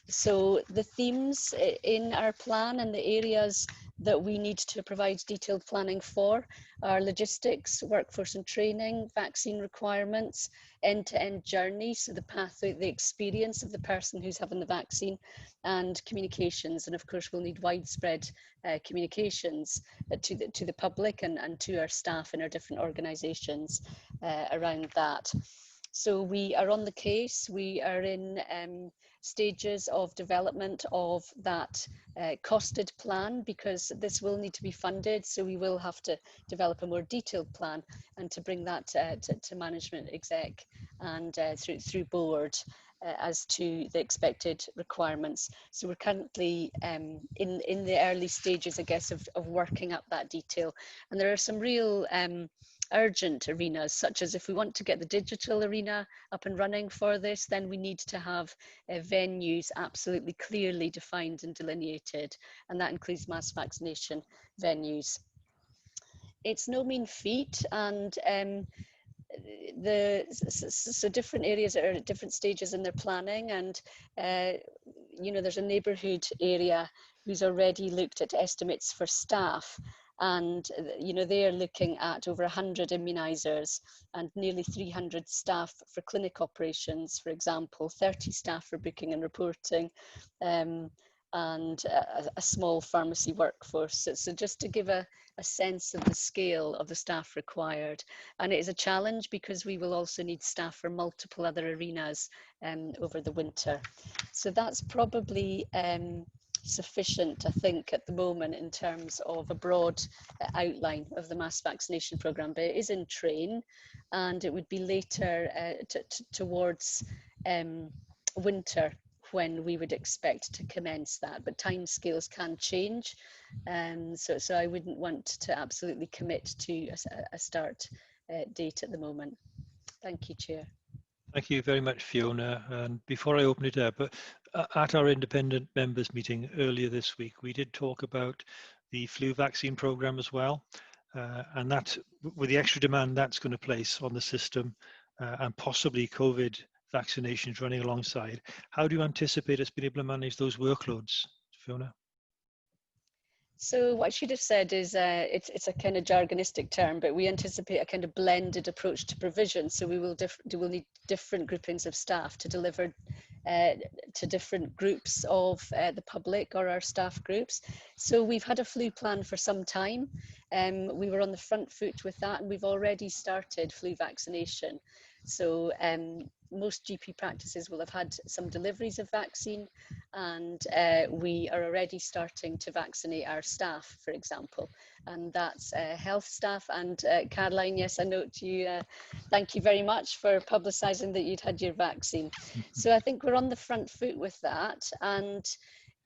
[SPEAKER 17] So the themes in our plan and the areas that we need to provide detailed planning for are logistics, workforce and training, vaccine requirements, end-to-end journey, so the path, the experience of the person who's having the vaccine, and communications. And of course, we'll need widespread communications to the public and to our staff in our different organisations around that. So we are on the case. We are in stages of development of that costed plan, because this will need to be funded. So we will have to develop a more detailed plan and to bring that to management exec and through board as to the expected requirements. So we're currently in the early stages, I guess, of working up that detail. And there are some real urgent arenas, such as if we want to get the digital arena up and running for this, then we need to have venues absolutely clearly defined and delineated, and that includes mass vaccination venues. It's no mean feat, and so different areas are at different stages in their planning, and you know, there's a neighbourhood area who's already looked at estimates for staff. And you know, they are looking at over 100 immunisers and nearly 300 staff for clinic operations, for example, 30 staff for booking and reporting, and a small pharmacy workforce. So just to give a sense of the scale of the staff required. And it is a challenge because we will also need staff for multiple other arenas over the winter. So that's probably sufficient, I think, at the moment in terms of a broad outline of the mass vaccination programme, but it is in train, and it would be later towards winter when we would expect to commence that, but timescales can change, so I wouldn't want to absolutely commit to a start date at the moment. Thank you, Chair.
[SPEAKER 1] Thank you very much, Fiona. And before I open it up, at our independent members meeting earlier this week, we did talk about the flu vaccine programme as well, and that, with the extra demand that's going to place on the system, and possibly COVID vaccinations running alongside, how do you anticipate us being able to manage those workloads, Fiona?
[SPEAKER 17] So what I should have said is it's a kind of jargonistic term, but we anticipate a kind of blended approach to provision. So we will need different groupings of staff to deliver to different groups of the public or our staff groups. So we've had a flu plan for some time. We were on the front foot with that, and we've already started flu vaccination. So most GP practices will have had some deliveries of vaccine, and we are already starting to vaccinate our staff, for example, and that's health staff. And Caroline, yes, I note you, thank you very much for publicising that you'd had your vaccine. So I think we're on the front foot with that, and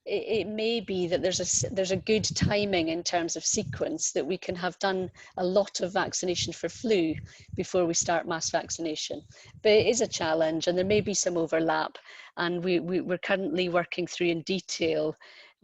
[SPEAKER 17] it may be that there's a good timing in terms of sequence, that we can have done a lot of vaccination for flu before we start mass vaccination. But it is a challenge, and there may be some overlap, and we're currently working through in detail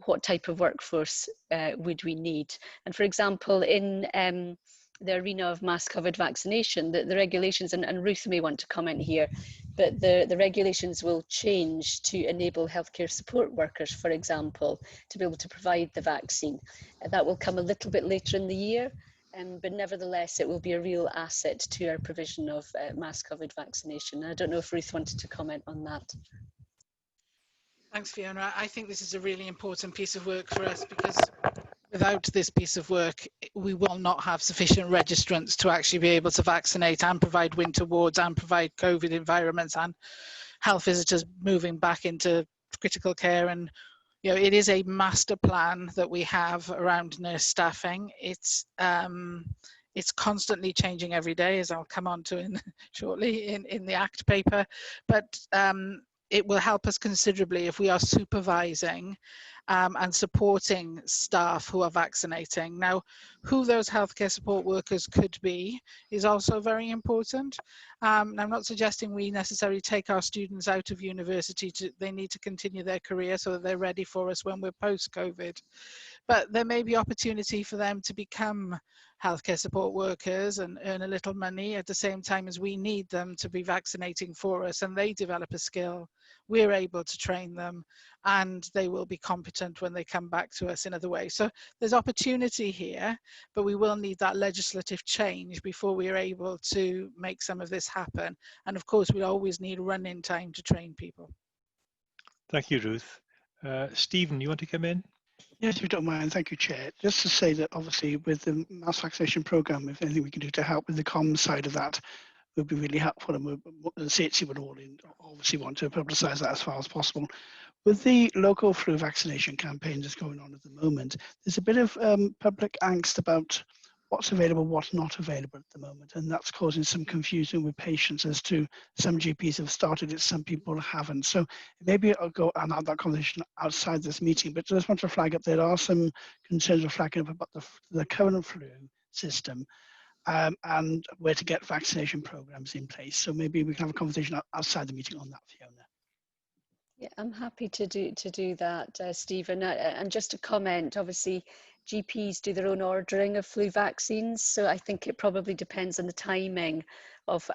[SPEAKER 17] what type of workforce would we need. And for example, in the arena of mass COVID vaccination, the regulations, and Ruth may want to comment here, but the regulations will change to enable healthcare support workers, for example, to be able to provide the vaccine. That will come a little bit later in the year, but nevertheless, it will be a real asset to our provision of mass COVID vaccination. I don't know if Ruth wanted to comment on that.
[SPEAKER 5] Thanks, Fiona. I think this is a really important piece of work for us, because without this piece of work, we will not have sufficient registrants to actually be able to vaccinate and provide winter wards and provide COVID environments and health visitors moving back into critical care. And you know, it is a master plan that we have around nurse staffing. It's constantly changing every day, as I'll come on to shortly in the ACT paper, but it will help us considerably if we are supervising and supporting staff who are vaccinating. Now, who those healthcare support workers could be is also very important. I'm not suggesting we necessarily take our students out of university. They need to continue their career so that they're ready for us when we're post-COVID. But there may be opportunity for them to become healthcare support workers and earn a little money at the same time as we need them to be vaccinating for us, and they develop a skill. We're able to train them, and they will be competent when they come back to us in other ways. So there's opportunity here, but we will need that legislative change before we are able to make some of this happen. And of course, we always need run-in time to train people.
[SPEAKER 1] Thank you, Ruth. Stephen, you want to come in?
[SPEAKER 21] Yes, if you don't mind, thank you, Chair. Just to say that obviously with the mass vaccination programme, if anything we can do to help with the comms side of that would be really helpful, and the CHC would obviously want to publicise that as far as possible. With the local flu vaccination campaign that's going on at the moment, there's a bit of public angst about what's available, what's not available at the moment, and that's causing some confusion with patients as to some GPs have started it, some people haven't. So maybe I'll go and have that conversation outside this meeting, but I just want to flag up there are some concerns we're flagging up about the current flu system and where to get vaccination programs in place. So maybe we can have a conversation outside the meeting on that, Fiona.
[SPEAKER 17] Yeah, I'm happy to do that, Stephen. And just to comment, obviously, GPs do their own ordering of flu vaccines, so I think it probably depends on the timing of,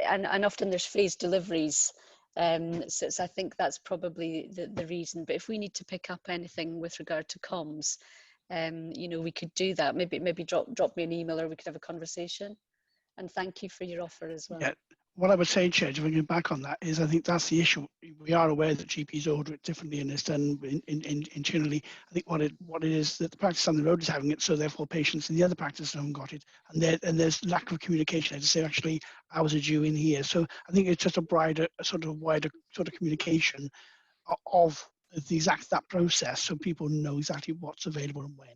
[SPEAKER 17] and often there's phased deliveries. So I think that's probably the reason. But if we need to pick up anything with regard to comms, you know, we could do that. Maybe drop me an email, or we could have a conversation. And thank you for your offer as well.
[SPEAKER 21] Yeah. What I would say, Chair, to bring you back on that, is I think that's the issue. We are aware that GPs order it differently and it's done internally. I think what it is that the practice on the road is having it, so therefore patients in the other practice haven't got it, and there's lack of communication to say actually hours are due in here. So I think it's just a wider sort of communication of that process so people know exactly what's available and when.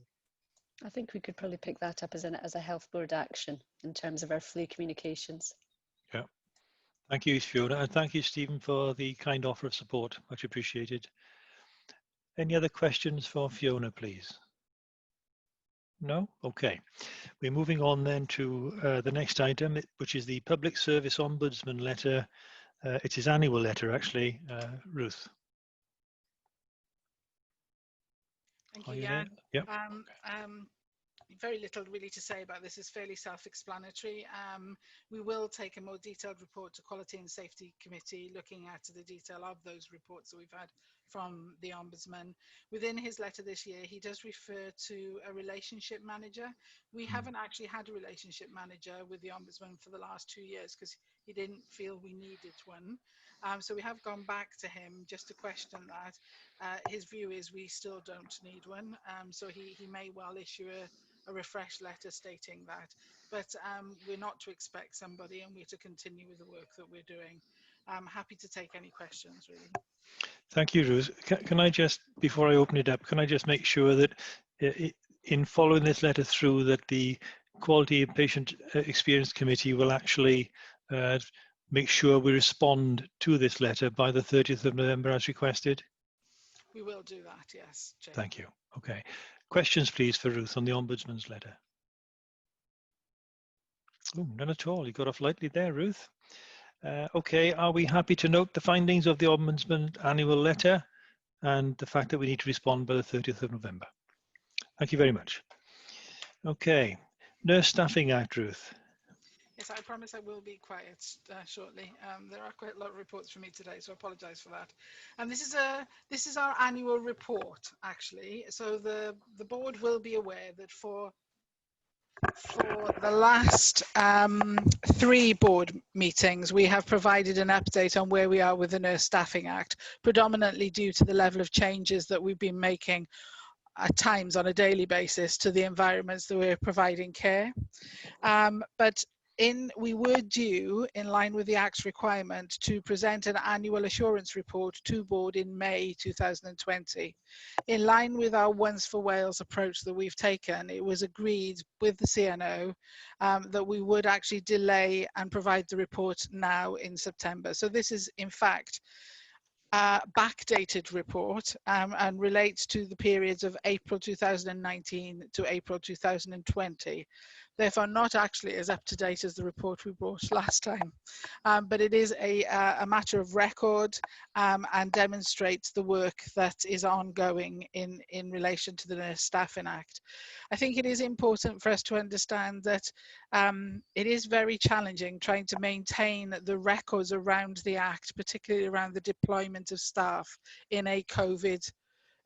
[SPEAKER 17] I think we could probably pick that up as a health board action in terms of our flu communications.
[SPEAKER 1] Yeah. Thank you, Fiona, and thank you, Stephen, for the kind offer of support. Much appreciated. Any other questions for Fiona, please? No? Okay. We're moving on then to the next item, which is the Public Service Ombudsman letter. It's his annual letter, actually. Ruth.
[SPEAKER 5] Thank
[SPEAKER 1] Are
[SPEAKER 5] you,
[SPEAKER 1] you
[SPEAKER 5] Jan.
[SPEAKER 1] there? Yep.
[SPEAKER 5] Very little really to say about this. Is fairly self-explanatory. We will take a more detailed report to Quality and Safety Committee looking at the detail of those reports that we've had from the Ombudsman. Within his letter this year, he does refer to a relationship manager. We haven't actually had a relationship manager with the Ombudsman for the last 2 years because he didn't feel we needed one. So we have gone back to him just to question that. His view is we still don't need one. So he may well issue a refresh letter stating that, but we're not to expect somebody, and we're to continue with the work that we're doing. I'm happy to take any questions, really.
[SPEAKER 1] Thank you, Ruth. Can I just, before I open it up, can I just make sure that in following this letter through, that the Quality and Patient Experience Committee will actually make sure we respond to this letter by the 30th of November as requested?
[SPEAKER 5] We will do that, yes, Chair.
[SPEAKER 1] Thank you. Okay. Questions, please, for Ruth on the Ombudsman's letter? Oh, none at all. You got off lightly there, Ruth. Okay, are we happy to note the findings of the Ombudsman annual letter and the fact that we need to respond by the 30th of November? Thank you very much. Okay, Nurse Staffing Act, Ruth.
[SPEAKER 5] Yes, I promise I will be quiet shortly. There are quite a lot of reports for me today, so I apologise for that. And this is our annual report, actually. So the board will be aware that for the last 3 board meetings, we have provided an update on where we are with the Nurse Staffing Act, predominantly due to the level of changes that we've been making at times on a daily basis to the environments that we're providing care. But we were due, in line with the Act's requirement, to present an annual assurance report to board in May 2020. In line with our Once for Wales approach that we've taken, it was agreed with the CNO that we would actually delay and provide the report now in September. So this is, in fact, a backdated report and relates to the periods of April 2019 to April 2020. Therefore, not actually as up to date as the report we brought last time, but it is a matter of record and demonstrates the work that is ongoing in relation to the Nurse Staffing Act. I think it is important for us to understand that it is very challenging trying to maintain the records around the Act, particularly around the deployment of staff in a COVID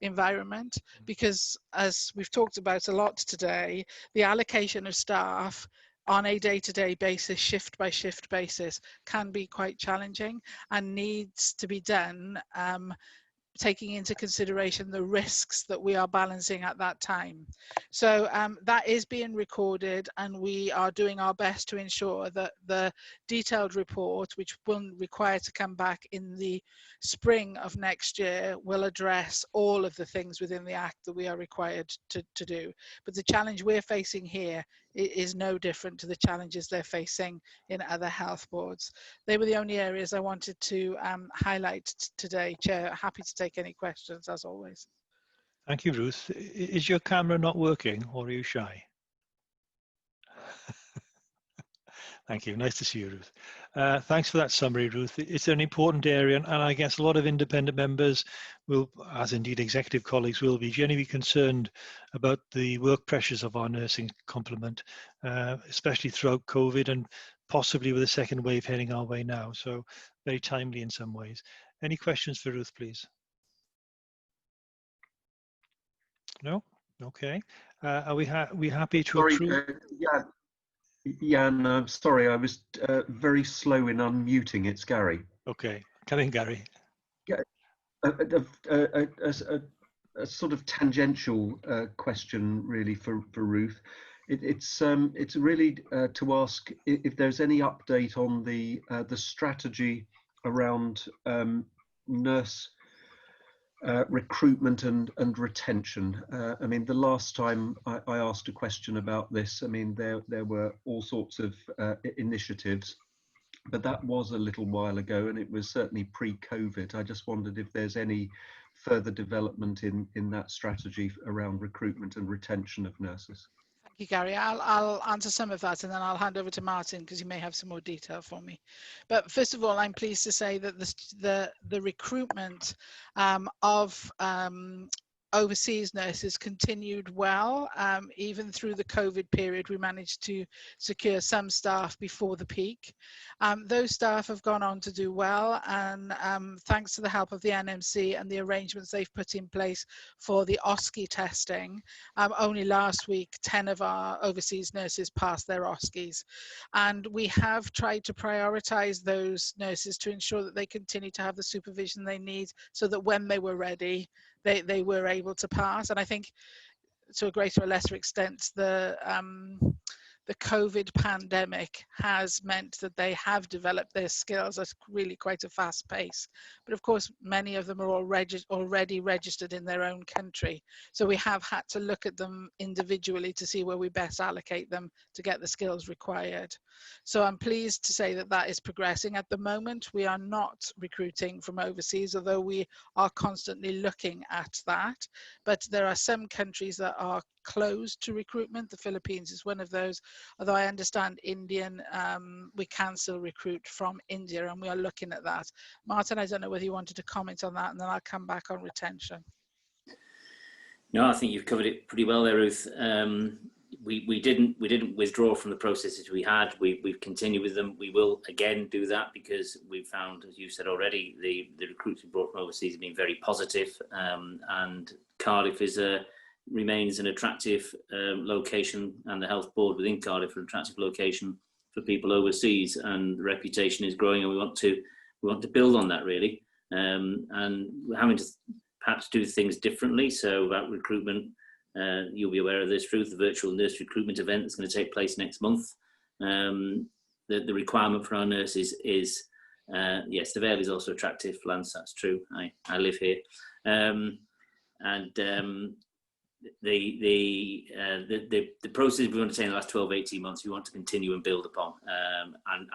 [SPEAKER 5] environment, because as we've talked about a lot today, the allocation of staff on a day-to-day basis, shift by shift basis, can be quite challenging and needs to be done taking into consideration the risks that we are balancing at that time. So that is being recorded, and we are doing our best to ensure that the detailed report, which will require to come back in the spring of next year, will address all of the things within the Act that we are required to do. But the challenge we're facing here is no different to the challenges they're facing in other health boards. They were the only areas I wanted to highlight today, Chair. Happy to take any questions, as always.
[SPEAKER 1] Thank you, Ruth. Is your camera not working, or are you shy? Thank you. Nice to see you, Ruth. Thanks for that summary, Ruth. It's an important area, and I guess a lot of independent members will, as indeed executive colleagues will be, genuinely concerned about the work pressures of our nursing complement, especially throughout COVID and possibly with a second wave heading our way now. So very timely in some ways. Any questions for Ruth, please? No? Okay. Are we happy to approve?
[SPEAKER 13] Jan, I'm sorry, I was very slow in unmuting. It's Gary.
[SPEAKER 1] Okay, come in, Gary.
[SPEAKER 13] Yeah, a sort of tangential question, really, for Ruth. It's really to ask if there's any update on the strategy around nurse recruitment and retention. I mean, the last time I asked a question about this, I mean, there were all sorts of initiatives, but that was a little while ago, and it was certainly pre-COVID. I just wondered if there's any further development in that strategy around recruitment and retention of nurses.
[SPEAKER 5] Thank you, Gary. I'll answer some of that, and then I'll hand over to Martin because he may have some more detail for me. But first of all, I'm pleased to say that the recruitment of overseas nurses continued well. Even through the COVID period, we managed to secure some staff before the peak. Those staff have gone on to do well, and thanks to the help of the NMC and the arrangements they've put in place for the OSCE testing, only last week 10 of our overseas nurses passed their OSCEs. And we have tried to prioritise those nurses to ensure that they continue to have the supervision they need, so that when they were ready, they were able to pass. And I think to a greater or lesser extent, the COVID pandemic has meant that they have developed their skills at really quite a fast pace. But of course, many of them are already registered in their own country. So we have had to look at them individually to see where we best allocate them to get the skills required. So I'm pleased to say that that is progressing. At the moment, we are not recruiting from overseas, although we are constantly looking at that. But there are some countries that are closed to recruitment. The Philippines is one of those, although I understand we can still recruit from India, and we are looking at that. Martin, I don't know whether you wanted to comment on that, and then I'll come back on retention.
[SPEAKER 2] No, I think you've covered it pretty well there, Ruth. We didn't withdraw from the processes we had. We've continued with them. We will again do that because we've found, as you said already, the recruits we brought from overseas have been very positive, and Cardiff remains an attractive location, and the health board within Cardiff an attractive location for people overseas, and the reputation is growing, and we want to build on that really, and we're having to perhaps do things differently. So about recruitment, you'll be aware of this, Ruth, the virtual nurse recruitment event that's going to take place next month. The requirement for our nurses is yes, the Vale is also attractive, Lance, that's true. I live here, the process we want to take in the last 12-18 months, we want to continue and build upon,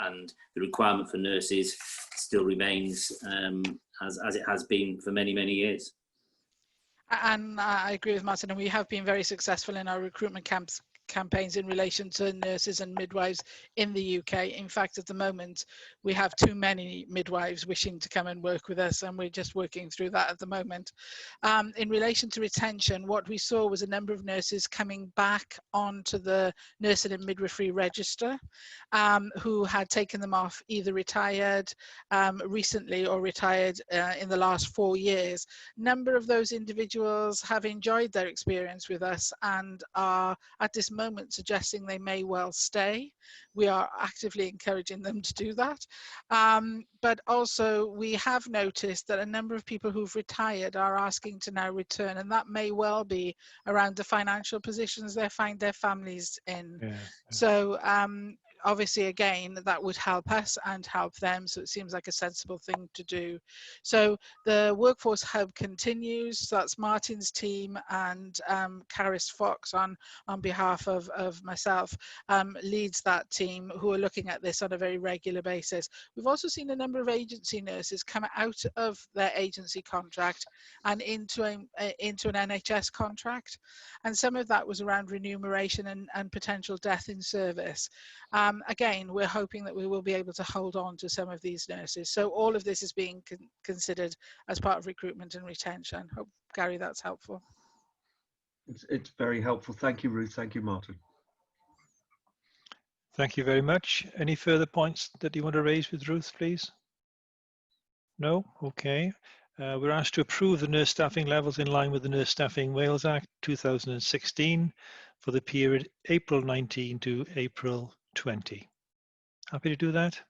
[SPEAKER 2] and the requirement for nurses still remains as it has been for many years.
[SPEAKER 5] And I agree with Martin, and we have been very successful in our recruitment campaigns in relation to nurses and midwives in the UK. In fact, at the moment, we have too many midwives wishing to come and work with us, and we're just working through that at the moment. In relation to retention, what we saw was a number of nurses coming back onto the nursing and midwifery register who had taken them off, either retired recently or retired in the last 4 years. A number of those individuals have enjoyed their experience with us and are at this moment suggesting they may well stay. We are actively encouraging them to do that. But also we have noticed that a number of people who've retired are asking to now return, and that may well be around the financial positions they find their families in. Yeah. So obviously, again, that would help us and help them. So it seems like a sensible thing to do. So the Workforce Hub continues. So that's Martin's team, and Caris Fox on behalf of myself leads that team, who are looking at this on a very regular basis. We've also seen a number of agency nurses come out of their agency contract and into an NHS contract. And some of that was around remuneration and potential death in service. Again, we're hoping that we will be able to hold on to some of these nurses. So all of this is being considered as part of recruitment and retention. Hope, Gary, that's helpful.
[SPEAKER 13] It's very helpful. Thank you, Ruth. Thank you, Martin.
[SPEAKER 1] Thank you very much. Any further points that you want to raise with Ruth, please? No? Okay. We're asked to approve the nurse staffing levels in line with the Nurse Staffing Wales Act 2016 for the period April 19 to April 20. Happy to do that?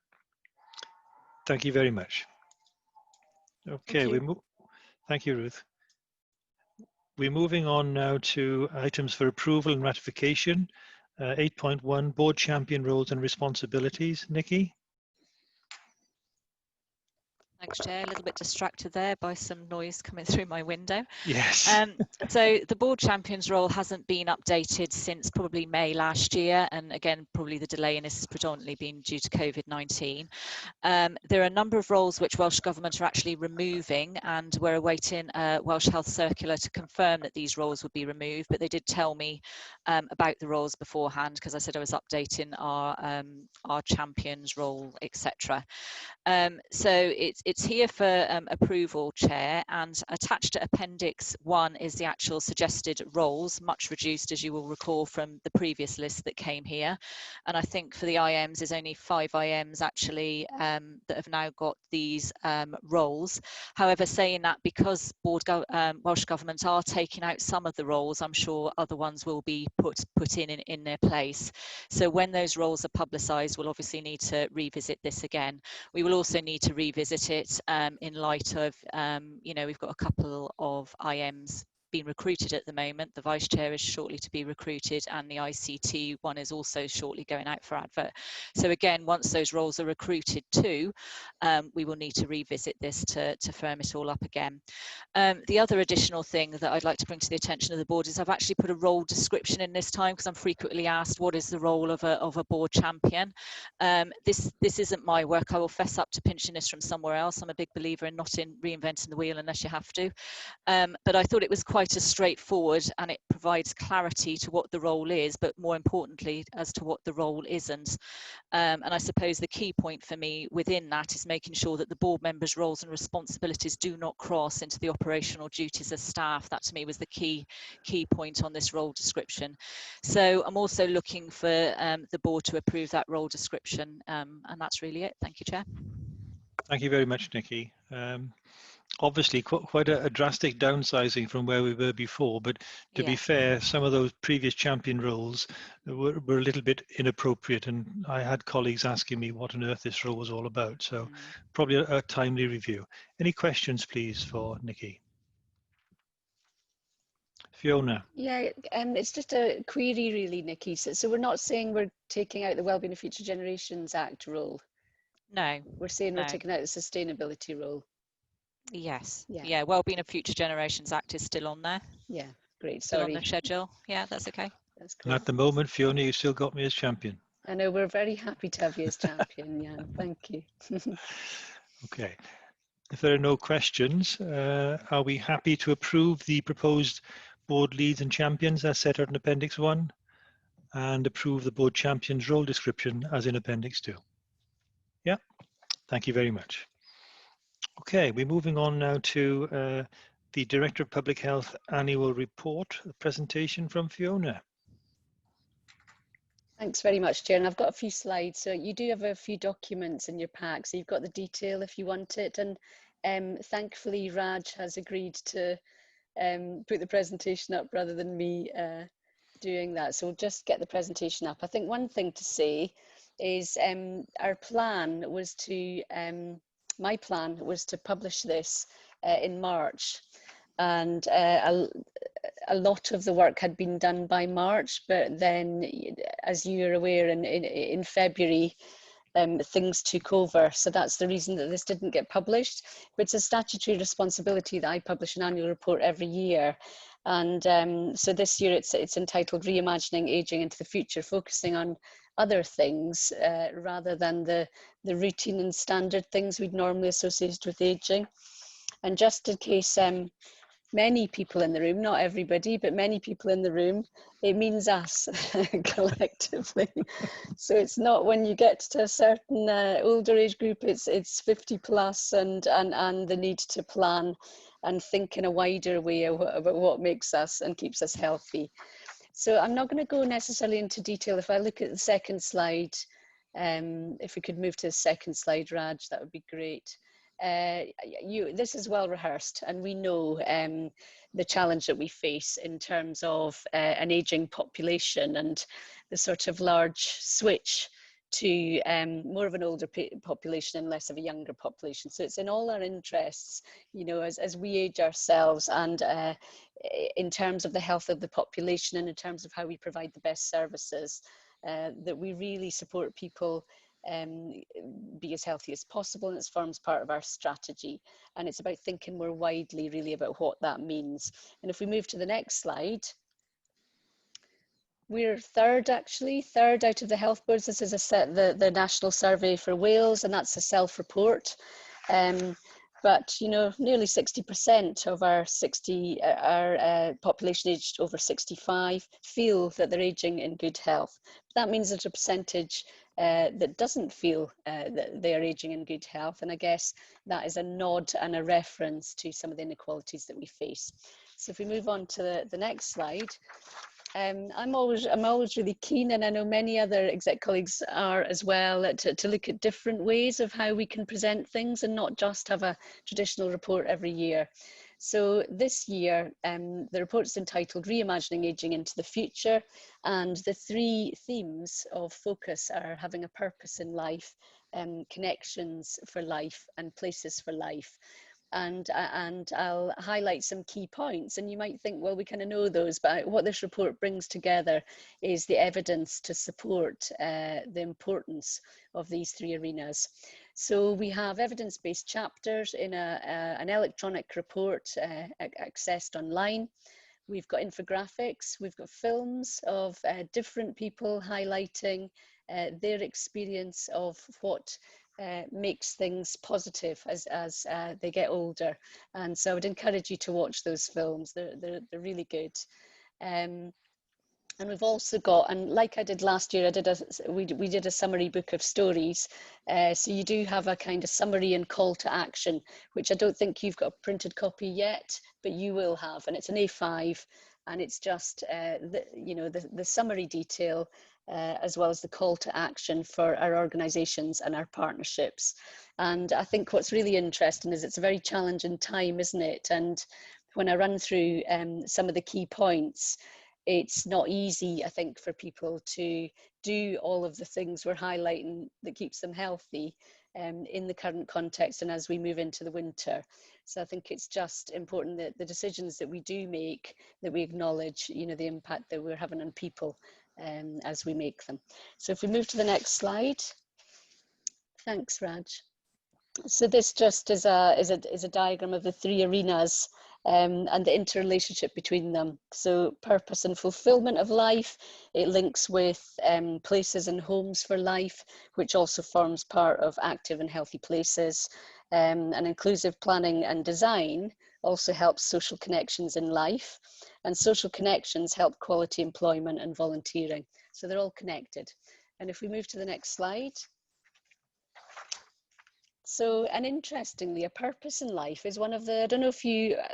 [SPEAKER 1] Thank you very much. Okay, thank you, Ruth. We're moving on now to items for approval and ratification. 8.1, Board Champion Roles and Responsibilities. Nikki?
[SPEAKER 4] Thanks, Chair. A little bit distracted there by some noise coming through my window.
[SPEAKER 1] Yes.
[SPEAKER 4] So the board champion's role hasn't been updated since probably May last year. And again, probably the delay in this has predominantly been due to COVID-19. There are a number of roles which Welsh Government are actually removing, and we're awaiting a Welsh Health Circular to confirm that these roles would be removed. But they did tell me about the roles beforehand, because I said I was updating our champion's role, etc. So it's here for approval, Chair, and attached to Appendix 1 is the actual suggested roles, much reduced, as you will recall from the previous list that came here. And I think for the IMs, there's only 5 IMs actually that have now got these roles. However, saying that, because Welsh Government are taking out some of the roles, I'm sure other ones will be put in their place. So when those roles are publicised, we'll obviously need to revisit this again. We will also need to revisit it in light of, we've got a couple of IMs being recruited at the moment. The Vice Chair is shortly to be recruited, and the ICT one is also shortly going out for advert. So again, once those roles are recruited too, we will need to revisit this to firm it all up again. The other additional thing that I'd like to bring to the attention of the board is I've actually put a role description in this time, because I'm frequently asked what is the role of a board champion. This isn't my work. I will fess up to pinching this from somewhere else. I'm a big believer in not in reinventing the wheel unless you have to. But I thought it was quite as straightforward, and it provides clarity to what the role is, but more importantly as to what the role isn't. And I suppose the key point for me within that is making sure that the board members' roles and responsibilities do not cross into the operational duties of staff. That to me was the key point on this role description. So I'm also looking for the board to approve that role description, and that's really it. Thank you, Chair.
[SPEAKER 1] Thank you very much, Nikki. Obviously quite a drastic downsizing from where we were before, but to be fair, some of those previous champion roles were a little bit inappropriate, and I had colleagues asking me what on earth this role was all about, so probably a timely review. Any questions, please, for Nikki? Fiona.
[SPEAKER 17] Yeah, it's just a query really, Nikki. So we're not saying we're taking out the Wellbeing of Future Generations Act role?
[SPEAKER 4] No.
[SPEAKER 17] We're saying we're taking out the sustainability role?
[SPEAKER 4] Yes. Yeah. Wellbeing of Future Generations Act is still on there.
[SPEAKER 17] Yeah. Great.
[SPEAKER 4] Still
[SPEAKER 17] Sorry.
[SPEAKER 4] on the schedule. Yeah, that's okay.
[SPEAKER 17] That's
[SPEAKER 1] great. And at the moment, Fiona, you still got me as champion.
[SPEAKER 17] I know, we're very happy to have you as champion, Jan. Thank you.
[SPEAKER 1] Okay. If there are no questions, are we happy to approve the proposed board leads and champions as set out in Appendix 1, and approve the board champions role description as in Appendix 2? Yeah. Thank you very much. Okay, we're moving on now to the Director of Public Health Annual Report, a presentation from Fiona.
[SPEAKER 17] Thanks very much, Chair. And I've got a few slides. So you do have a few documents in your pack, so you've got the detail if you want it. And thankfully, Raj has agreed to put the presentation up rather than me doing that. So we'll just get the presentation up. I think one thing to say is our plan was to, my plan was to publish this in March, and a lot of the work had been done by March, but then, as you're aware, in February, things took over. So that's the reason that this didn't get published. But it's a statutory responsibility that I publish an annual report every year. And so this year it's entitled Reimagining Ageing into the Future, focusing on other things rather than the routine and standard things we'd normally associate with ageing. And just in case many people in the room, not everybody, but many people in the room, it means us collectively. So it's not when you get to a certain older age group, it's 50 plus and the need to plan and think in a wider way about what makes us and keeps us healthy. So I'm not going to go necessarily into detail. If I look at the second slide, if we could move to the second slide, Raj, that would be great. This is well rehearsed, and we know the challenge that we face in terms of an ageing population and the sort of large switch to more of an older population and less of a younger population. So it's in all our interests, you know, as we age ourselves, and in terms of the health of the population and in terms of how we provide the best services, that we really support people be as healthy as possible, and it forms part of our strategy. And it's about thinking more widely really about what that means. And if we move to the next slide, we're third out of the health boards. This is the national survey for Wales, and that's a self-report. But you know, nearly 60% of our population aged over 65 feel that they're aging in good health. That means there's a percentage that doesn't feel that they are aging in good health, and I guess that is a nod and a reference to some of the inequalities that we face. So if we move on to the next slide. I'm always really keen, and I know many other exec colleagues are as well, to look at different ways of how we can present things and not just have a traditional report every year. So this year, the report's entitled Reimagining Ageing into the Future, and the 3 themes of focus are having a purpose in life, connections for life, and places for life. And I'll highlight some key points, and you might think, well, we kind of know those, but what this report brings together is the evidence to support the importance of these 3 arenas. So we have evidence-based chapters in an electronic report accessed online. We've got infographics, we've got films of different people highlighting their experience of what makes things positive as they get older. And so I would encourage you to watch those films. They're really good. And we've also got, and like I did last year, we did a summary book of stories. So you do have a kind of summary and call to action, which I don't think you've got a printed copy yet, but you will have. And it's an A5, and it's just the summary detail, as well as the call to action for our organisations and our partnerships. And I think what's really interesting is it's a very challenging time, isn't it? And when I run through some of the key points, it's not easy, I think, for people to do all of the things we're highlighting that keeps them healthy in the current context and as we move into the winter. So I think it's just important that the decisions that we do make, that we acknowledge, the impact that we're having on people as we make them. So if we move to the next slide. Thanks, Raj. So this just is a diagram of the 3 arenas and the interrelationship between them. So purpose and fulfillment of life, it links with places and homes for life, which also forms part of active and healthy places. And inclusive planning and design also helps social connections in life, and social connections help quality employment and volunteering. So they're all connected. And if we move to the next slide. So, and interestingly, a purpose in life is one of the, I don't know if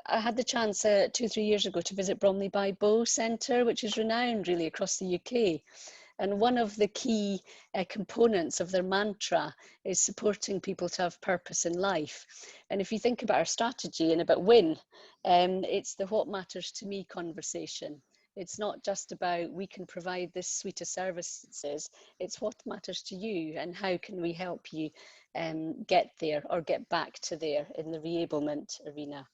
[SPEAKER 17] I had the chance 2 or 3 years ago to visit Bromley by Bow Centre, which is renowned really across the UK. And one of the key components of their mantra is supporting people to have purpose in life. And if you think about our strategy and about WIN, it's the what matters to me conversation. It's not just about we can provide this suite of services, it's what matters to you and how can we help you get there or get back to there in the re-ablement arena.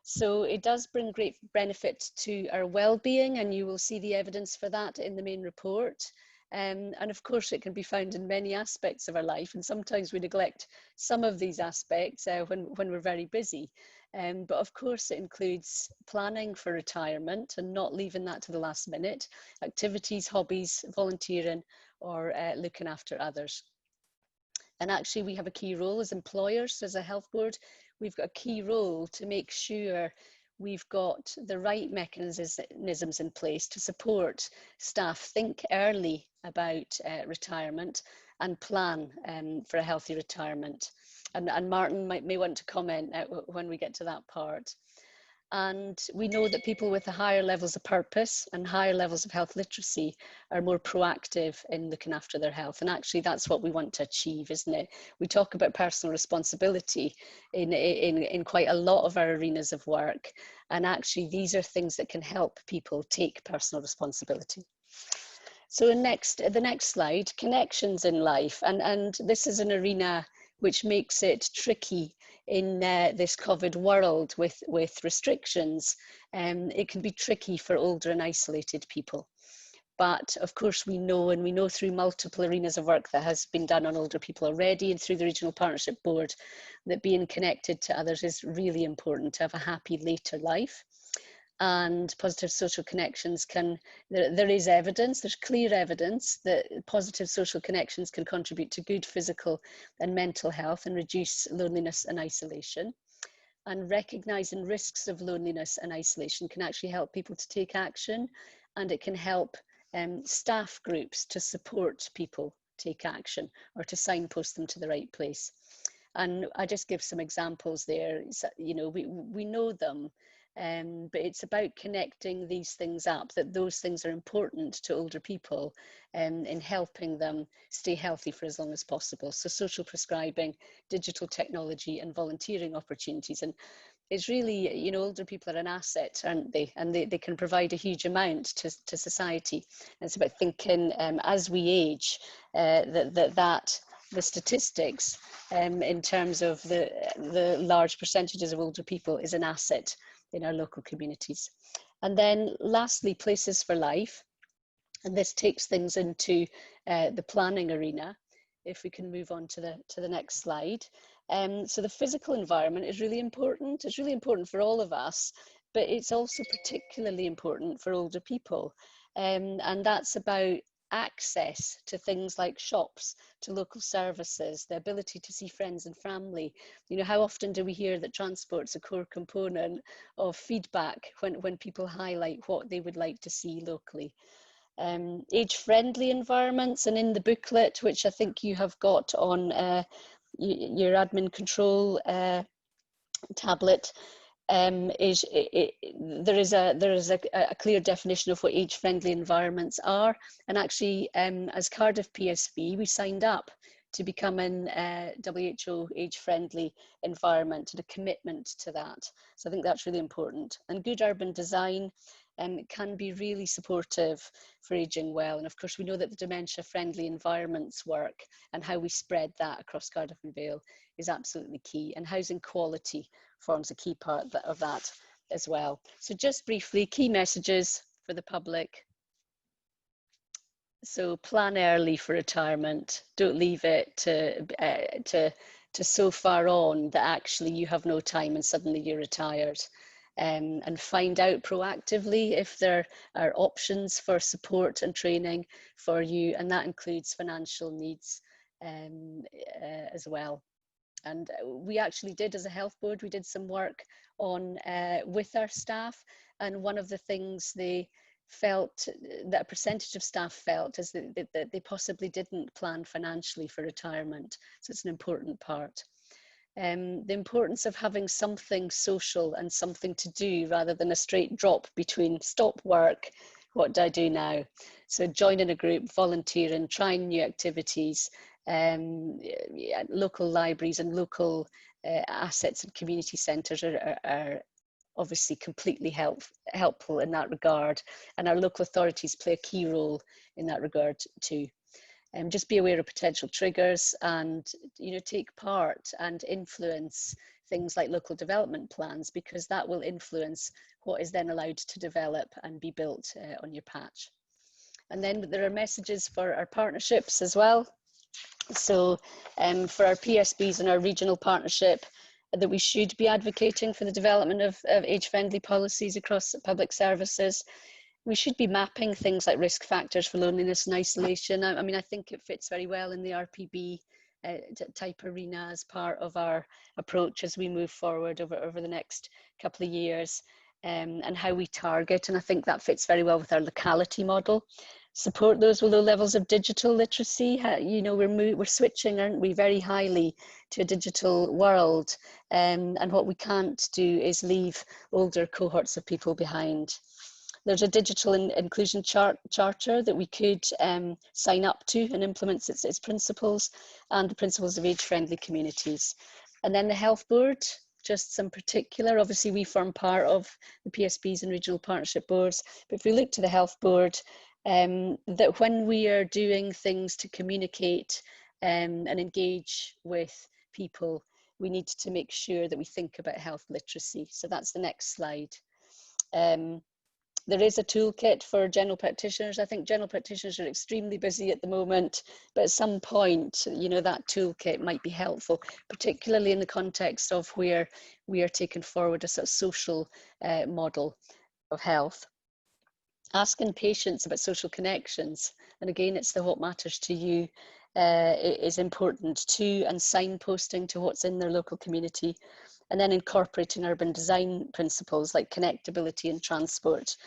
[SPEAKER 17] So it does bring great benefit to our well-being, and you will see the evidence for that in the main report. And of course, it can be found in many aspects of our life, and sometimes we neglect some of these aspects when we're very busy. But of course, it includes planning for retirement and not leaving that to the last minute, activities, hobbies, volunteering, or looking after others. And actually, we have a key role as employers, as a health board. We've got a key role to make sure we've got the right mechanisms in place to support staff think early about retirement and plan for a healthy retirement. And Martin may want to comment when we get to that part. And we know that people with higher levels of purpose and higher levels of health literacy are more proactive in looking after their health. And actually, that's what we want to achieve, isn't it? We talk about personal responsibility in quite a lot of our arenas of work. And actually, these are things that can help people take personal responsibility. So the next slide, connections in life. And this is an arena which makes it tricky in this COVID world with restrictions. It can be tricky for older and isolated people. But of course we know through multiple arenas of work that has been done on older people already and through the Regional Partnership Board that being connected to others is really important to have a happy later life. And positive social connections there is evidence, there's clear evidence that positive social connections can contribute to good physical and mental health and reduce loneliness and isolation. And recognising risks of loneliness and isolation can actually help people to take action, and it can help staff groups to support people take action or to signpost them to the right place. And I just give some examples there. You know, we know them, but it's about connecting these things up, that those things are important to older people in helping them stay healthy for as long as possible. So social prescribing, digital technology and volunteering opportunities. And it's really, you know, older people are an asset, aren't they? And they can provide a huge amount to society. And it's about thinking as we age, the statistics in terms of the large percentages of older people is an asset in our local communities. And then lastly, places for life. And this takes things into the planning arena. If we can move on to the next slide. So the physical environment is really important. It's really important for all of us, but it's also particularly important for older people. And that's about access to things like shops, to local services, the ability to see friends and family. You know, how often do we hear that transport's a core component of feedback when people highlight what they would like to see locally? Age-friendly environments, and in the booklet, which I think you have got on your admin control tablet, there is a clear definition of what age-friendly environments are. And actually, as Cardiff PSB, we signed up to become an WHO age-friendly environment and a commitment to that. So I think that's really important. And good urban design can be really supportive for aging well. And of course, we know that the dementia-friendly environments work and how we spread that across Cardiff and Vale is absolutely key. And housing quality forms a key part of that as well. So just briefly, key messages for the public. So plan early for retirement. Don't leave it to so far on that actually you have no time and suddenly you're retired. And find out proactively if there are options for support and training for you, and that includes financial needs as well. And we actually did, as a health board, we did some work on with our staff, and one of the things they felt, that a percentage of staff felt, is that they possibly didn't plan financially for retirement. So it's an important part. The importance of having something social and something to do rather than a straight drop between stop work, what do I do now? So joining a group, volunteering, trying new activities, local libraries and local assets and community centres are obviously completely helpful in that regard, and our local authorities play a key role in that regard too. Just be aware of potential triggers, and take part and influence things like local development plans, because that will influence what is then allowed to develop and be built on your patch. And then there are messages for our partnerships as well. So for our PSBs and our regional partnership, that we should be advocating for the development of age-friendly policies across public services. We should be mapping things like risk factors for loneliness and isolation. I mean, I think it fits very well in the RPB type arena as part of our approach as we move forward over the next couple of years, and how we target. And I think that fits very well with our locality model. Support those with low levels of digital literacy. We're switching, aren't we, very highly to a digital world. And what we can't do is leave older cohorts of people behind. There's a digital inclusion charter that we could sign up to and implement its principles, and the principles of age-friendly communities. And then the health board, just some particular, obviously we form part of the PSBs and regional partnership boards, but if we look to the health board, that when we are doing things to communicate and engage with people, we need to make sure that we think about health literacy. So that's the next slide. There is a toolkit for general practitioners. I think general practitioners are extremely busy at the moment, but at some point, you know, that toolkit might be helpful, particularly in the context of where we are taking forward a sort of social model of health. Asking patients about social connections, and again, it's the what matters to you, is important too, and signposting to what's in their local community, and then incorporating urban design principles like connectability and transport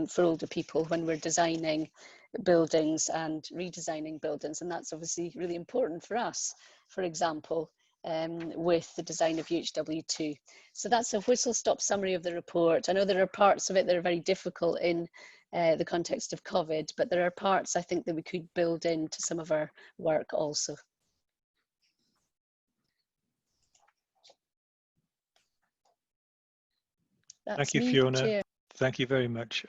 [SPEAKER 17] for older people when we're designing buildings and redesigning buildings. And that's obviously really important for us, for example, with the design of UHW2. So that's a whistle-stop summary of the report. I know there are parts of it that are very difficult in the context of COVID, but there are parts I think that we could build into some of our work also.
[SPEAKER 1] Thank you, Fiona. Thank you very much.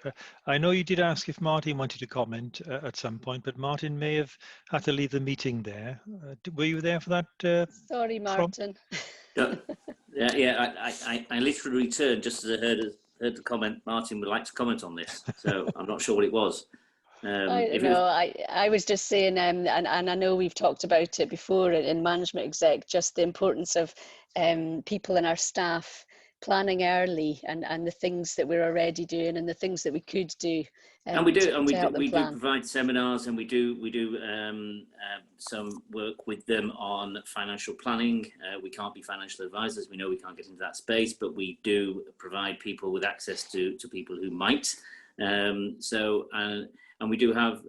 [SPEAKER 1] I know you did ask if Martin wanted to comment at some point, but Martin may have had to leave the meeting there. Were you there for that?
[SPEAKER 17] Sorry, Martin.
[SPEAKER 2] I literally returned just as I heard the comment. Martin would like to comment on this, so I'm not sure what it was. I was just saying, and I know we've talked about it before in management exec, just the importance of people in our staff planning early, and the things that we're already doing and the things that we could do. And we do provide seminars, and we do some work with them on financial planning. We can't be financial advisors. We know we can't get into that space, but we do provide people with access to people who might. And we do have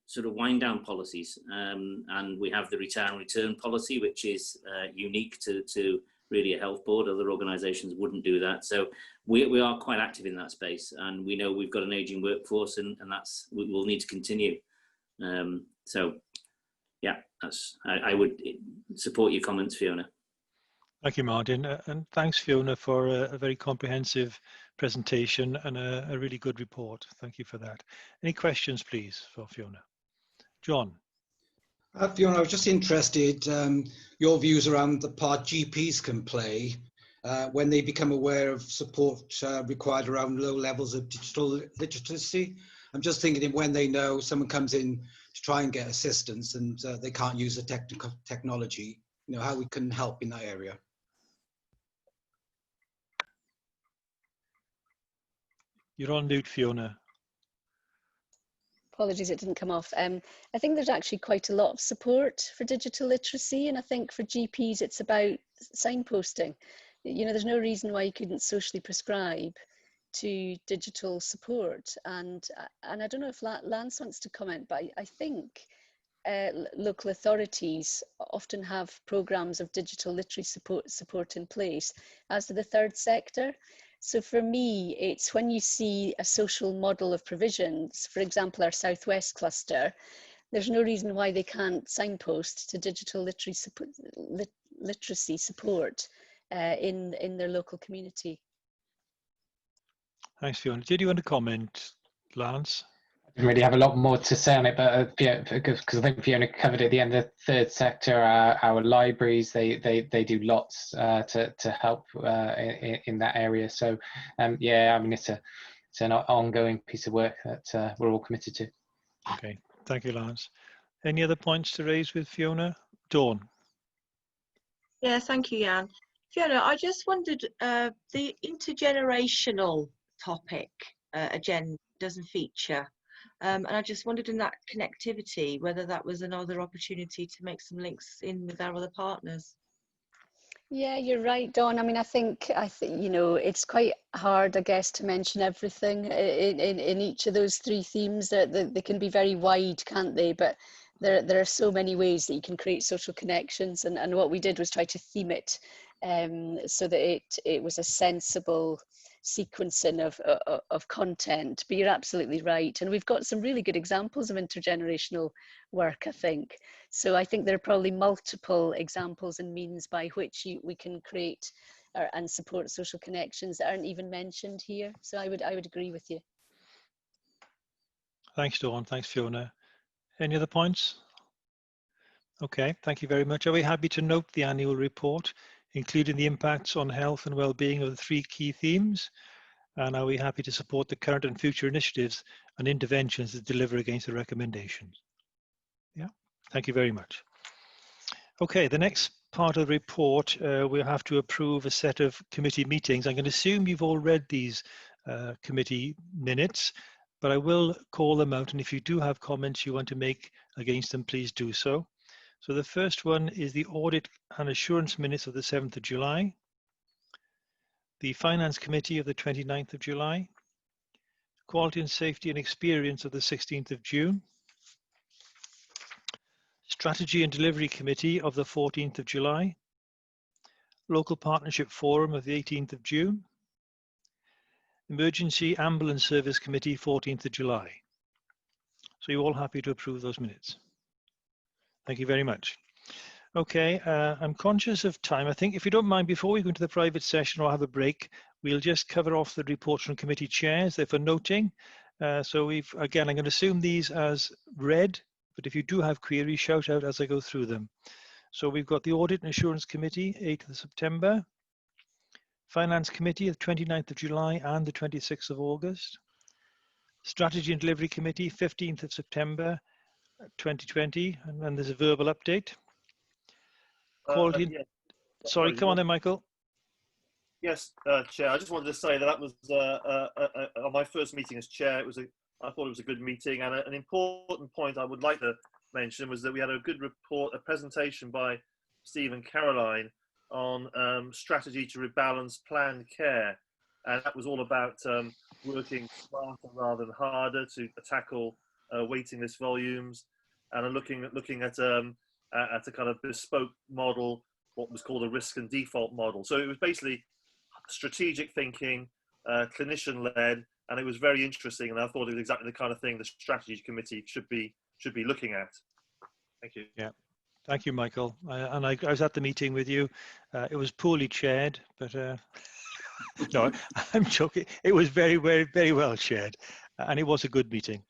[SPEAKER 2] sort of wind down policies, and we have the retire and return policy, which is unique to really a health board. Other organisations wouldn't do that. So we are quite active in that space, and we know we've got an ageing workforce, and that's we will need to continue. So yeah, I would support your comments, Fiona.
[SPEAKER 1] Thank you, Martin, and thanks, Fiona, for a very comprehensive presentation and a really good report. Thank you for that. Any questions, please, for Fiona? John.
[SPEAKER 6] Fiona, I was just interested, your views around the part GPs can play when they become aware of support required around low levels of digital literacy. I'm just thinking when they know someone comes in to try and get assistance and they can't use the technology, you know, how we can help in that area.
[SPEAKER 1] You're on mute, Fiona.
[SPEAKER 17] Apologies, it didn't come off. I think there's actually quite a lot of support for digital literacy, and I think for GPs it's about signposting. You know, there's no reason why you couldn't socially prescribe to digital support. And I don't know if Lance wants to comment, but I think local authorities often have programs of digital literacy support in place, as do the third sector. So for me, it's when you see a social model of provisions, for example, our Southwest cluster, there's no reason why they can't signpost to digital literacy support in their local community.
[SPEAKER 1] Thanks, Fiona. Did you want to comment, Lance?
[SPEAKER 18] I didn't really have a lot more to say on it, but because I think Fiona covered it at the end of the third sector. Our libraries, they do lots to help in that area. So yeah, I mean it's an ongoing piece of work that we're all committed to.
[SPEAKER 1] Okay, thank you, Lance. Any other points to raise with Fiona? Dawn.
[SPEAKER 11] Yeah, thank you, Jan. Fiona, I just wondered, the intergenerational topic agenda doesn't feature. And I just wondered in that connectivity, whether that was another opportunity to make some links in with our other partners.
[SPEAKER 17] Yeah, you're right, Dawn. I mean, I think you know, it's quite hard, I guess, to mention everything in each of those three themes. They can be very wide, can't they? But there are so many ways that you can create social connections, and what we did was try to theme it so that it was a sensible sequencing of content. But you're absolutely right, and we've got some really good examples of intergenerational work, I think. So I think there are probably multiple examples and means by which we can create and support social connections that aren't even mentioned here. So I would agree with you.
[SPEAKER 1] Thanks, Dawn. Thanks, Fiona. Any other points? Okay, thank you very much. Are we happy to note the annual report, including the impacts on health and well-being of the three key themes? And are we happy to support the current and future initiatives and interventions that deliver against the recommendations? Yeah, thank you very much. Okay, the next part of the report, we'll have to approve a set of committee meetings. I'm going to assume you've all read these committee minutes, but I will call them out, and if you do have comments you want to make against them, please do so. So the first one is the audit and assurance minutes of the 7th of July, the Finance Committee of the 29th of July, Quality and Safety and Experience of the 16th of June, Strategy and Delivery Committee of the 14th of July, Local Partnership Forum of the 18th of June, Emergency Ambulance Service Committee 14th of July. So you're all happy to approve those minutes? Thank you very much. Okay, I'm conscious of time. I think if you don't mind, before we go into the private session or have a break, we'll just cover off the reports from committee chairs. They're for noting. So again, I'm going to assume these as read, but if you do have queries, shout out as I go through them. So we've got the Audit and Assurance Committee, 8th of September, Finance Committee, the 29th of July and the 26th of August, Strategy and Delivery Committee, 15th of September, 2020, and then there's a verbal update. Quality.
[SPEAKER 20] Yeah.
[SPEAKER 1] Sorry, come on then, Michael.
[SPEAKER 20] Yes, Chair. I just wanted to say that was on my first meeting as Chair. I thought it was a good meeting, and an important point I would like to mention was that we had a good report, a presentation by Steve and Caroline on strategy to rebalance planned care, and that was all about working smarter rather than harder to tackle waiting list volumes, and looking at a kind of bespoke model, what was called a risk and default model. So it was basically strategic thinking, clinician-led, and it was very interesting. And I thought it was exactly the kind of thing the strategy committee should be looking at. Thank you.
[SPEAKER 1] Yeah, thank you, Michael. And I was at the meeting with you. It was poorly chaired, but no, I'm joking. It was very, very, very well chaired, and it was a good meeting.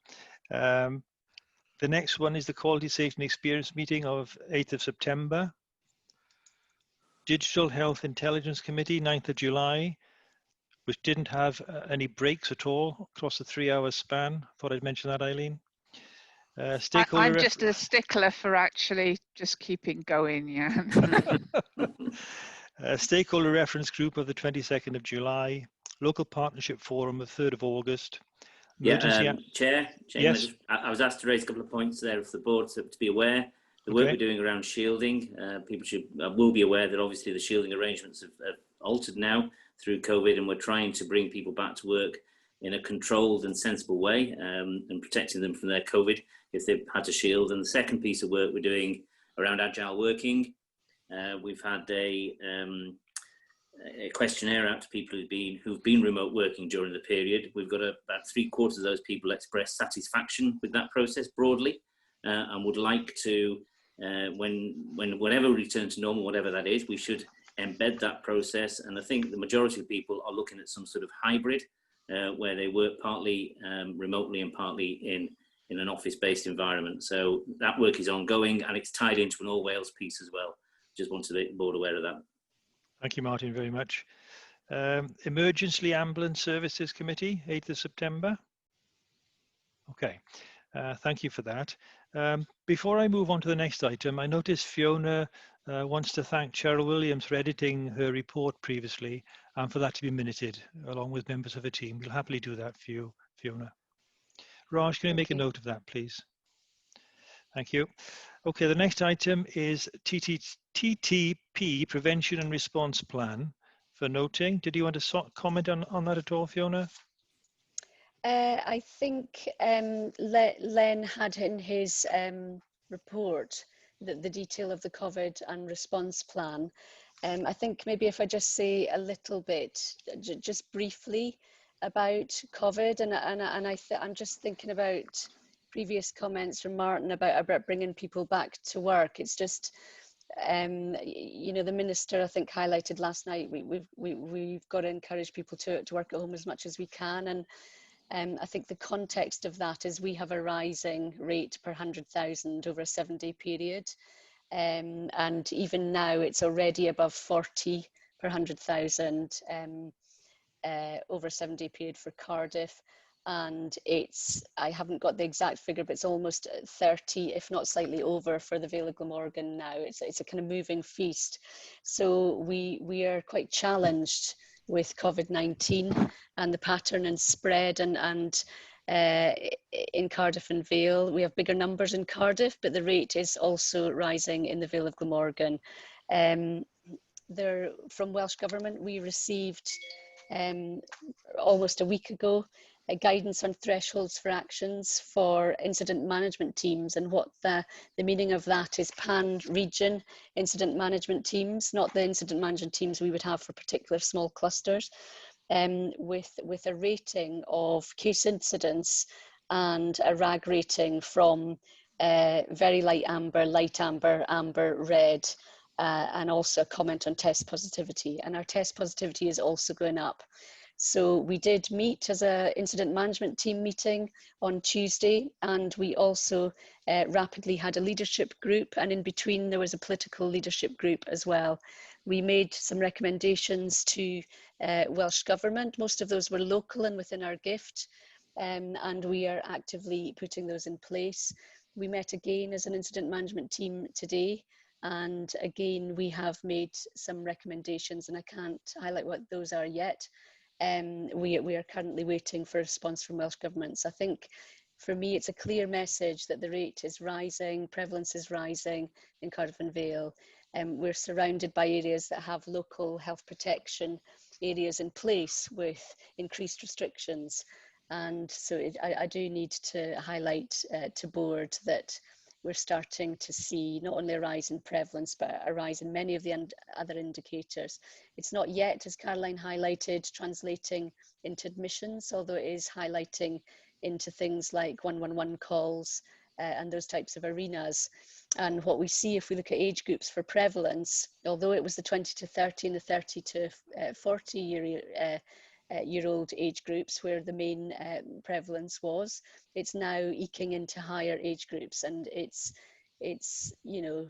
[SPEAKER 1] The next one is the Quality, Safety and Experience meeting of 8th of September. Digital Health Intelligence Committee, 9th of July, which didn't have any breaks at all across the 3-hour span. Thought I'd mention that, Eileen.
[SPEAKER 19] I'm just a stickler for actually just keeping going, yeah.
[SPEAKER 1] Stakeholder Reference Group of the 22nd of July, Local Partnership Forum of 3rd of August.
[SPEAKER 2] Yeah, Chair,
[SPEAKER 1] yes.
[SPEAKER 2] I was asked to raise a couple of points there for the board to be aware. The work we're doing around shielding, people will be aware that obviously the shielding arrangements have altered now through COVID, and we're trying to bring people back to work in a controlled and sensible way, and protecting them from their COVID if they've had to shield. And the second piece of work we're doing around agile working, we've had a questionnaire out to people who've been remote working during the period. We've got about 3/4 of those people express satisfaction with that process broadly, and would like to, whenever we return to normal, whatever that is, we should embed that process. And I think the majority of people are looking at some sort of hybrid, where they work partly remotely and partly in an office-based environment. So that work is ongoing, and it's tied into an All Wales piece as well. Just wanted the board aware of that.
[SPEAKER 1] Thank you, Martin, very much. Emergency Ambulance Services Committee, 8th of September. Okay, thank you for that. Before I move on to the next item, I noticed Fiona wants to thank Cheryl Williams for editing her report previously and for that to be minuted along with members of the team. We'll happily do that for you, Fiona. Raj, can you make a note of that, please? Thank you. Okay, the next item is TTP, Prevention and Response Plan, for noting. Did you want to comment on that at all, Fiona?
[SPEAKER 17] I think Len had in his report the detail of the COVID and response plan. I think maybe if I just say a little bit, just briefly about COVID, and I'm just thinking about previous comments from Martin about bringing people back to work. It's just, you know, the minister I think highlighted last night. We've got to encourage people to work at home as much as we can, and I think the context of that is we have a rising rate per 100,000 over a 7-day period, and even now it's already above 40 per 100,000. over a 7-day period for Cardiff. And I haven't got the exact figure, but it's almost 30, if not slightly over, for the Vale of Glamorgan now. It's a kind of moving feast. So we are quite challenged with COVID-19 and the pattern and spread in Cardiff and Vale. We have bigger numbers in Cardiff, but the rate is also rising in the Vale of Glamorgan. From Welsh Government, we received almost a week ago a guidance on thresholds for actions for incident management teams, and what the meaning of that is pan-region incident management teams, not the incident management teams we would have for particular small clusters, with a rating of case incidents and a RAG rating from very light amber, amber, red, and also a comment on test positivity. And our test positivity is also going up. So we did meet as an incident management team meeting on Tuesday, and we also rapidly had a leadership group, and in between there was a political leadership group as well. We made some recommendations to Welsh Government. Most of those were local and within our gift, and we are actively putting those in place. We met again as an incident management team today, and again we have made some recommendations, and I can't highlight what those are yet. We are currently waiting for a response from Welsh Government. So I think for me it's a clear message that the rate is rising, prevalence is rising in Cardiff and Vale. We're surrounded by areas that have local health protection areas in place with increased restrictions. And so I do need to highlight to board that we're starting to see not only a rise in prevalence, but a rise in many of the other indicators. It's not yet, as Caroline highlighted, translating into admissions, although it is highlighting into things like 111 calls and those types of arenas. And what we see if we look at age groups for prevalence, although it was the 20 to 30 and the 30 to 40 year old age groups where the main prevalence was, it's now eking into higher age groups, and it's you know,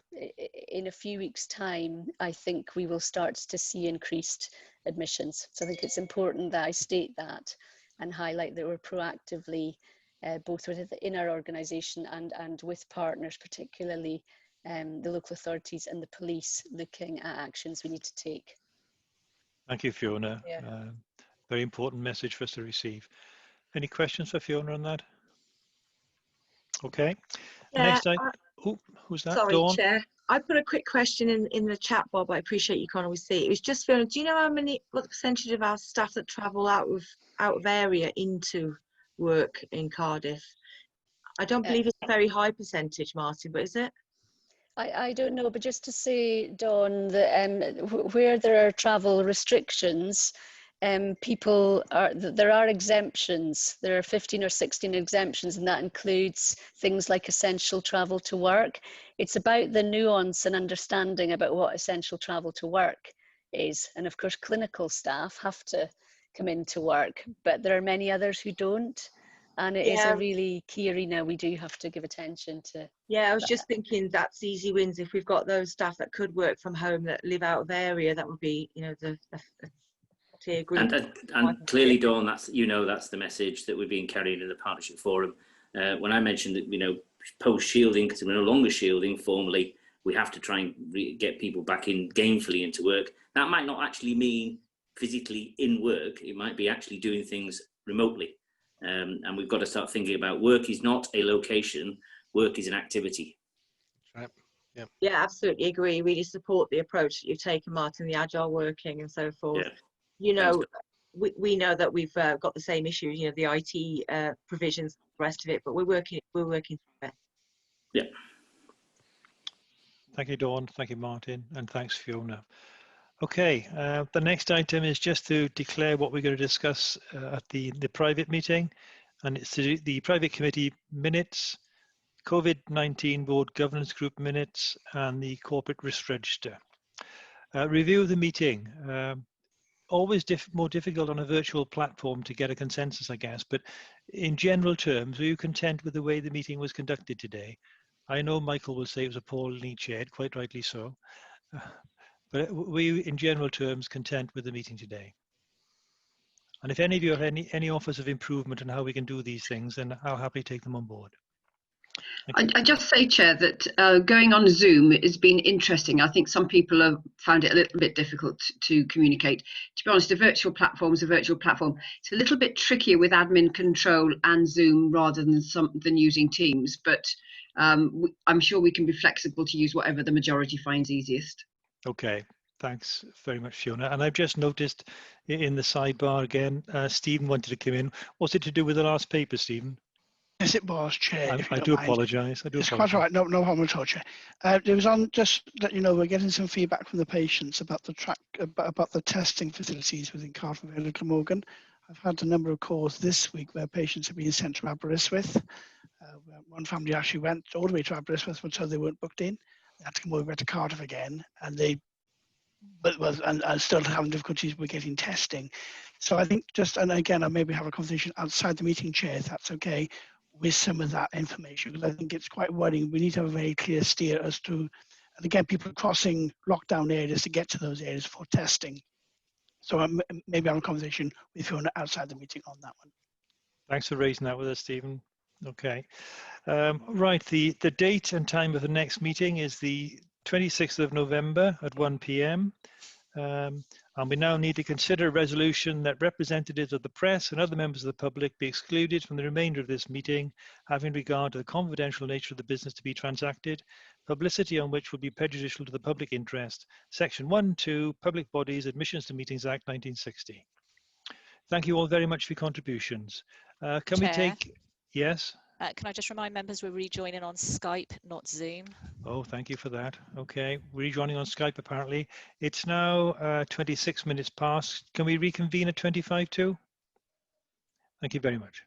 [SPEAKER 17] in a few weeks' time I think we will start to see increased admissions. So I think it's important that I state that and highlight that we're proactively both within our organisation and with partners, particularly the local authorities and the police, looking at actions we need to take.
[SPEAKER 1] Thank you, Fiona.
[SPEAKER 17] Yeah.
[SPEAKER 1] Very important message for us to receive. Any questions for Fiona on that? Okay.
[SPEAKER 11] Yeah,
[SPEAKER 1] Who's that?
[SPEAKER 11] Sorry,
[SPEAKER 1] Dawn?
[SPEAKER 11] Chair. I put a quick question in the chat, Bob. I appreciate you can't always see it. It was just, Fiona, do you know what the percentage of our staff that travel out of area into work in Cardiff? I don't believe it's a very high percentage, Martin, but is it?
[SPEAKER 17] I don't know, but just to say, Dawn, that where there are travel restrictions, there are exemptions. There are 15 or 16 exemptions, and that includes things like essential travel to work. It's about the nuance and understanding about what essential travel to work is. And of course, clinical staff have to come into work, but there are many others who don't. And it is a really key arena we do have to give attention to.
[SPEAKER 11] Yeah, I was just thinking that's easy wins. If we've got those staff that could work from home that live out of area, that would be, you know, the tier group.
[SPEAKER 2] And clearly, Dawn, that's the message that we're being carried in the partnership forum. When I mentioned that, you know, post shielding, because we're no longer shielding formally, we have to try and get people back in gainfully into work. That might not actually mean physically in work. It might be actually doing things remotely. And we've got to start thinking about work is not a location, work is an activity.
[SPEAKER 8] Right. Yeah.
[SPEAKER 11] Yeah, absolutely agree. Really support the approach that you've taken, Martin, the agile working and so forth.
[SPEAKER 2] Yeah.
[SPEAKER 11] You know, we know that we've got the same issues, you know, the IT provisions, the rest of it, but we're working through it.
[SPEAKER 2] Yeah.
[SPEAKER 1] Thank you, Dawn. Thank you, Martin. And thanks, Fiona. Okay, the next item is just to declare what we're going to discuss at the private meeting, and it's the private committee minutes, COVID-19 board governance group minutes, and the corporate risk register. Review of the meeting. Always more difficult on a virtual platform to get a consensus, I guess, but in general terms, were you content with the way the meeting was conducted today? I know Michael will say it was appallingly chaired, quite rightly so. But were you, in general terms, content with the meeting today? And if any of you have any offers of improvement on how we can do these things, then I'll happily take them on board.
[SPEAKER 10] I just say, Chair, that going on Zoom has been interesting. I think some people have found it a little bit difficult to communicate. To be honest, a virtual platform is a virtual platform. It's a little bit trickier with admin control and Zoom rather than using Teams, but I'm sure we can be flexible to use whatever the majority finds easiest.
[SPEAKER 1] Okay, thanks very much, Fiona. And I've just noticed in the sidebar again, Stephen wanted to come in. What's it to do with the last paper, Stephen?
[SPEAKER 21] Yes, it was, Chair.
[SPEAKER 1] I do apologise.
[SPEAKER 21] It's quite all right. No problem at all, Chair. It was on, just that you know, we're getting some feedback from the patients about the testing facilities within Cardiff and Glamorgan. I've had a number of calls this week where patients have been sent to Aberystwyth. One family actually went all the way to Aberystwyth until they weren't booked in. They had to come over to Cardiff again, and and still having difficulties with getting testing. So I think and again, I maybe have a conversation outside the meeting, Chair, if that's okay, with some of that information, because I think it's quite worrying. We need to have a very clear steer as to, and again, people crossing lockdown areas to get to those areas for testing. So maybe have a conversation with Fiona outside the meeting on that one.
[SPEAKER 1] Thanks for raising that with us, Stephen. Okay. Right, the date and time of the next meeting is the 26th of November at 1 p.m. And we now need to consider a resolution that representatives of the press and other members of the public be excluded from the remainder of this meeting, having regard to the confidential nature of the business to be transacted, publicity on which would be prejudicial to the public interest. Section 1(2), Public Bodies Admissions to Meetings Act 1960. Thank you all very much for your contributions. Can we take, yes?
[SPEAKER 4] Can I just remind members we're rejoining on Skype, not Zoom?
[SPEAKER 1] Oh, thank you for that. Okay, rejoining on Skype apparently. It's now 26 minutes past. Can we reconvene at 25 to? Thank you very much.